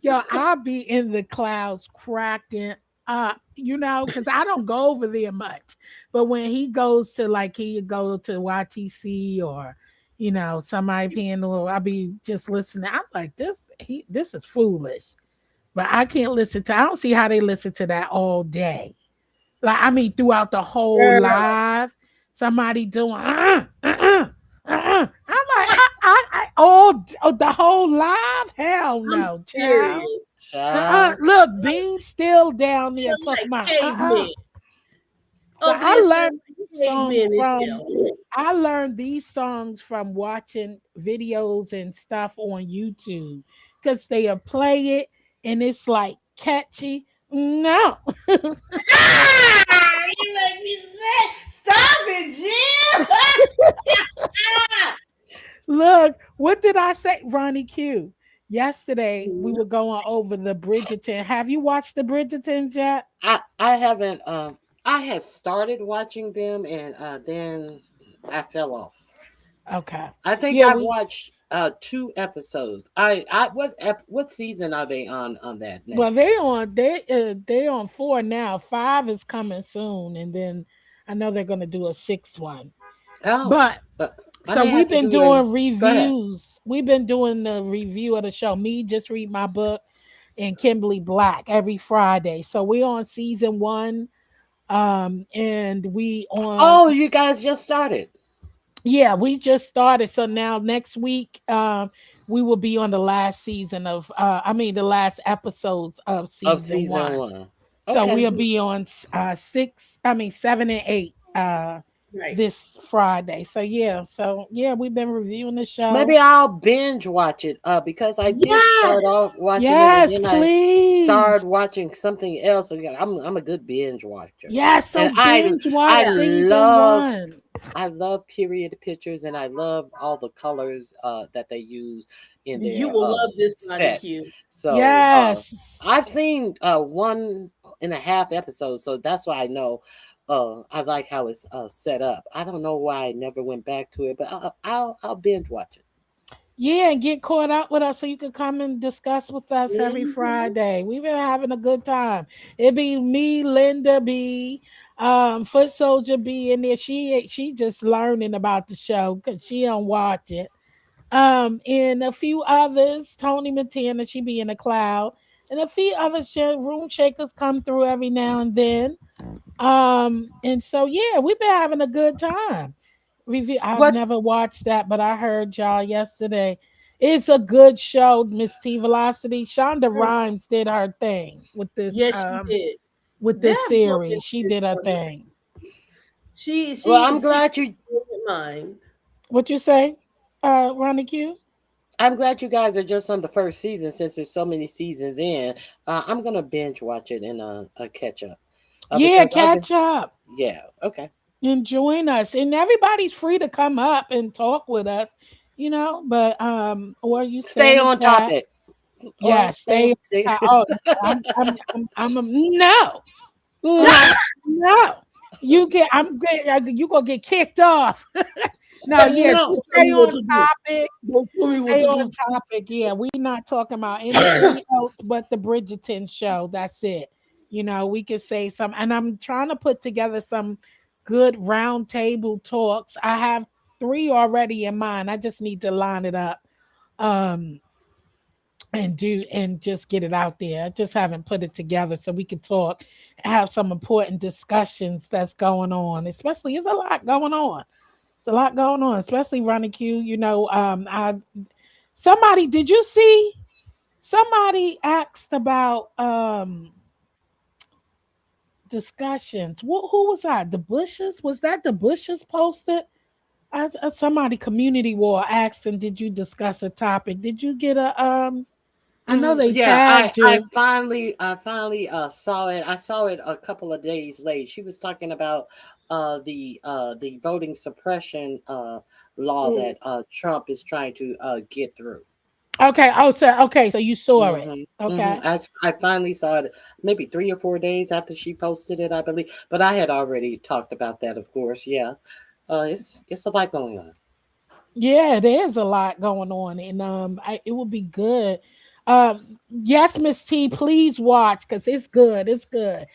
Yo, I'll be in the clouds cracking up, you know, because I don't go over there much. But when he goes to he go to YTC or you know somebody panel, I'll be just listening. I'm like, this is foolish. But I can't listen to. I don't see how they listen to that all day. Like I mean, throughout the whole live. Somebody doing I'm like I the whole live. Hell no, child. Look, Bean's still down there talking about. So I learned these songs from watching videos and stuff on YouTube because they'll play it and it's like catchy. No. You make me sick. Stop it, Jim. Look, what did I say, Ronnie Q? Yesterday we were going over the Bridgerton. Have you watched the Bridgertons yet? I haven't. I had started watching them and then I fell off. Okay. I think I watched 2 episodes. What season are they on that now? Well, they on 4 now. 5 is coming soon, and then I know they're gonna do a 6th one. Oh, but so we've been doing reviews. We've been doing the review of the show. Me, Just Read My Book, and Kimberly Black every Friday. So we're on season 1 And we on Oh, you guys just started yeah, we just started. So now next week, we will be on the last season of the last episodes of of season season one. one. So Okay. we'll be on 7 and 8 Right. this Friday. So yeah, we've been reviewing the show. Maybe I'll binge watch it because I did start Yes. off watching it and Yes, then I please. started watching something else. So yeah, I'm a good binge watcher. Yes, so And binge watch I Yeah. season love one. I love period pictures and I love all the colors that they use in You their will love this, set. Monica. So I've Yes. seen 1.5 episodes, so that's why I know I like how it's set up. I don't know why I never went back to it, but I'll binge watch it. Yeah, and get caught up with us so you can come and discuss with us every Mhm. Friday. We've been having a good time. It be me, Linda B, Foot Soldier B in there. She just learning about the show because she don't watch it. And a few others, Tony Montana, she be in the cloud, and a few other room shakers come through every now and then. And so yeah, we've been having a good time. Review. I've What never watched that, but I heard y'all yesterday. It's a good show, Miss T Velocity. Shonda Mm. Rhimes did her thing Yes, she did. with this That woman series. She is did her one. thing. She well, she she mine. What you say, Ronnie Q? I'm glad you guys are just on the first season since there's so many seasons in. I'm gonna binge watch it and catch up Yeah, because I've been catch up yeah okay. and join us. And everybody's free to come up and talk with us, but or you stay Stay in the on chat. topic or Yeah, stay. stay. Oh, I'm a no. No, you get. I'm good. You gonna get kicked off. No, yeah, Don't you tell stay me what on to do. topic. Don't tell me what Stay to on do. topic. Yeah, we not talking about anything else but the Bridgerton show. That's it. We could say some, and I'm trying to put together some good round table talks. I have 3 already in mind. I just need to line it up. Um, and just get it out there. I just haven't put it together so we can talk, have some important discussions that's going on. Especially, there's a lot going on. It's a lot going on, especially Ronnie Q. I somebody did you see? Somebody asked about discussions. Who was that? The Bushes? Was that the Bushes posted? Somebody community war asked, and did you discuss a topic? Did you get a I know they Yeah, I tagged I you. finally I finally saw it. I saw it a couple of days late. She was talking about the voting suppression law Mm. that Trump is trying to get through. Okay. Oh, so you saw it. Okay. I finally saw it maybe 3 or 4 days after she posted it, I believe. But I had already talked about that, of course. Yeah, it's a lot going on. Yeah, there's a lot going on, and it will be good. Yes, Miss T, please watch because it's good. It's good.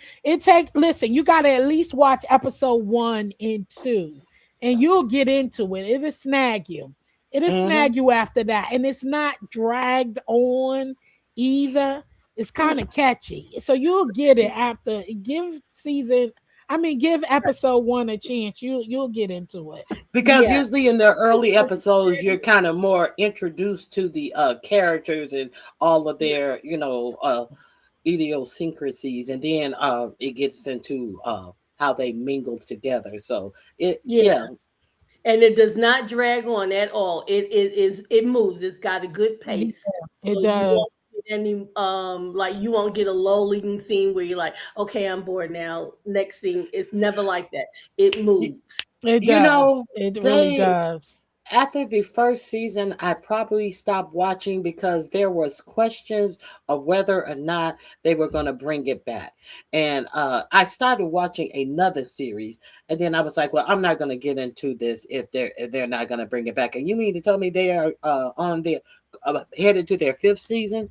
Listen, you got to at least watch episode 1 and 2, and you'll get into it. It'll snag you. It'll hmm snag you after that, and it's not dragged on either. It's kind of catchy, so you'll get it after. Give episode 1 a chance. You'll get into it. Because Yeah. usually in the early episodes, you're kind of more introduced to the characters and all of Yeah. their, idiosyncrasies, and then it gets into how they mingle together. So Yeah, yeah. And it does not drag on at all. It moves. It's got a good yeah, pace. it So you does. won't get any like you won't get a lulling scene where you're like, okay, I'm bored now. Next scene. It's never like that. It You, moves. It you does. know, It really they does. after the first season, I probably stopped watching because there was questions of whether or not they were going to bring it back. And I started watching another series, and then I was like, "Well, I'm not going to get into this if they're not going to bring it back." And you mean to tell me they are on their headed to their fifth season?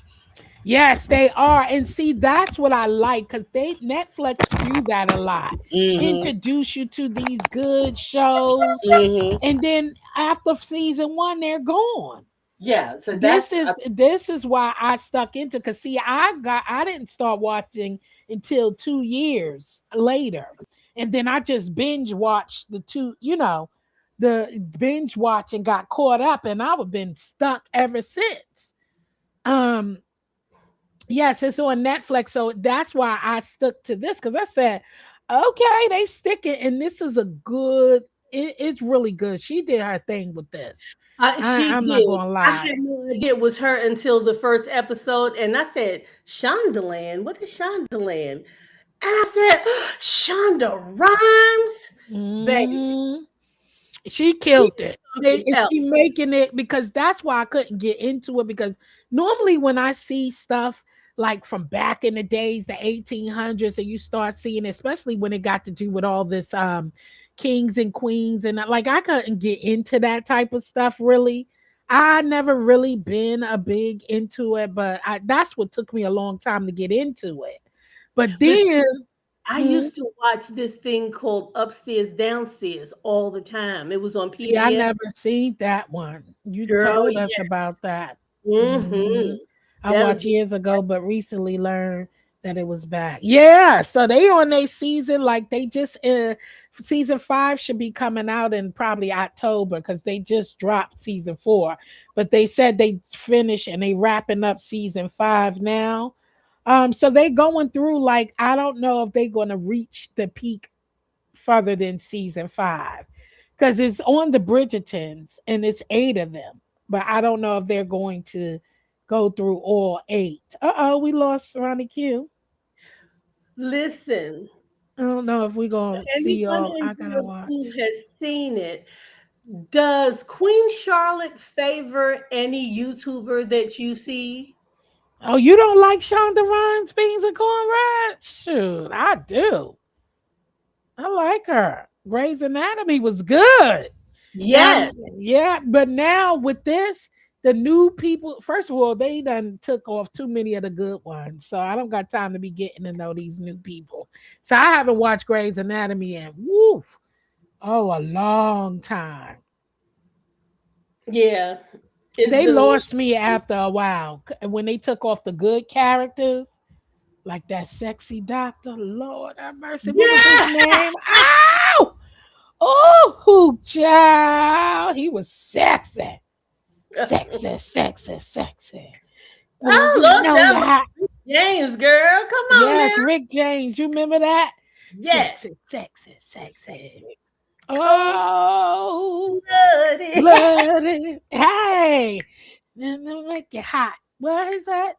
Yes, they are. And see, that's what I like because Netflix do that a lot. Mm-hmm. Introduce you to these good shows, Mm-hmm. and then after season 1, they're gone. Yeah, so This that's is this is why I stuck into, because see, I didn't start watching until 2 years later. And then I just binge watched the two, the binge watch and got caught up, and I've been stuck ever since. Um yes, it's on Netflix. So that's why I stuck to this, because I said, okay, they stick it, and this is a good, it's really good. She did her thing with this. She I'm not did. gonna I lie. had no idea it was her until the first episode, and I said, "Shondaland, what is Shondaland?" And I said, "Shonda Rhimes, baby, Mhm. She she's killed it. something And else." she making it, because that's why I couldn't get into it, because normally when I see stuff like from back in the days, the 1800s, and you start seeing, especially when it got to do with all this kings and queens, and like I couldn't get into that type of stuff really. I never really been a big into it, but that's what took me a long time to get into it. But then, Listen, I hmm, used to watch this thing called Upstairs Downstairs all the time. It was on see, I PBS. never seen that one. You Girl, told us yeah. about that. Mm-hmm. Mhm. I That was watched years ago, but recently learned that it was back. Yeah, so they on their season, like they just season 5 should be coming out in probably October, because they just dropped season 4. But they said they finish and they wrapping up season 5 now. So they going through, like, I don't know if they're gonna reach the peak further than season 5, because it's on the Bridgertons and it's 8 of them. But I don't know if they're going to go through all 8. Uh-oh, we lost Ronnie Q. listen. I don't know if we're going to see Anyone all. in I gotta here who watch. has seen it, does Queen Charlotte favor any YouTuber that you see? Oh, you don't like Shonda Rhimes beans and cornbread? Shoot, I do. I like her. Grey's Anatomy was good. Now, Yes. yeah, but now with this, the new people, first of all, they done took off too many of the good ones. So I don't got time to be getting to know these new people. So I haven't watched Grey's Anatomy in a long time. Yeah. It's They been a long lost me after a while when they took off the good characters, like that sexy doctor. Lord have mercy. What was his Yeah. name? Ow! Oh, child. He was sexy. Sexy, sexy, sexy. Well, Oh, you Lord, know sound like that. James, girl. Come on Yes, now. Rick James. You remember that? Yes. Sexy, sexy, sexy. Cold Oh, blooded. bloody. Hey, make it hot. What is that?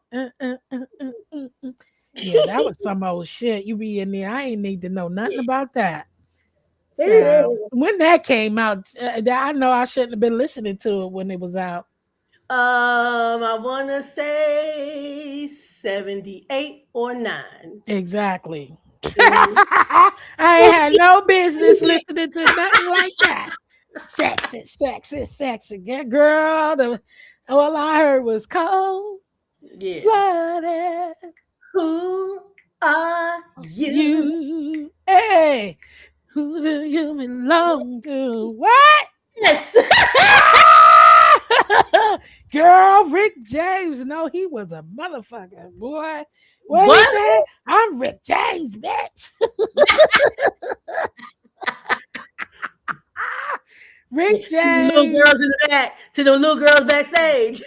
Yeah, that was some old shit. You be in there. I ain't need to know nothing about that. Child. When that came out, I know I shouldn't have been listening to it when it was out. I want to say 78 or 9. Exactly. Mhm. I ain't had no business listening to nothing like that. Sexy, sexy, sexy. Yeah, girl. All I heard was cold Yeah. blooded. Who are you? You, hey, who do you belong to? What? Yes. Girl, Rick James, no, he was a motherfucker, boy. What he What? said? I'm Rick James, bitch. Rick To the little James, girls in the back, to the little girls backstage.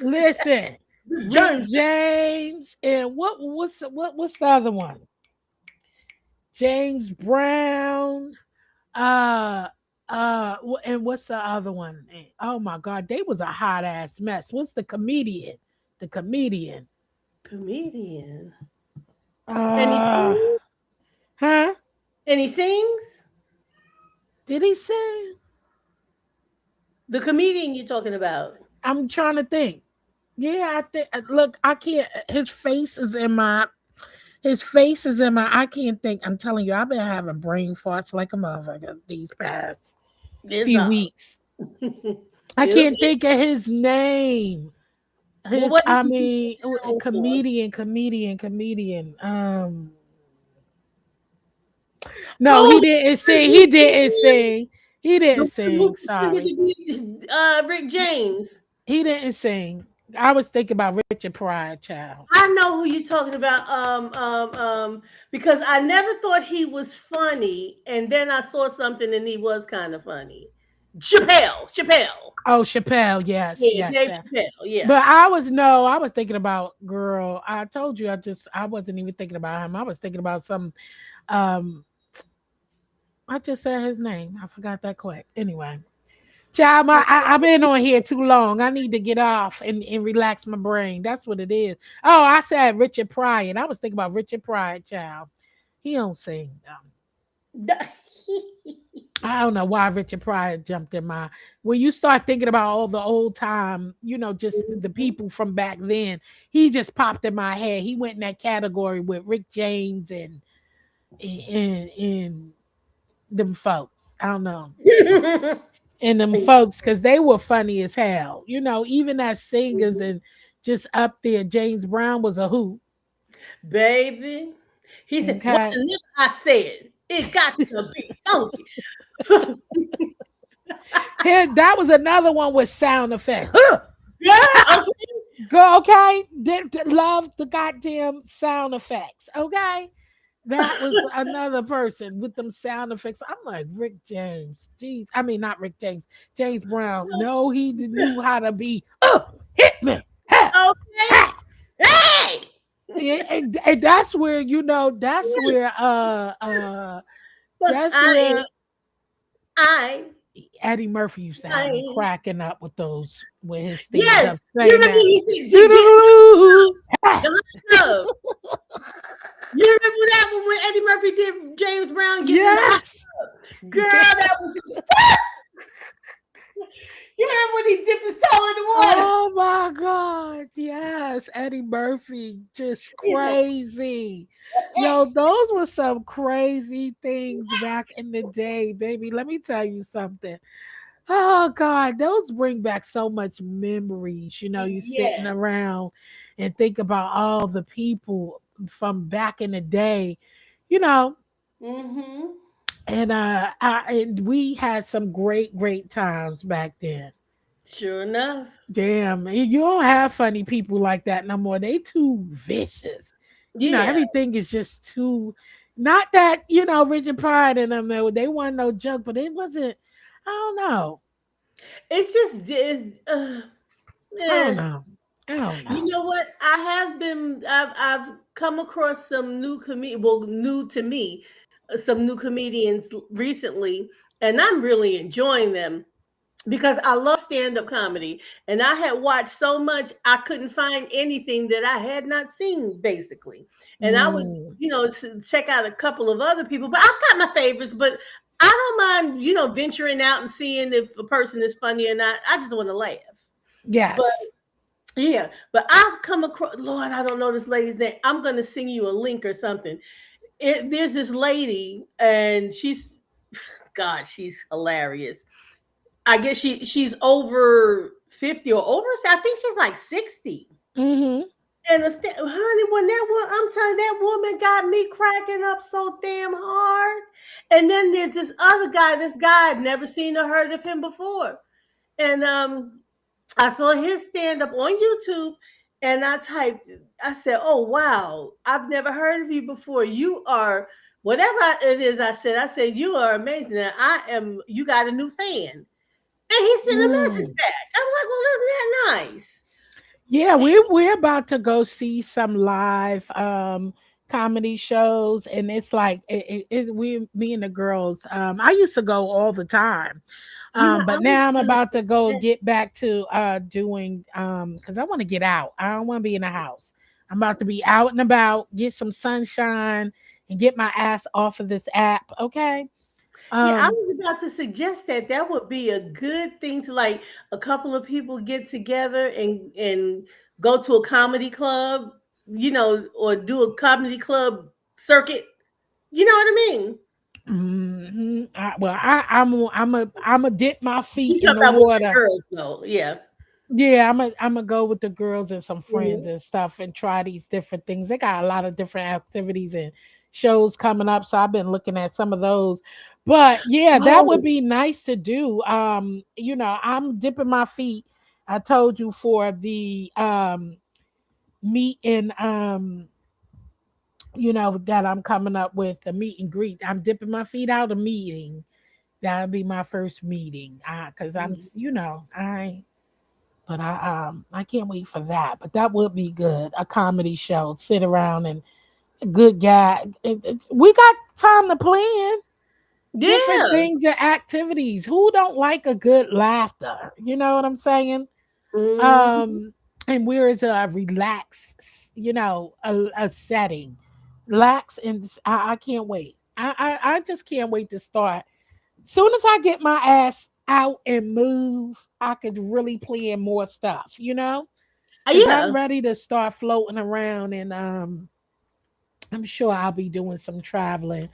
listen, Rick James. James, and what's the other one? James Brown, and what's the other one? Oh my God, they was a hot ass mess. What's the comedian? The comedian. Comedian. And he Uh, sings? huh? And he sings? Did he sing? The comedian you're talking about. I'm trying to think. Yeah, I think. Look, I can't. His face is in my. His face is in my. I can't think. I'm telling you, I've been having brain farts like a motherfucker these past It's few all. weeks. I can't think of his name. Well, His, what is I he mean, known for? comedian. No, he Oh, didn't sing. He didn't sing. He the didn't one who sing. pretended Sorry. to be Rick James. He didn't sing. I was thinking about Richard Pryor, child. I know who you're talking about. Because I never thought he was funny, and then I saw something and he was kind of funny. Chappelle. Oh, Chappelle, yes, Yeah, yes, Dave yes. Chappelle. Yeah. But I was thinking about girl. I told you I wasn't even thinking about him. I was thinking about some um I just said his name. I forgot that quick. Anyway. Child, I've been on here too long. I need to get off and relax my brain. That's what it is. Oh, I said Richard Pryor. And I was thinking about Richard Pryor, child. He don't sing. I don't know why Richard Pryor jumped in my. When you start thinking about all the old time, just the people from back then, he just popped in my head. He went in that category with Rick James and them folks. I don't know. And them folks, because they were funny as hell. Even as singers and just up there, James Brown was a hoot. Baby. He said, Okay. what's the name I said? It got to be funky. Here, that was another one with sound effects. Yeah, okay. Girl, okay? Love the goddamn sound effects. Okay. That was another person with them sound effects. I'm like, Rick James. Jeez. I mean, not Rick James. James Brown. No, he knew how to be. Oh, hit me. Ha, Okay. ha. Hey! And that's where, that's where But that's where I Eddie Murphy used to have me I- cracking up with his stand yes, up you saying remember that. he Ha. did You remember that one when Eddie Murphy did James Brown getting Yes. Girl, that was his You remember when he dipped his toe in the water? Oh my God. Yes. Eddie Murphy. Just crazy. Yo, those were some crazy things back in the day, baby. Let me tell you something. Oh God, those bring back so much memories. You sitting Yes. around and think about all the people from back in the day, you know, Mm-hmm. and we had some great times back then. Sure enough. Damn, you don't have funny people like that no more. They too vicious. Yeah. Everything is just too. Not that Richard Pryor and them. They weren't no joke, but it wasn't. I don't know. It's just I don't know. I don't know. You know what? I've come across some new to me, some new comedians recently, and I'm really enjoying them because I love stand-up comedy, and I had watched so much I couldn't find anything that I had not seen basically. And I would, Mm. check out a couple of other people, but I've got my favorites, but I don't mind, venturing out and seeing if a person is funny or not. I just want to laugh. Yes. Yeah, but I've come across, Lord, I don't know this lady's name. I'm going to sing you a link or something. There's this lady, and God, she's hilarious. I guess she's over 50 or over. I think she's like 60. Mm-hmm. And honey, when I'm telling you, that woman got me cracking up so damn hard. And then there's this other guy. This guy I'd never seen or heard of him before, and I saw his stand up on YouTube, and I said, "Oh wow, I've never heard of you before. You are whatever it is." I said, "You are amazing. And you got a new fan." And he sent a message back. I'm like, "Well, isn't that nice?" Yeah, we're about to go see some live comedy shows, and it's like me and the girls. I used to go all the time. But now I'm about to go get back to doing because I want to get out. I don't want to be in the house. I'm about to be out and about, get some sunshine, and get my ass off of this app. Okay. Yeah, I was about to suggest that would be a good thing to, like, a couple of people get together and go to a comedy club, or do a comedy club circuit. You know what I mean? I'm a dip my feet You in talk the about with water. your girls, though. Yeah. Yeah, I'm gonna go with the girls and some friends Mhm. and stuff and try these different things. They got a lot of different activities and shows coming up, so I've been looking at some of those. But yeah, that would Oh, be nice to do. I'm dipping my feet I told you for the meet and that I'm coming up with the meet and greet. I'm dipping my feet out a meeting. That'll be my first meeting. Cause I'm Mhm. I can't wait for that. But that would be good. A comedy show. Sit around and a good guy. We got time to plan different Yeah. things and activities. Who don't like a good laughter? You know what I'm saying? Mhm. Um, and where is a relaxed, a setting. Relax and I can't wait. I just can't wait to start. Soon as I get my ass out and move, I could really plan more stuff, because I'm Yeah. ready to start floating around and I'm sure I'll be doing some traveling.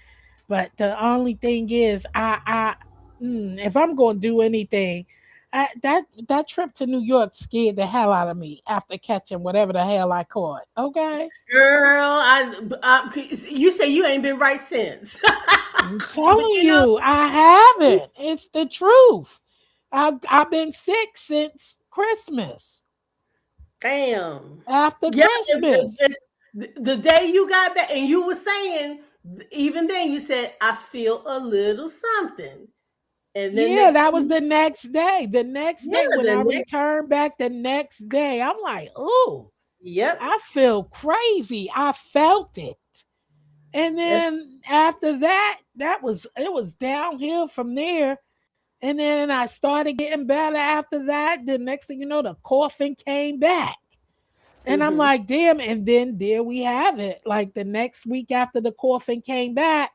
But the only thing is, if I'm going to do anything, that trip to New York scared the hell out of me after catching whatever the hell I caught. Okay, Girl, you say you ain't been right since. I'm But telling you know, you, I haven't. It's the truth. I've been sick since Christmas. damn. After Yeah, Christmas. the day you got back, and you were saying, even then, you said, I feel a little something. And then Yeah, next that was thing, the next day. The next yeah, day when the I next, returned back the next day, I'm like, "Ooh, yep. I feel crazy." I felt it. And That's then after that, it was downhill from there. And then I started getting better after that. The next thing you know, the coughing came back. And I'm hmm like, damn. And then there we have it. Like the next week after the coughing came back,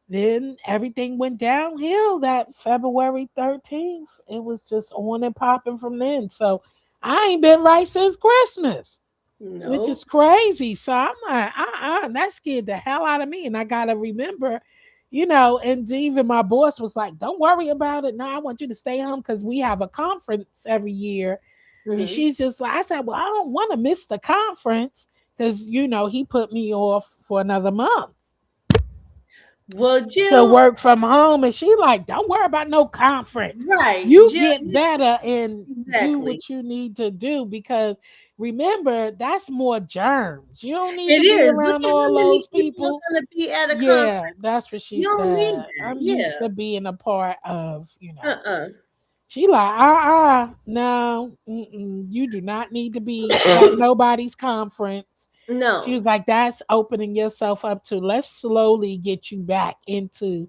then everything went downhill that February 13th. It was just on and popping from then. So I ain't been right since Christmas, which is no. crazy. So I'm like, that scared the hell out of me. And I gotta remember, and even my boss was like, don't worry about it. No, I want you to stay home because we have a conference every year. And hmm she's just like, I said, well, I don't want to miss the conference because he put me off for another month Well, to Jill, work from home. And she like, don't worry about no conference. right, You Jill, get better and do exactly. what you need to do because remember, that's more germs. You don't need It to be is. Look around at all how many those people people. are going to be at a conference. Yeah, that's what she You don't need said. that. I'm used Yeah. to being a part of, Uh-uh. She like, no, you do not need to be at nobody's conference. She No. was like, that's opening yourself up to let's slowly get you back into,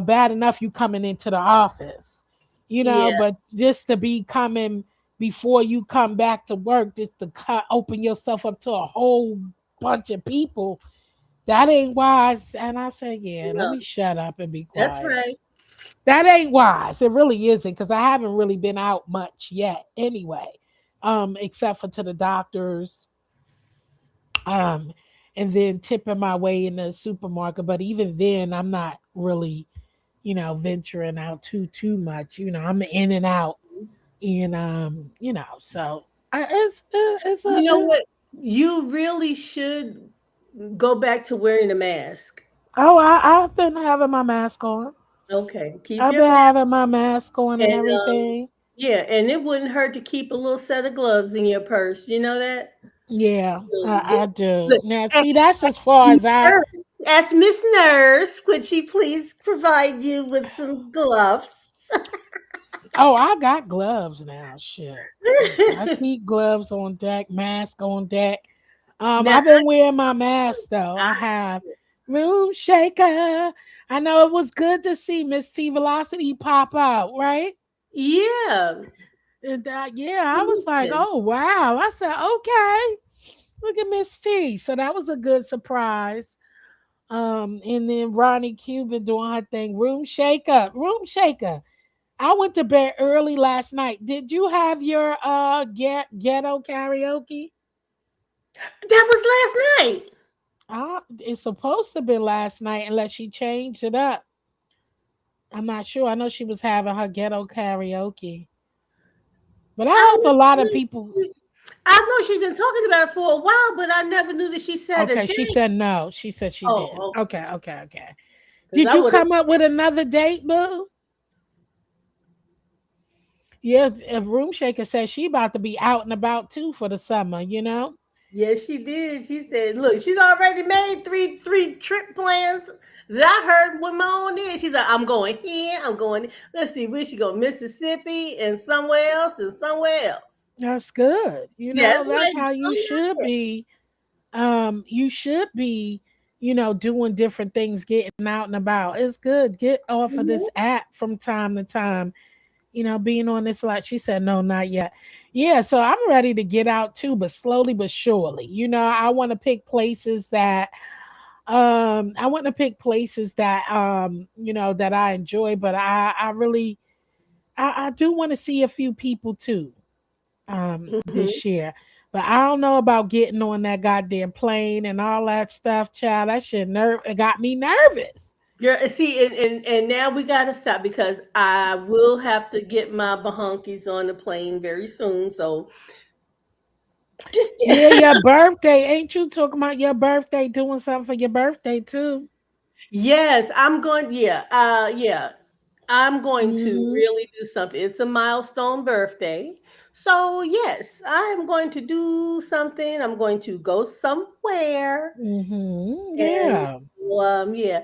bad enough you coming into the office, Yeah. but just to be coming before you come back to work, just to open yourself up to a whole bunch of people, that ain't wise. And I said, yeah, let No. me shut up and be That's quiet. right. That ain't wise. It really isn't because I haven't really been out much yet anyway, except for to the doctors, um, and then tipping my way in the supermarket. But even then, I'm not really, venturing out too much. I'm in and out, and so it's You know what? You really should go back to wearing a mask. oh, I've been having my mask on. Okay. Keep I've your been mask. having my mask on and And everything. yeah, and it wouldn't hurt to keep a little set of gloves in your purse. You know that? Yeah, I do. Look, Now, ask see, that's as far as I. Ask Miss Nurse, could she please provide you with some gloves? Oh, I got gloves now. Shit. I keep gloves on deck, mask on deck. Now, I've been wearing my mask though. I have room shaker. I know it was good to see Miss T Velocity pop out, right? yeah. And yeah, I was like, Listen, oh wow. I said, okay, look at Miss T. So that was a good surprise. And then Ronnie Cuban doing her thing. Room shaker, room shaker. I went to bed early last night. Did you have your ghetto karaoke? that was last night. It's supposed to be last night unless she changed it up. I'm not sure. I know she was having her ghetto karaoke. But I I hope a lot of was, people I know she's been talking about it for a while, but I never knew that she set a okay, she date. said no. She said she didn't. Oh, Okay, okay, okay. because Did I you would have. come up with another date, boo? Yeah, if Room Shaker says she about to be out and about too for the summer, you know. Yes, she did. She said, "Look, she's already made three trip plans that I heard with my own ears." She's like, "I'm going here. I'm going. Let's see, where she go? Mississippi and somewhere else and somewhere else." That's good. You Yeah, know, that's that's right. how you should be. You should be, doing different things, getting out and about. It's good. Get off of this Mhm. app from time to time, being on this lot. She said, no, not yet. Yeah, so I'm ready to get out too, but slowly but surely. I want to pick places that that I enjoy, but I really I do want to see a few people too Mhm. this year. But I don't know about getting on that goddamn plane and all that stuff, child. That shit it got me nervous. Girl, see, and now we gotta stop because I will have to get my bahunkies on the plane very soon. So, just Yeah, your birthday. Ain't you talking about your birthday, doing something for your birthday too? yes, I'm going. Yeah, yeah, I'm going to Mm-hmm. really do something. It's a milestone birthday, so yes, I'm going to do something. I'm going to go somewhere, Mm-hmm. and Yeah. yeah,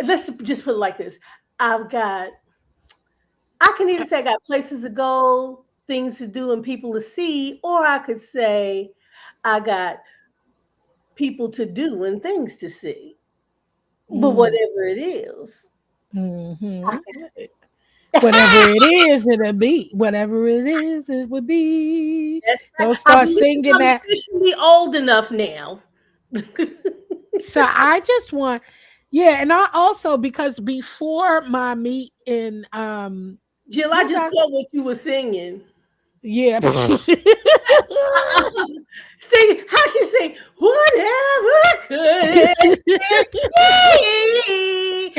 let's just put it like this. I've got I can either say I got places to go, things to do, and people to see, or I could say I got people to do and things to see. But whatever it is, I Mm-hmm. can. Whatever it is, it'll be. Whatever it is, it would be. That's right. Don't I start believe singing I'm that. officially old enough now. So I just want, yeah, and I also because before my meet in Jill, I what just I caught what you were singing. yeah. Sing how she sing, whatever could be.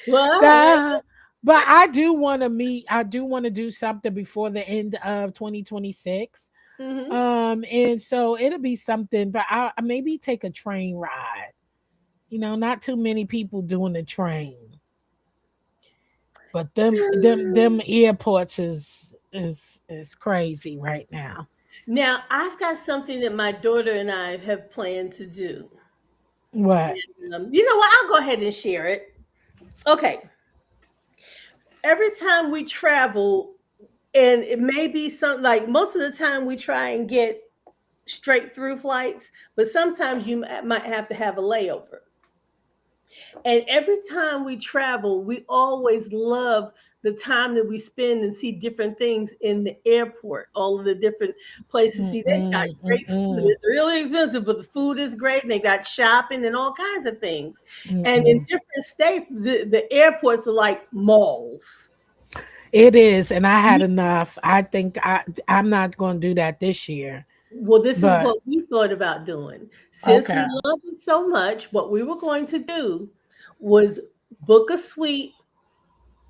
Whatever. Nah, but I do want to do something before the end of 2026. Mhm. And so it'll be something, but I maybe take a train ride. Not too many people doing the train. But them airports is crazy right now. Now, I've got something that my daughter and I have planned to do. What? You know what? I'll go ahead and share it. Okay. Every time we travel, and it may be some like most of the time we try and get straight through flights, but sometimes you might have to have a layover. And every time we travel, we always love the time that we spend and see different things in the airport, all of the different places. See, they got Mm-mm, great food. mm-mm, It's really expensive, but the food is great. And they got shopping and all kinds of things. And in mm-mm. different states, the airports are like malls. It is, and I had enough. I think I'm not going to do that this year. Well, this is But what we thought about doing. Since okay. we love it so much, what we were going to do was book a suite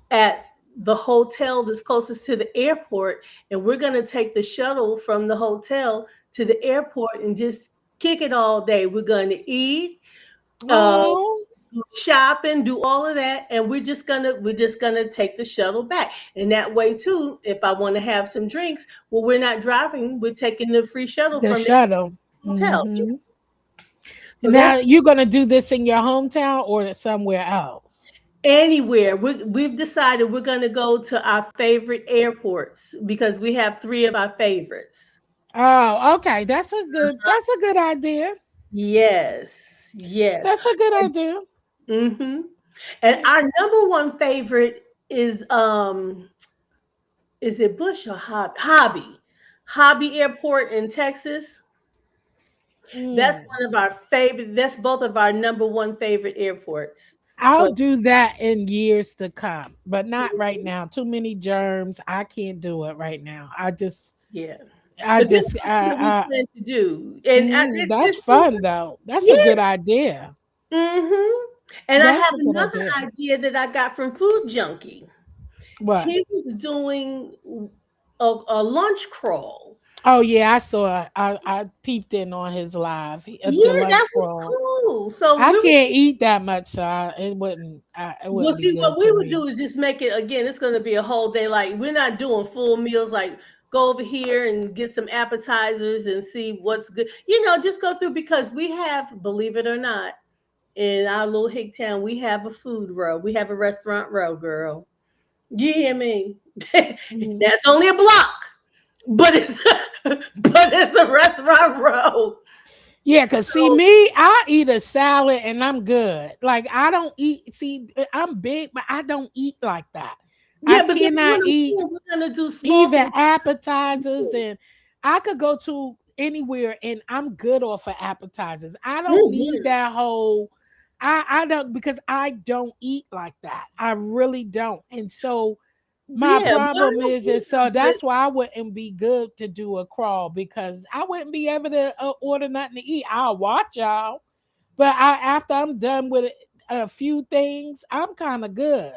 at the hotel that's closest to the airport, and we're going to take the shuttle from the hotel to the airport and just kick it all day. We're going to eat, uh, Oh, shopping, do all of that, and we're just gonna take the shuttle back. And that way too, if I want to have some drinks, well, we're not driving. We're taking the free shuttle the from the shuttle. hotel. Yeah. Hmm. So Now that's you're going to do this in your hometown or somewhere else? anywhere. We've decided we're going to go to our favorite airports because we have three of our favorites. Oh, okay. That's a good idea. Yes, yes. That's a good idea. Hmm. And our number one favorite is it Bush or Hobby Airport in Texas. That's Mm. one of our favorite. That's both of our number one favorite airports. I'll But do that in years to come, but not right now. Too many germs. I can't do it right now. yeah, I but this is just, something that we plan to do, and that's this fun though. That's a yeah. good idea. Hmm. And I That's have a good another idea. idea that I got from Food Junkie. What? He was doing a lunch crawl. Oh yeah, I saw. I peeped in on his live. The Yeah, lunch that was crawl. cool. cool. So I we would, can't eat that much, so it well, wouldn't be see, good what we to would me. do is just make it again. It's going to be a whole day. Like we're not doing full meals. Like go over here and get some appetizers and see what's good. Just go through because we have, believe it or not, in our little hick town, we have a food row. We have a restaurant row, girl. You hear me? Mhm. That's only a block, but it's but it's a restaurant row. Yeah, cause see So me, I eat a salad and I'm good. Like I don't eat. See, I'm big, but I don't eat like that. I yeah, but that's what cannot I'm eat saying. We're gonna do small even things. appetizers, and I could go to anywhere and I'm good off of appetizers. I don't need Mhm. that whole. I don't because I don't eat like that. I really don't, and so my Yeah, but I problem don't is so either. But that's why I wouldn't be good to do a crawl because I wouldn't be able to order nothing to eat. I'll watch y'all, but after I'm done with a few things, I'm kind of good.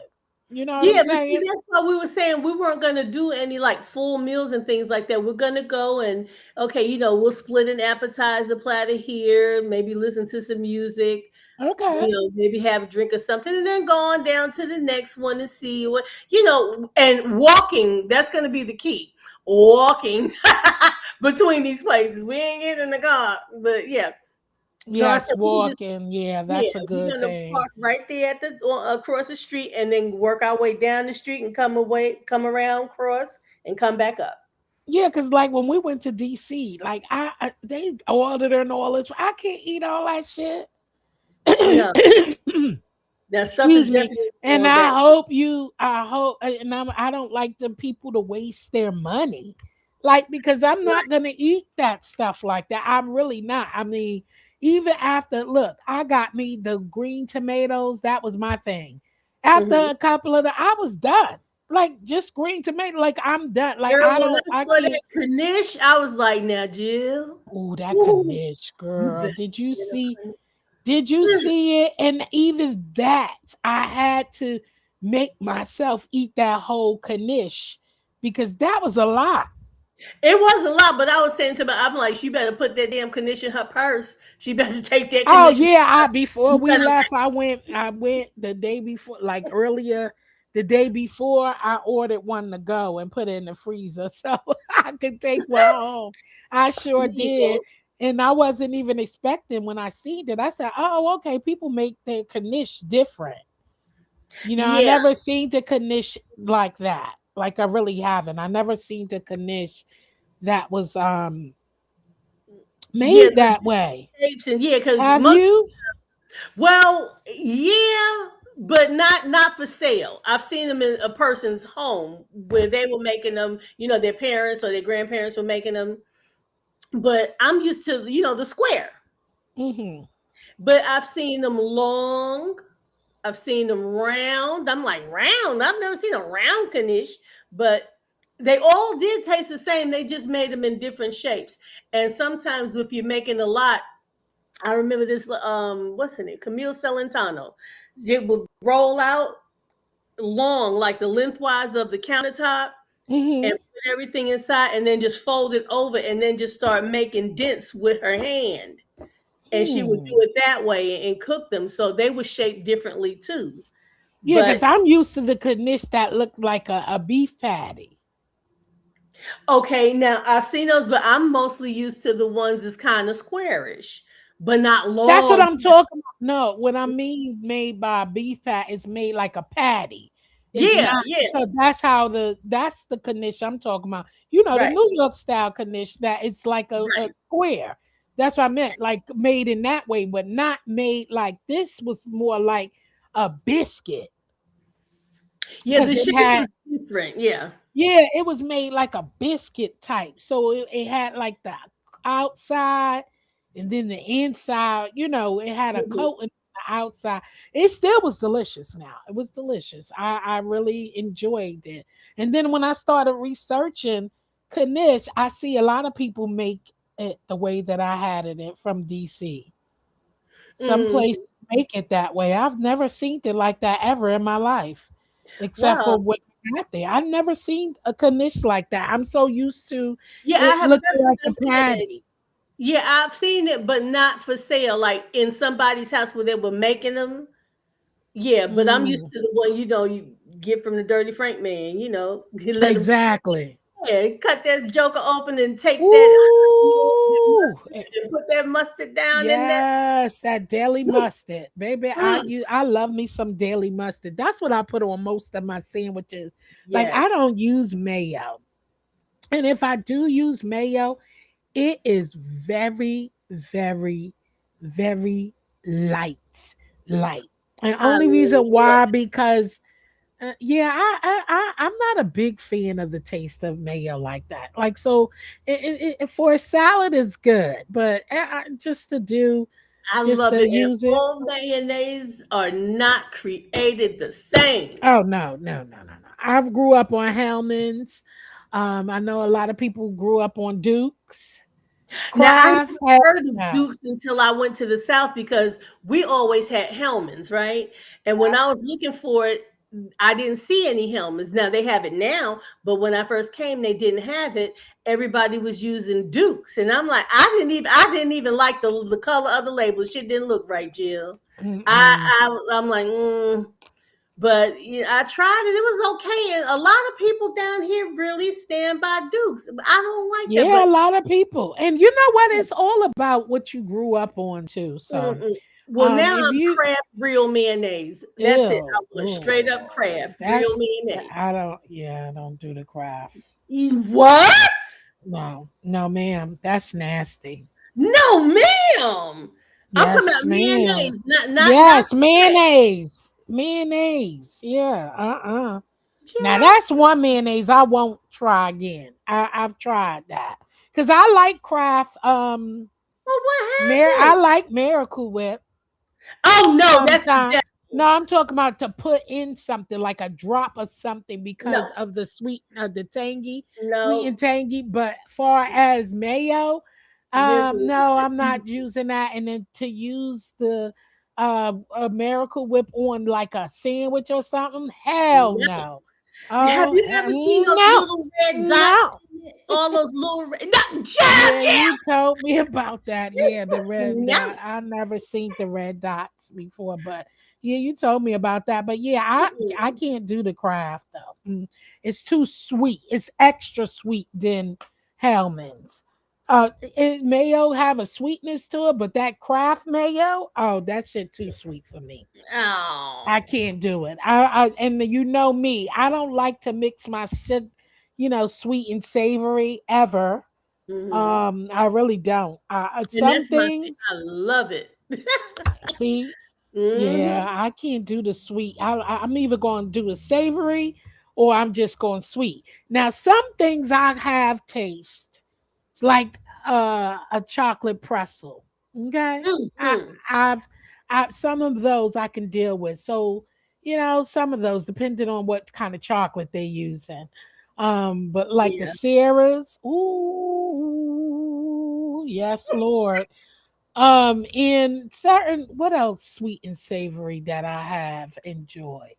You know what I'm yeah, but see, saying? that's why we were saying we weren't gonna do any like full meals and things like that. We're gonna go and okay, we'll split an appetizer platter here, maybe listen to some music, Okay. maybe have a drink or something, and then go on down to the next one and see and walking, that's gonna be the key. Walking between these places. We ain't getting in the car. But yeah. So I Yes, said we just walking. Yeah, yeah, that's a we're good gonna thing. park right there at the across the street and then work our way down the street and come around cross and come back up. Yeah, because like when we went to DC, like they ordered and all this. I can't eat all that shit. No, that stuff is Excuse me. definitely And all that. I hope, and I don't like the people to waste their money. Like, because I'm not going to eat that stuff like that. I'm really not. I mean, even after, look, I got me the green tomatoes. That was my thing. After Mhm. a couple of I was done. Like, just green tomato. Like, I'm done. Like, Girl, when I I saw can't. that Kanish, I was like, now, Jill, Oh, that ooh, Knish, you girl. better get a Kanish. Did you Mm. see it? And even that, I had to make myself eat that whole knish because that was a lot. It was a lot, but I was saying to my, I'm like, she better put that damn Kanish in her purse. She better take that Oh Kanish. yeah, I before You we better, left, I went the day before, like earlier the day before, I ordered one to go and put it in the freezer so I could take one home. I sure did. And I wasn't even expecting when I seen it. I said, oh, okay, people make their knish different. You know, I yeah, never seen the knish like that. Like I really haven't. I never seen the knish that was yeah, made the that way. shapes and yeah, because Have most you? well, yeah, but not for sale. I've seen them in a person's home where they were making them. Their parents or their grandparents were making them. But I'm used to the square. Hmm. But I've seen them long. I've seen them round. I'm like round. I've never seen a round Kanish, but they all did taste the same. They just made them in different shapes. And sometimes if you're making a lot, I remember this. What's her name? Camille Celentano. It would roll out long, like the lengthwise of the countertop, and Hmm. put everything inside, and then just fold it over, and then just start making dents with her hand. And she would Hmm. do it that way and cook them, so they were shaped differently too. Yeah, But because I'm used to the knish that looked like a beef patty. okay, now I've seen those, but I'm mostly used to the ones that's kind of squarish, but not That's what long. I'm talking about. No, what I mean made by a beef pat is made like a patty. It's Yeah, not yeah, so that's the knish I'm talking about. The right, New York style knish that it's like a right. square. That's what I meant, like made in that way, but not made like this was more like a biscuit Yeah, because the it shape had was different. Yeah. yeah, it was made like a biscuit type. So it had like the outside and then the inside, it had a Mhm. coat on the outside. It still was delicious now. It was delicious. I really enjoyed it. And then when I started researching knish, I see a lot of people make it the way that I had from DC. Some Mm. places make it that way. I've never seen it like that ever in my life, except for Wow. when I got there. I've never seen a knish like that. I'm so used to Yeah, I it have. looking That's what like I a said. patty. Yeah, I've seen it, but not for sale. Like in somebody's house where they were making them. Yeah, but I'm used Mm, to the one you get from the Dirty Frank man. You let them exactly. cut that joker open and take that Ooh, and put that mustard down in there. yes, that daily Mm, mustard, baby. mm. I love me some daily mustard. That's what I put on most of my sandwiches. Like I Yes, don't use mayo, and if I do use mayo, it is very, very, very light, light. And I only reason love why it. because yeah, I'm not a big fan of the taste of mayo like that. Like, so for a salad is good, but just to do, I just love to it. And use it. all mayonnaise are not created the same. Oh no, no, no, no, no. I've grew up on Hellman's. I know a lot of people grew up on Dukes. Now I Kraft, never heck heard of no. Dukes until I went to the South because we always had Hellmann's, right? And when I was looking for it, I didn't see any Hellmann's. Now they have it now, but when I first came, they didn't have it. Everybody was using Dukes, and I'm like, I didn't even like the color of the label. Shit didn't look right, Jill. Mm-mm. I'm like, but yeah, I tried it. It was okay, and a lot of people down here really stand by Dukes. I don't like that, Yeah, but a lot of people. And you know what? It's all about what you grew up on too. So mm-mm. Well, now if I'm you Kraft real mayonnaise. That's it. I ew, want straight up Kraft real that's mayonnaise. I don't yeah, I don't do the craft. What? No, no, ma'am. That's nasty. No, ma'am. I'm talking Yes, about ma'am. mayonnaise, not Yes, Kraft. mayonnaise. Mayonnaise. Yeah. Now Yeah. that's one mayonnaise I won't try again. I've tried that. Because I like Kraft Well, what I happened? like Miracle Whip Oh no, that's the sometimes. devil. No, I'm talking about to put in something like a drop of something because No, of the sweet, the tangy, sweet no. and tangy. But far as mayo, Miracle no, I'm Whip. not using that. And then to use the a Miracle Whip on like a sandwich or something, hell No. no. Have Oh you ever seen those no, little red dots? no. All those little red. No, Jill, Yeah, Jill. you told me about that. Yeah, the red No. dot. I never seen the red dots before, but yeah, you told me about that. But yeah, I Mm-mm. can't do the craft though. It's too sweet. It's extra sweet than Hellman's. Mayo have a sweetness to it, but that craft mayo, oh, that shit too sweet for me. I Oh. can't do it. And you know me, I don't like to mix my shit, sweet and savory ever. Mhm. I really don't. And Some that's my thing. things, I love it. see, yeah, Mhm. I can't do the sweet. I'm either going to do a savory or I'm just going sweet. Now, some things I have taste, like a chocolate pretzel. Okay, I, Mhm. I've, some of those I can deal with. So, some of those, depending on what kind of chocolate they're using. But like the Yeah. Sierras, ooh, yes, Lord. And certain what else sweet and savory that I have enjoyed.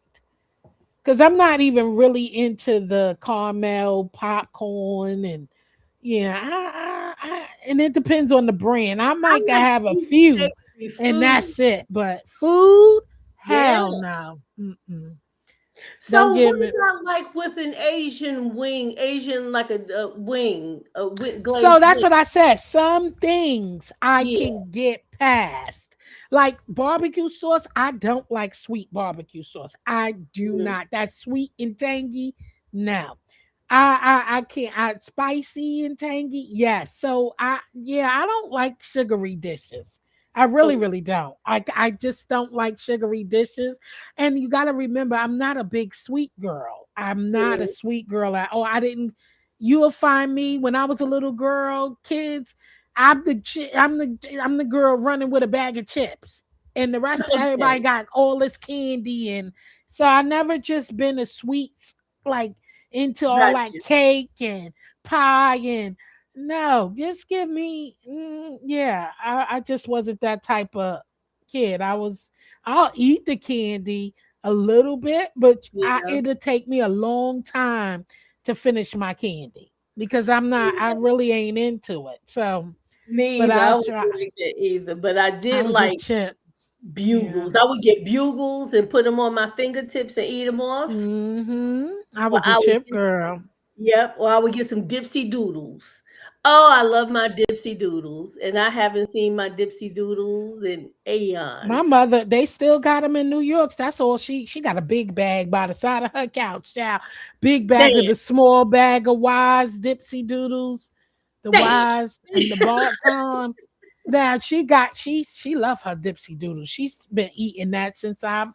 Because I'm not even really into the caramel popcorn and yeah, and it depends on the brand. I I might like have a sweet and few, savory and food. that's it. But food, Yeah. hell no. Mm-mm. Don't So what give me. about like with an Asian wing, Asian like a wing, So glazed that's wing? what I said. Some things I Yeah. can get past. Like barbecue sauce, I don't like sweet barbecue sauce. I do Mhm. not. That's sweet and tangy. No. I can't. Spicy and tangy. Yes. So I don't like sugary dishes. I really, Oh, really don't. I just don't like sugary dishes. And you got to remember, I'm not a big sweet girl. I'm not a mhm. sweet girl at all. I didn't You will find me when I was a little girl, kids. I'm the girl running with a bag of chips, and the rest everybody Okay. got all this candy, and so I never just been a sweets like into all that Gotcha. cake and pie and no, just give me yeah. I just wasn't that type of kid. I'll eat the candy a little bit, but Yeah. it'll take me a long time to finish my candy because I Yeah. really ain't into it. So, Me but either. I I'll wasn't try. like that either. But I I did was a like chip. Yeah. bugles. I would get bugles and put them on my fingertips and eat them off. I Or was a I would chip girl. Yep. Or I would get some Dipsy Doodles. Oh, I love my Dipsy Doodles, and I haven't seen my Dipsy Doodles in My aeons. mother, they still got them in New York. That's all she got a big bag by the side of her couch. Now, big bag of Damn, the small bag of Wise Dipsy Doodles, the damn. Wise and the Balkan. Now she love her Dipsy Doodles. She's been eating that since as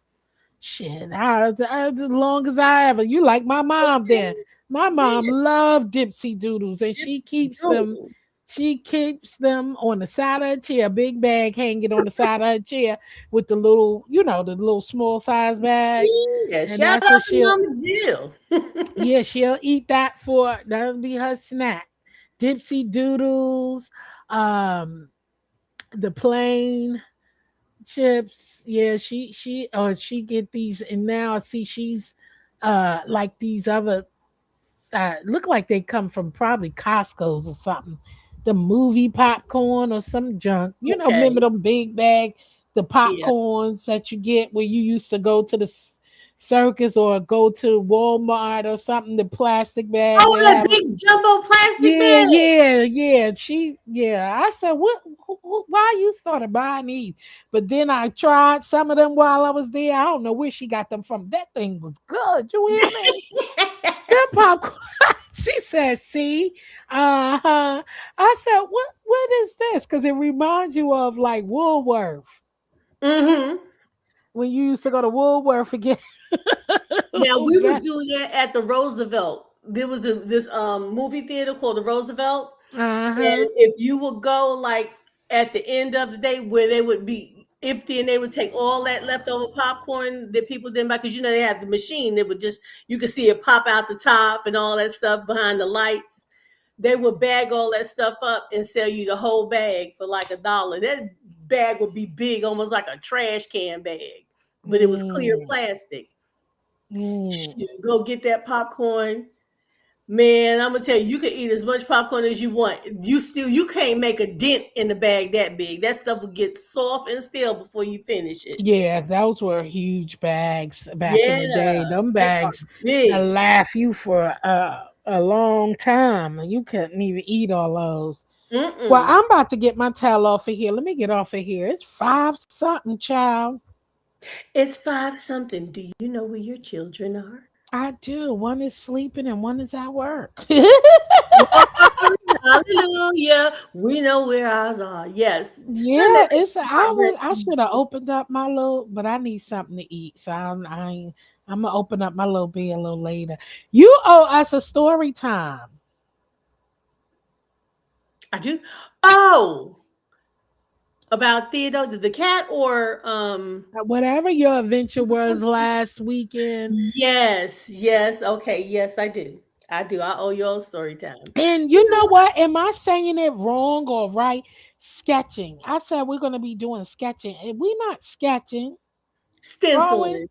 long as I ever. You like my mom then. My mom Yeah, loved Dipsy Doodles and she Dipsy keeps them. Doodle. She keeps them on the side of her chair, big bag hanging on the side of her chair with the little, the little small size bags. Yeah, And shout that's out what to Mama Jill. she'll eat that that'll be her snack. Dipsy Doodles, um, the plain chips. Yeah, she get these, and now I see she's like these other look like they come from probably Costco's or something. The movie popcorn or some junk. Remember Okay. them big bag, the Yeah. popcorns that you get where you used to go to the circus or go to Walmart or something, the plastic bag Oh, they'll that have. big jumbo plastic Yeah, bag. yeah. I said, why you started buying these? But then I tried some of them while I was there. I don't know where she got them from. That thing was good. You hear me? That popcorn. She said, see? Uh-huh. I said, what is this? Because it reminds you of like Woolworth. Mm-hmm. When you used to go to Woolworth and get Now little we would bag. do that at the Roosevelt. There was this movie theater called the Roosevelt, Uh-huh. and if you would go like at the end of the day where they would be empty and they would take all that leftover popcorn that people didn't buy because they had the machine that would just you could see it pop out the top and all that stuff behind the lights. They would bag all that stuff up and sell you the whole bag for like $1. That bag would be big, almost like a trash can bag, but it was clear Mm, plastic. mm. Go get that popcorn. Man, I'm gonna tell you, you can eat as much popcorn as you want. You can't make a dent in the bag that big. That stuff will get soft and stale before you finish it. Yeah, those were huge bags back in Yeah, the day. Them they are bags big. last you for a long time. You couldn't even eat all those. Well, Mm-mm. I'm about to get my towel off of here. Let me get off of here. It's 5 something, child. It's 5 something. Do you know where your children are? I do. One is sleeping and one is at work. Hallelujah. We know where ours are. Yes. Now Yeah, let me start I resting. should have opened up my little, but I need something to eat. So I'm gonna open up my little bit a little later. You owe us a story time. I do. Oh, about Theodore the cat or Whatever your adventure was last weekend. yes. Okay, yes, I do. I do. I owe you all story time. And You you know know, what? Am I saying it wrong or right? Sketching. I said we're gonna be doing sketching. And we're not sketching, are we? stenciling.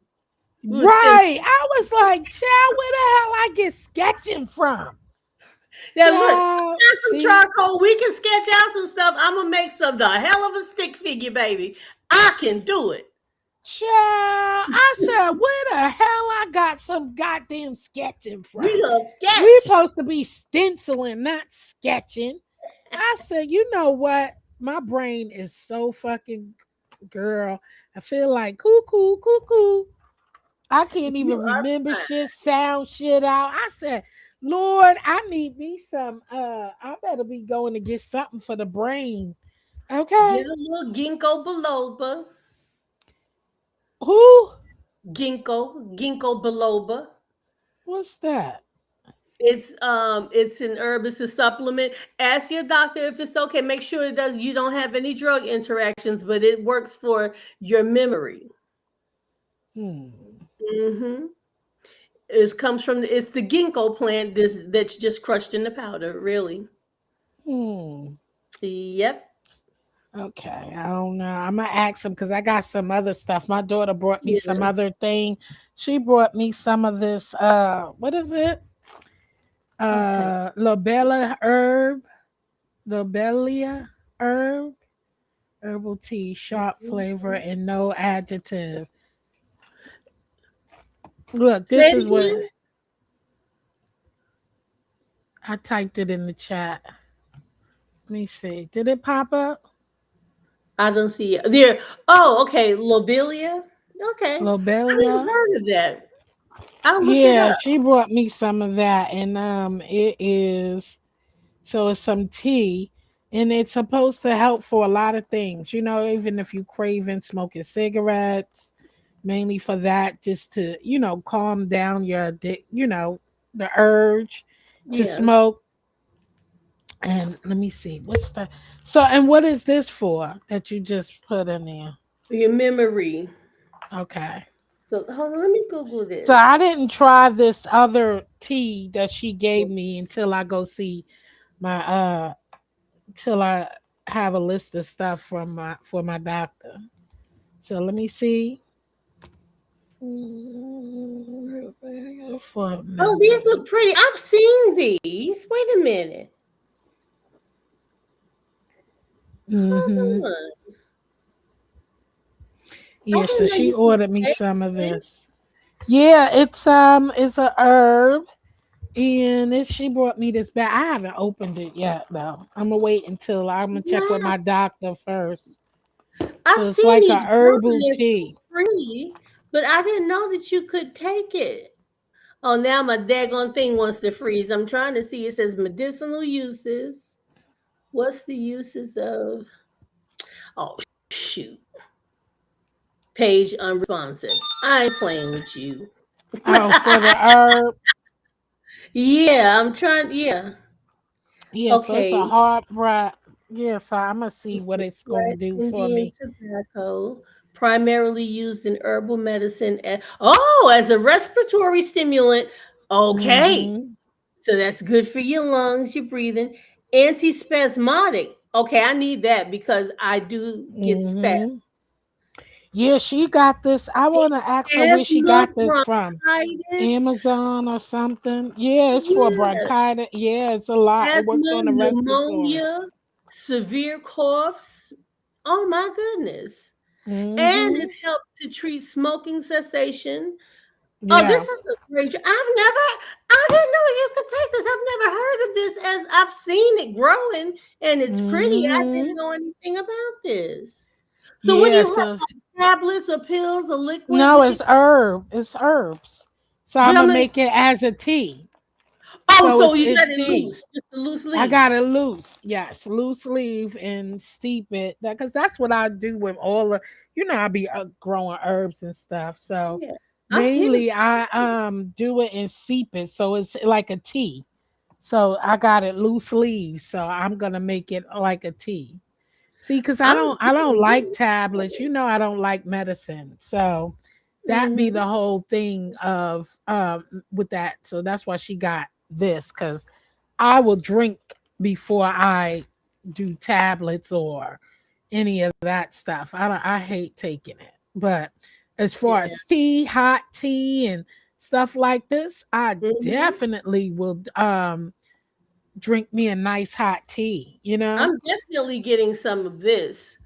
We were Right. stenciling. I was like, child, where the hell I get sketching from? Now look, Child, I got some see? charcoal. We can sketch out some stuff. I'm gonna make some the hell of a stick figure, baby. I can do it. Child, I said, where the hell I got some goddamn sketching We from? gonna We sketch. supposed to be stenciling, not sketching. I said, you know what? My brain is so fucking girl. I feel like cuckoo, cuckoo. I can't You even are remember fine. shit, sound shit out. I said, Lord, I need me some. I better be going to get something for the brain. Get Okay. a little ginkgo biloba. Who? Ginkgo biloba. What's that? It's an herb, it's a supplement. Ask your doctor if it's okay. Make sure it does you don't have any drug interactions, but it works for your memory. Hmm. Mm-hmm. It comes from it's the ginkgo plant that's just crushed in the powder, really. Hmm. Yep. Okay, I don't know. I'm gonna ask him because I got some other stuff. My daughter brought me some Yeah. other thing. She brought me some of this. What is it? I'll tell you. Lobelia herb. Lobelia. herb, herbal tea, sharp flavor, and no adjective. Look, Say this it is what again. I typed it in the chat. Let me see. Did it pop up? I don't see it. There. Oh, okay. Lobelia. Okay. I never Lobelia. heard of that. I'll look it Yeah, up. she brought me some of that, and it is so it's some tea, and it's supposed to help for a lot of things. You know, even if you craving smoking cigarettes, mainly for that, just to calm down your the urge to Yeah. smoke. And let me see, what's the so and what is this for that you just put in there? Your memory. Okay. So hold on, let me Google So I this. didn't try this other tea that she gave me until I go see my till I have a list of stuff from my for my doctor. So let me see. For Oh, these memory. look pretty. I've seen these. Wait a minute. Mm-hmm. Hold on. I Yeah, so didn't know she you could ordered me take some of this. this. Yeah, it's a herb. And this, she brought me this back. I haven't opened it yet though. I'm gonna wait until I'm gonna check with Wow. my doctor first. I've So it's seen like these a herbal growing. It's so tea. pretty, but I didn't know that you could take it. Oh, now my daggone thing wants to freeze. I'm trying to see. It says medicinal uses. What's the uses of? Oh, shoot. Page unresponsive. I ain't playing with you. Oh, for the herb. Yeah, I'm trying. Yeah. Yeah, so it's a Okay. hard right. Yeah, so I'm gonna see what it's gonna Black do for Indian me. tobacco, primarily used in herbal medicine. As a respiratory stimulant. Okay. Mm-hmm. So that's good for your lungs, your breathing. Antispasmodic. Okay, I need that because I do get spasms. Mm-hmm. Yeah, she got this. I wanna ask her where she Asthma, got this from. bronchitis, Amazon or something. Yeah, it's for yeah, bronchitis. Yeah, it's a lot. It works asthma, on the respiratory. pneumonia, severe coughs. Oh my goodness. And Mm-hmm. it's helped to treat smoking cessation. Oh, this Yeah. is a great. I didn't know you could take this. I've never heard of this as I've seen it growing and it's pretty. I didn't Mm-hmm. know anything about this. So what do Yeah, you have? so Tablets or pills or liquid? no, What you it's herb. It's herbs. So I'm but I gonna mean, make it as a tea. oh, So so it's you it's got it tea. loose, just a loose I leaf. got it loose. Yes, loose leaf and steep it. That because that's what I do with all the. I be growing herbs and stuff. So Yeah. I'm hip. mainly I do it and steep it. So it's like a tea. So I got it loose leaves. So I'm gonna make it like a tea. See, because I I'm don't like tablets. I don't like medicine. So that be mm-hmm. the whole thing of with that. So that's why she got this because I will drink before I do tablets or any of that stuff. I hate taking it. But as far Yeah. as tea, hot tea and stuff like this, I Mm-hmm. definitely will drink me a nice hot tea, I'm definitely getting some of this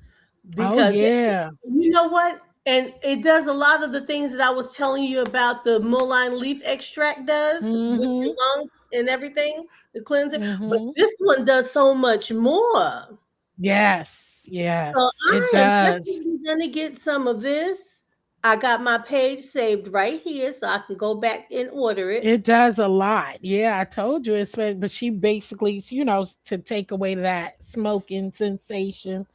Oh because yeah. you know what? And it does a lot of the things that I was telling you about the mullein leaf extract does with Mhm. your lungs and everything, the cleanser. But Mhm. this one does so much more. Yes, So yes, it I am does. definitely going to get some of this. I got my page saved right here so I can go back and order it. It does a lot. Yeah, I told you it's but she basically, to take away that smoking sensation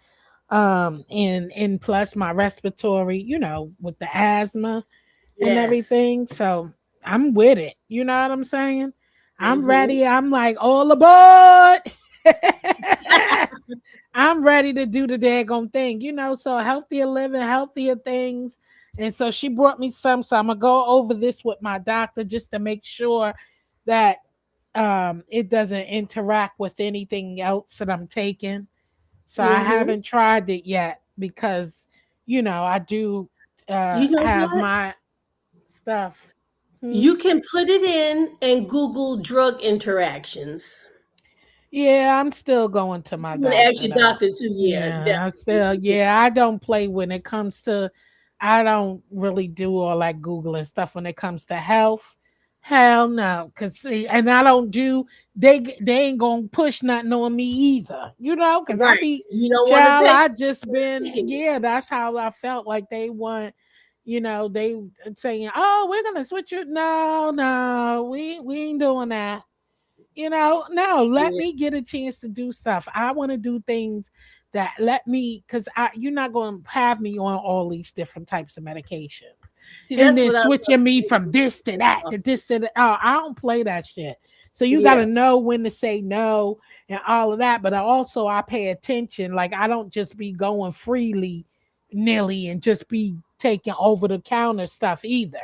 and plus my respiratory, with the asthma and Yes. everything. So, I'm with it. You know what I'm saying? I'm Mm-hmm. ready. I'm like all aboard. I'm ready to do the daggone thing, so healthier living, healthier things. And so she brought me some. So I'm gonna go over this with my doctor just to make sure that it doesn't interact with anything else that I'm taking. So I Mm-hmm. haven't tried it yet because I do You know have what? my stuff. Hmm? You can put it in and Google drug interactions. Yeah, I'm still going to my You want to ask doctor your though. doctor too. Yeah, Yeah, I definitely. still, Yeah. yeah, I don't play when it comes to, I don't really do all that Googling stuff when it comes to health. Hell no, cause see, and I don't do, they ain't gonna push nothing on me either, you know, cause I Right. be, You don't want to child, take I just been, it. yeah, that's how I felt like they want, they saying, oh, we're gonna switch you. No, no, we ain't doing that. No, let Yeah. me get a chance to do stuff. I want to do things that let me, because you're not going to have me on all these different types of medication See, and that's then what I switching me from this to that love. to this to that. Oh, I don't play that shit. So you got Yeah. to know when to say no and all of that. But I pay attention. Like I don't just be going freely, nilly, and just be taking over the counter stuff either,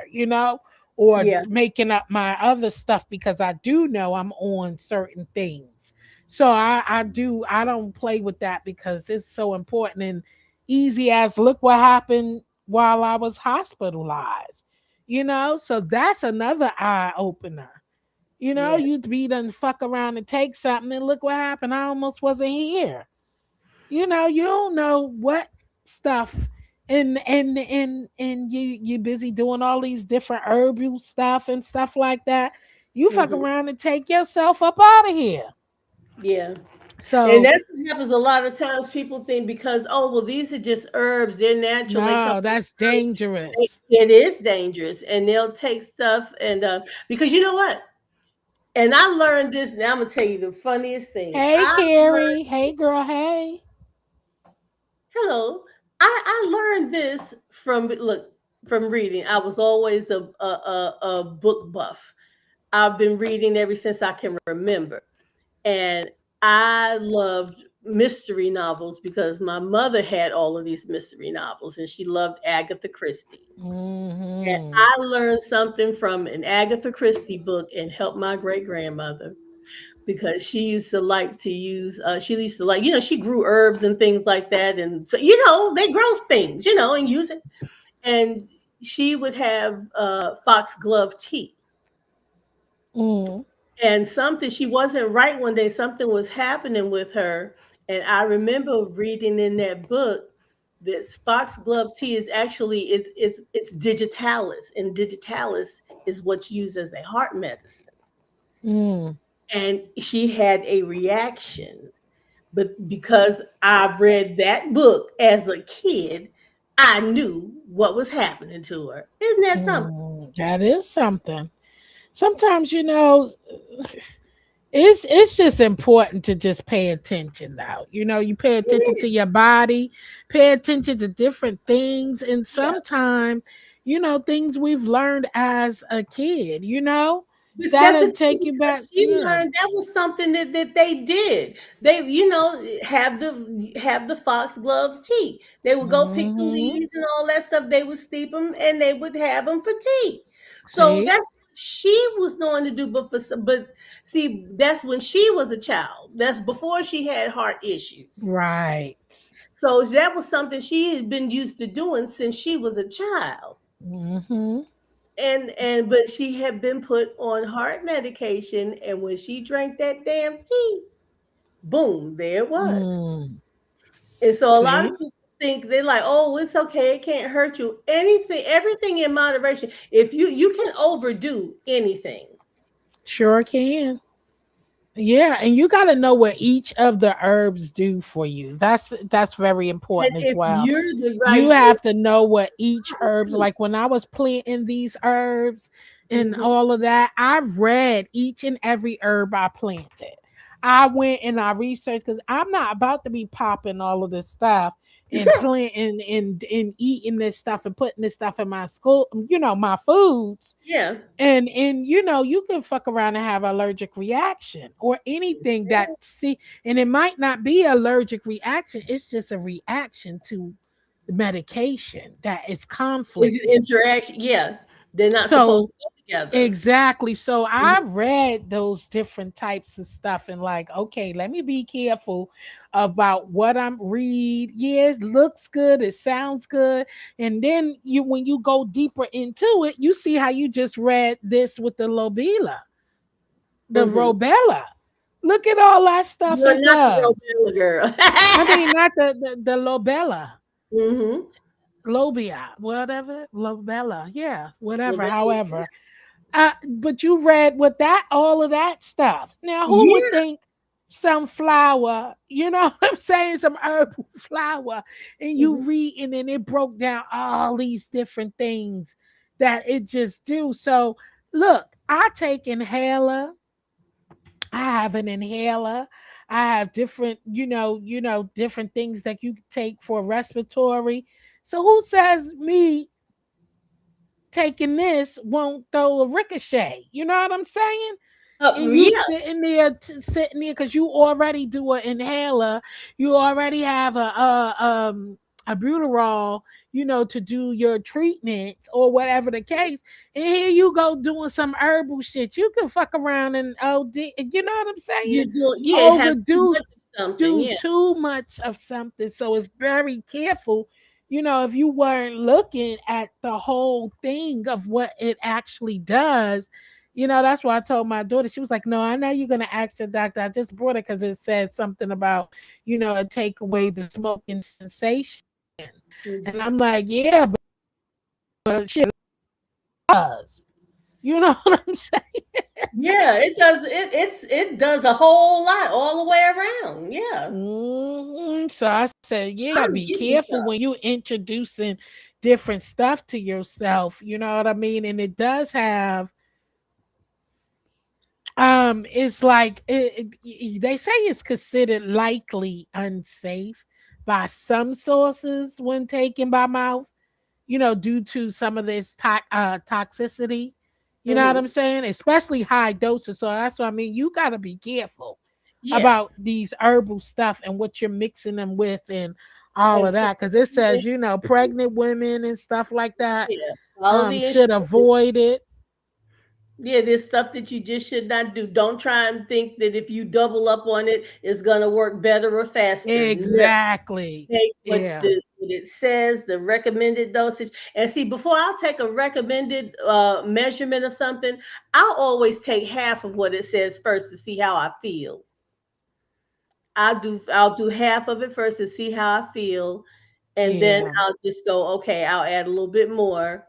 or Yeah. making up my other stuff because I do know I'm on certain things. So I don't play with that because it's so important and easy as look what happened while I was hospitalized. So that's another eye opener. Yeah. You'd be done fuck around and take something and look what happened. I almost wasn't here. You don't know what stuff and you busy doing all these different herbal stuff and stuff like that. You fuck Hmm. around and take yourself up out of here. Yeah. And So that's what happens a lot of times. People think because, oh, well, these are just herbs, they're natural, they come no, from that's the earth. dangerous. It is dangerous. And they'll take stuff and because you know what? And I learned this. Now I'm gonna tell you the funniest thing. Hey Carrie. Hey girl, hey. Hello. I learned this from reading. I was always a book buff. I've been reading ever since I can remember. And I loved mystery novels because my mother had all of these mystery novels and she loved Agatha Christie. And Hmm. I learned something from an Agatha Christie book and helped my great grandmother because she used to like to use, she used to like, she grew herbs and things like that. And, so, they grow things, and use it. And she would have foxglove tea. Mm. And something she wasn't right one day, something was happening with her. And I remember reading in that book this foxglove tea is actually it's digitalis, and digitalis is what's used as a heart medicine. Mm. And she had a reaction, but because I read that book as a kid, I knew what was happening to her. Isn't that something? That is something. Sometimes it's just important to just pay attention though. You pay attention It to is. your body, pay attention to different things, and Yeah. sometimes things we've learned as a kid, But that's the that'll thing, take you because back. she Yeah. learned that was something that they did. They, have the foxglove tea. They would go pick the Hmm. leaves and all that stuff. They would steep them and they would have them for tea. So See. that's what she was known to do. But see, that's when she was a child. That's before she had heart issues. Right. So that was something she had been used to doing since she was a child. Hmm. And but she had been put on heart medication, and when she drank that damn tea, boom, there it was. Mm. And so a lot of See. people think they're like, oh, it's okay, it can't hurt you. Everything in moderation. If you can overdo anything. Sure can. Yeah, and you got to know what each of the herbs do for you. That's very And important as if well. you're the You right have to know what each herbs, like when I was planting these herbs and Mhm. all of that, I read each and every herb I planted. I went and I researched because I'm not about to be popping all of this stuff and planting and eating this stuff and putting this stuff in my school, my foods. Yeah. And you can fuck around and have allergic reaction or anything and it might not be allergic reaction, it's just a reaction to the medication that is Is it conflicting. interaction? Yeah. They're not supposed So to go together. exactly. So Mhm. I read those different types of stuff and like, okay, let me be careful about what I'm read. Yeah, it looks good, it sounds good. And then when you go deeper into it, you see how you just read this with the lobila, the Mhm. rubella. Look at all that stuff You're it not the does. real girl. I mean, not the lobella, Mm-hmm. lobia, whatever, lobella, yeah, whatever. Yeah. However, but you read with that all of that stuff. Now, who would think some flour, you know what I'm saying, some herbal flour, and you Mhm. read and then it broke down all these different things that it just do. So look, I take inhaler. I have an inhaler. I have different, different things that you take for respiratory. So who says me taking this won't throw a ricochet? You know what I'm saying? And you Yeah. sitting there because you already do an inhaler, you already have a Buterol, to do your treatment or whatever the case, and here you go doing some herbal shit. You can fuck around and you know what I'm saying? You do, yeah, have too Overdo much of something. do Yeah. too much of something. So it's very careful. If you weren't looking at the whole thing of what it actually does, that's why I told my daughter. She was like, "No, I know you're gonna ask your doctor. I just brought it because it said something about, it take away the smoking sensation." And Mhm. I'm like, "Yeah, but shit does." You know what I'm saying? Yeah, it does. It does a whole lot all the way around. Yeah, So I said, "Yeah, you gotta I'm be getting careful stuff. when you introducing different stuff to yourself." You know what I mean? And it does have it's like they say it's considered likely unsafe by some sources when taken by mouth, due to some of this toxicity. You know what I'm Hmm. saying? Especially high doses. So that's what I mean. You got to be careful Yeah, about these herbal stuff and what you're mixing them with and all and of for that. Because it says, pregnant women and stuff like that yeah, all of the should insurance. avoid it. Yeah, there's stuff that you just should not do. Don't try and think that if you double up on it, it's gonna work better or faster. No, Exactly. take Yeah. what it says, the recommended dosage. And see, before I'll take a recommended measurement of something, I'll always take half of what it says first to see how I feel. I'll do half of it first to see how I feel, and then Yeah. I'll just go, okay, I'll add a little bit more.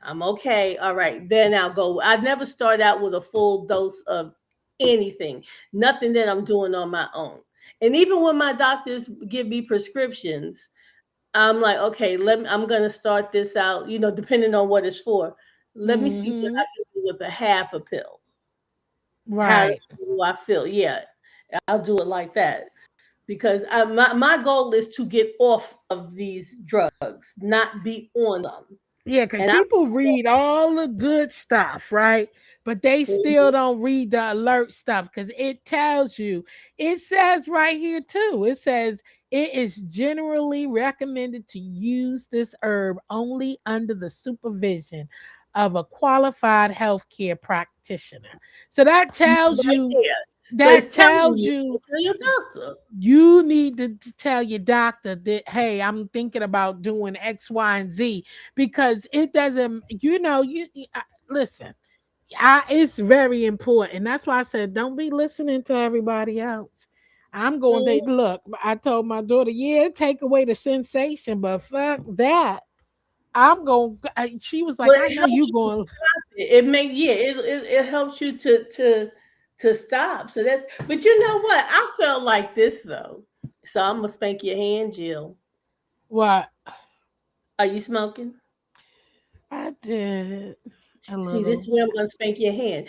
I'm okay. All right. Then I'll go. I never start out with a full dose of anything, nothing that I'm doing on my own. And even when my doctors give me prescriptions, I'm like, okay, I'm gonna start this out, depending on what it's for. Let me see what Hmm. I can do with a half a pill. How Right. do I feel? Yeah, I'll do it like that because my goal is to get off of these drugs, not be on them. Yeah, because And I people read all the good stuff, right? But they still don't read the alert stuff because it tells you, it says right here too, it says it is generally recommended to use this herb only under the supervision of a qualified healthcare practitioner. So that tells right you, there. So that it's telling tells you, you tell your doctor. you need to tell your doctor that, hey, I'm thinking about doing X, Y, and Z, because it doesn't, listen, it's very important. That's why I said, don't be listening to everybody else. I'm going Mm, to look. I told my daughter, yeah, take away the sensation, but fuck that. I'm going. She was like, But I it know helps you you to going. stop it. It may yeah, it helps you to stop. So that's but you know what? I felt like this though. So I'm gonna spank your hand, Jill. What Are you smoking? I did a See, this little. is where I'm gonna spank your hand.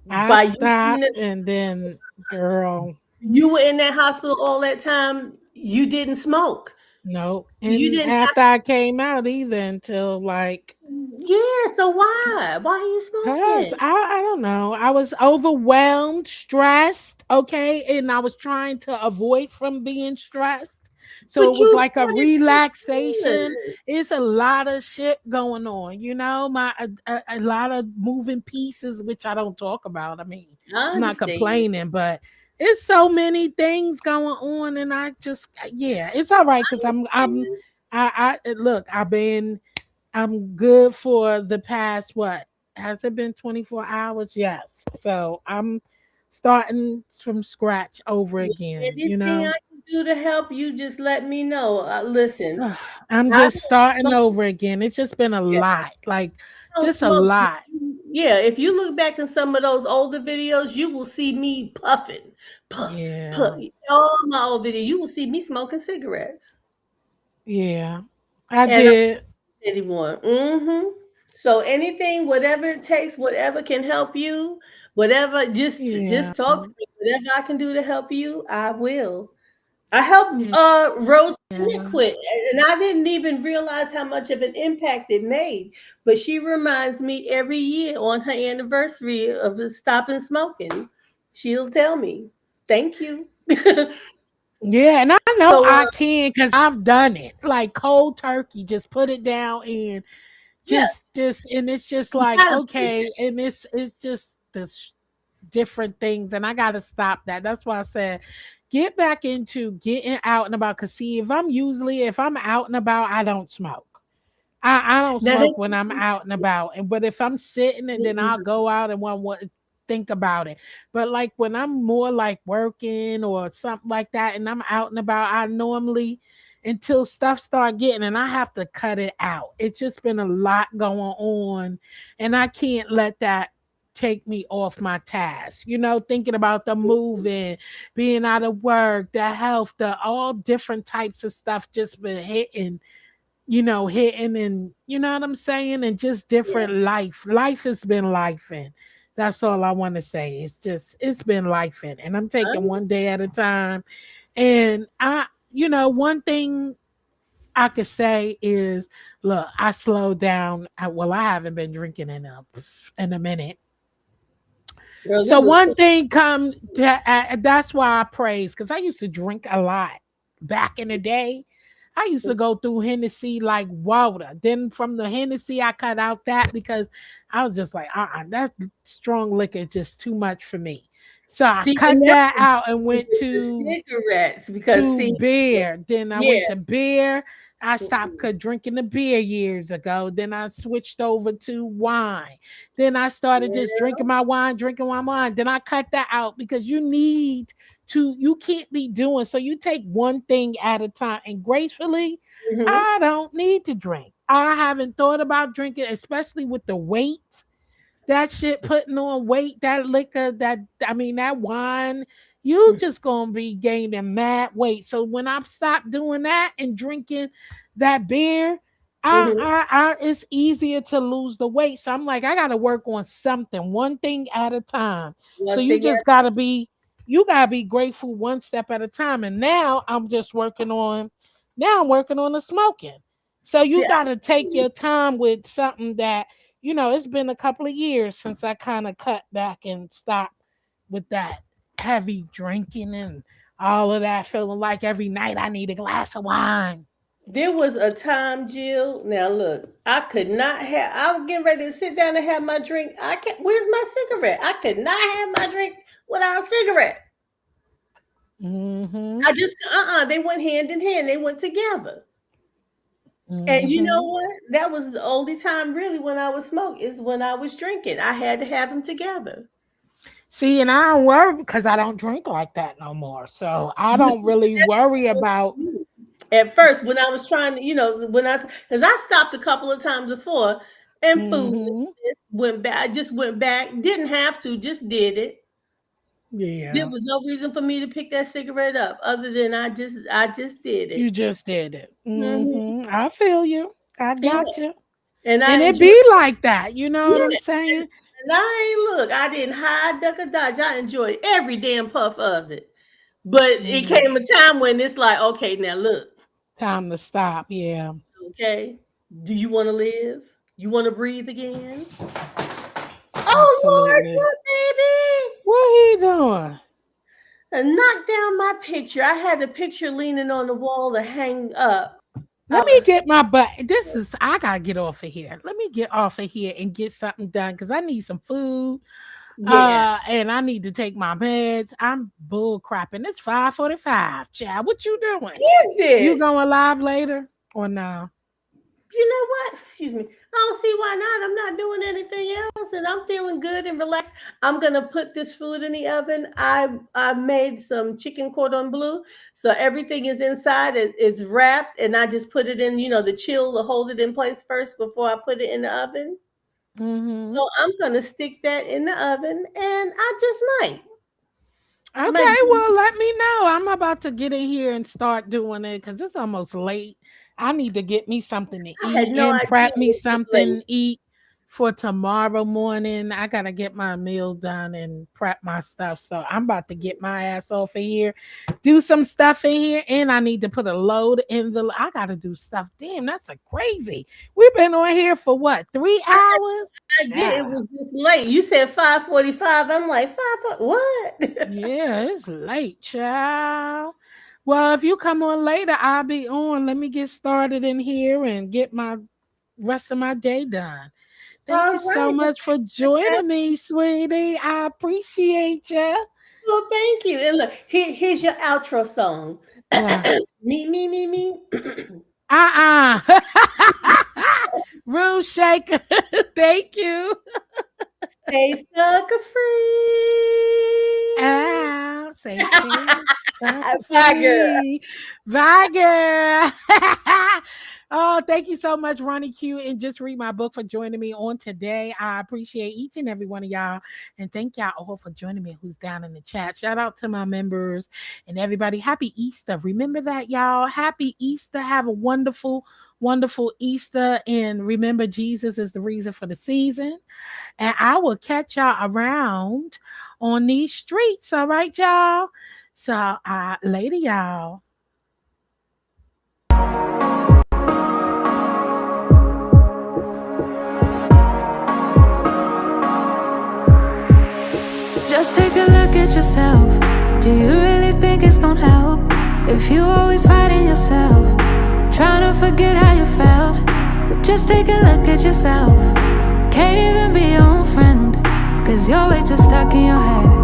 I By you being stopped, in, and then, girl, you were in that hospital all that time, you didn't smoke. no, You and didn't have after I came out either until like, yeah, so why? Why are you cause smoking? I don't know. I was overwhelmed, stressed, okay, and I was trying to avoid from being stressed. So But it was you like a started so relaxation. good. It's a lot of shit going on, my a lot of moving pieces, which I don't talk about. I mean, I I'm not understand. complaining, but it's so many things going on, and I just, yeah, it's all right because look, I'm good for the past, what has it been, 24 hours? Yes. So I'm starting from scratch over again, you Anything know. I can do to help you, just let me know. Listen, I'm I just starting don't over again. It's just been a smoke. lot, like Don't just a smoke. lot. Yeah, if you look back in some of those older videos, you will see me puffing, puff, puff. Yeah, All my old videos, you will see me smoking cigarettes. yeah, I And I'm did. anyone. So anything, whatever it takes, whatever can help you, whatever, Yeah, just talk to me. Whatever I can do to help you, I will. I helped yeah. Rose quit, and I didn't even realize how much of an impact it made. But she reminds me every year on her anniversary of the stopping smoking. She'll tell me, "Thank you." Yeah, and I know So I can because I've done it. Like cold turkey, just put it down and yeah, just and it's just you like gotta do okay, and it's just different things, and I gotta stop that. That's why I said get back into getting out and about. Cause see, if I'm out and about, I don't smoke. I don't now. smoke when I'm out and about. And but if I'm sitting and then I'll Mhm, go out and want what think about it. But like when I'm more like working or something like that and I'm out and about, I normally until stuff start getting and I have to cut it out. It's just been a lot going on and I can't let that take me off my task. You know, thinking about the moving, being out of work, the health, the all different types of stuff just been hitting, hitting and you know what I'm saying? And just yeah. different life. Life has been life and that's all I want to say. It's been life and I'm taking one day at a time. And one thing I could say is look, I slowed down. I haven't been drinking in a minute. Girl, So it was one thing come to, that's why I praise because I used to drink a lot back in the day. I used to go through Hennessy like water. Then from the Hennessy, I cut out that because I was just like, that strong liquor is just too much for me. So I see, cut and that's that out and with went the to cigarettes because see, beer. Then I yeah. went to beer. I stopped drinking the beer years ago. Then I switched over to wine. Then I started just drinking my wine. Then I cut that out because you can't be doing so. You take one thing at a time. And gracefully, Mhm. I don't need to drink. I haven't thought about drinking, especially with the weight that shit putting on weight, that liquor, that wine, you just gonna be gaining mad weight. So when I stop doing that and drinking that beer, Mhm. it's easier to lose the weight. So I'm like, I gotta work on something, one thing at a time. So One thing at you gotta be grateful one step at a time. And now I'm working on the smoking. So see, you gotta take your time with something that it's been a couple of years since I kind of cut back and stopped with that heavy drinking and all of that, feeling like every night I need a glass of wine. there was a time, Jill. Now look, I could not have. I was getting ready to sit down and have my drink. I can't. Where's my cigarette? I could not have my drink without a cigarette. Mm-hmm. I just They went hand in hand. They went together. And you know Mm-hmm. what? That was the only time really when I would smoke is when I was drinking. I had to have them together. See, and I don't worry because I don't drink like that no more. So I You don't see, really worry about. at first, when I was trying to, because I stopped a couple of times before, and food Mm-hmm. just went back. I just went back. Didn't have to, just did it. There Yeah, was no reason for me to pick that cigarette up, other than I just did you it. just did it. Hmm. Mm-hmm. I feel you. I Yeah, got you. and And I it enjoyed. be like that. You know what I'm Yeah, saying? and I ain't look. I didn't hide, duck, or dodge. I enjoyed every damn puff of it. But it Mm. came a time when it's like, okay, now look, Time to stop. Yeah. okay, do you want to live? You want to breathe again? Oh Lord, Absolutely. look, baby. What he doing? And knock down my picture. I had the picture leaning on the wall to hang up. Let me get my butt. I gotta get off of here. Let me get off of here and get something done because I need some food. Yeah. And I need to take my meds. I'm bull crapping. It's 5:45. Chad, what you doing? Is You it? going live later or no? you know what? Excuse me. I don't see why not. I'm not doing anything else, and I'm feeling good and relaxed. I'm gonna put this food in the oven. I made some chicken cordon bleu, so everything is inside. It's wrapped, and I just put it in, the chill to hold it in place first before I put it in the oven. Mm-hmm. So I'm gonna stick that in the oven, and I just might. Okay, well, let me know. I'm about to get in here and start doing it because it's almost late. I need to get me something to I had eat no and idea prep it me was this something late. to eat for tomorrow morning. I gotta get my meal done and prep my stuff. So I'm about to get my ass off of here, do some stuff in here, and I need to put a load in the. I gotta do stuff. Damn, that's a crazy. We've been on here for what, 3 hours? I did. It was this late. You said 5:45. I'm like, what? Yeah, it's late, child. Well, if you come on later, I'll be on. Let me get started in here and get my rest of my day done. Thank All you so right. much for joining me, sweetie. I appreciate you. Well, thank you. And look, here's your outro song. What? Me. Uh-uh. Room shaker. Thank you. Stay sucker free. Ow. Say Bye, girl. free. Bye, girl. Oh, thank you so much, Ronnie Q. And just read my book for joining me on today. I appreciate each and every one of y'all. And thank y'all all for joining me who's down in the chat. Shout out to my members and everybody. Happy Easter. Remember that, y'all. Happy Easter. Have a wonderful, wonderful Easter. And remember, Jesus is the reason for the season. And I will catch y'all around on these streets. All right, y'all. So later, y'all. Just take a look at yourself. Do you really think it's gonna help if you always fighting yourself, trying to forget how you felt? Just take a look at yourself. Can't even be your own friend, cause you're way too stuck in your head.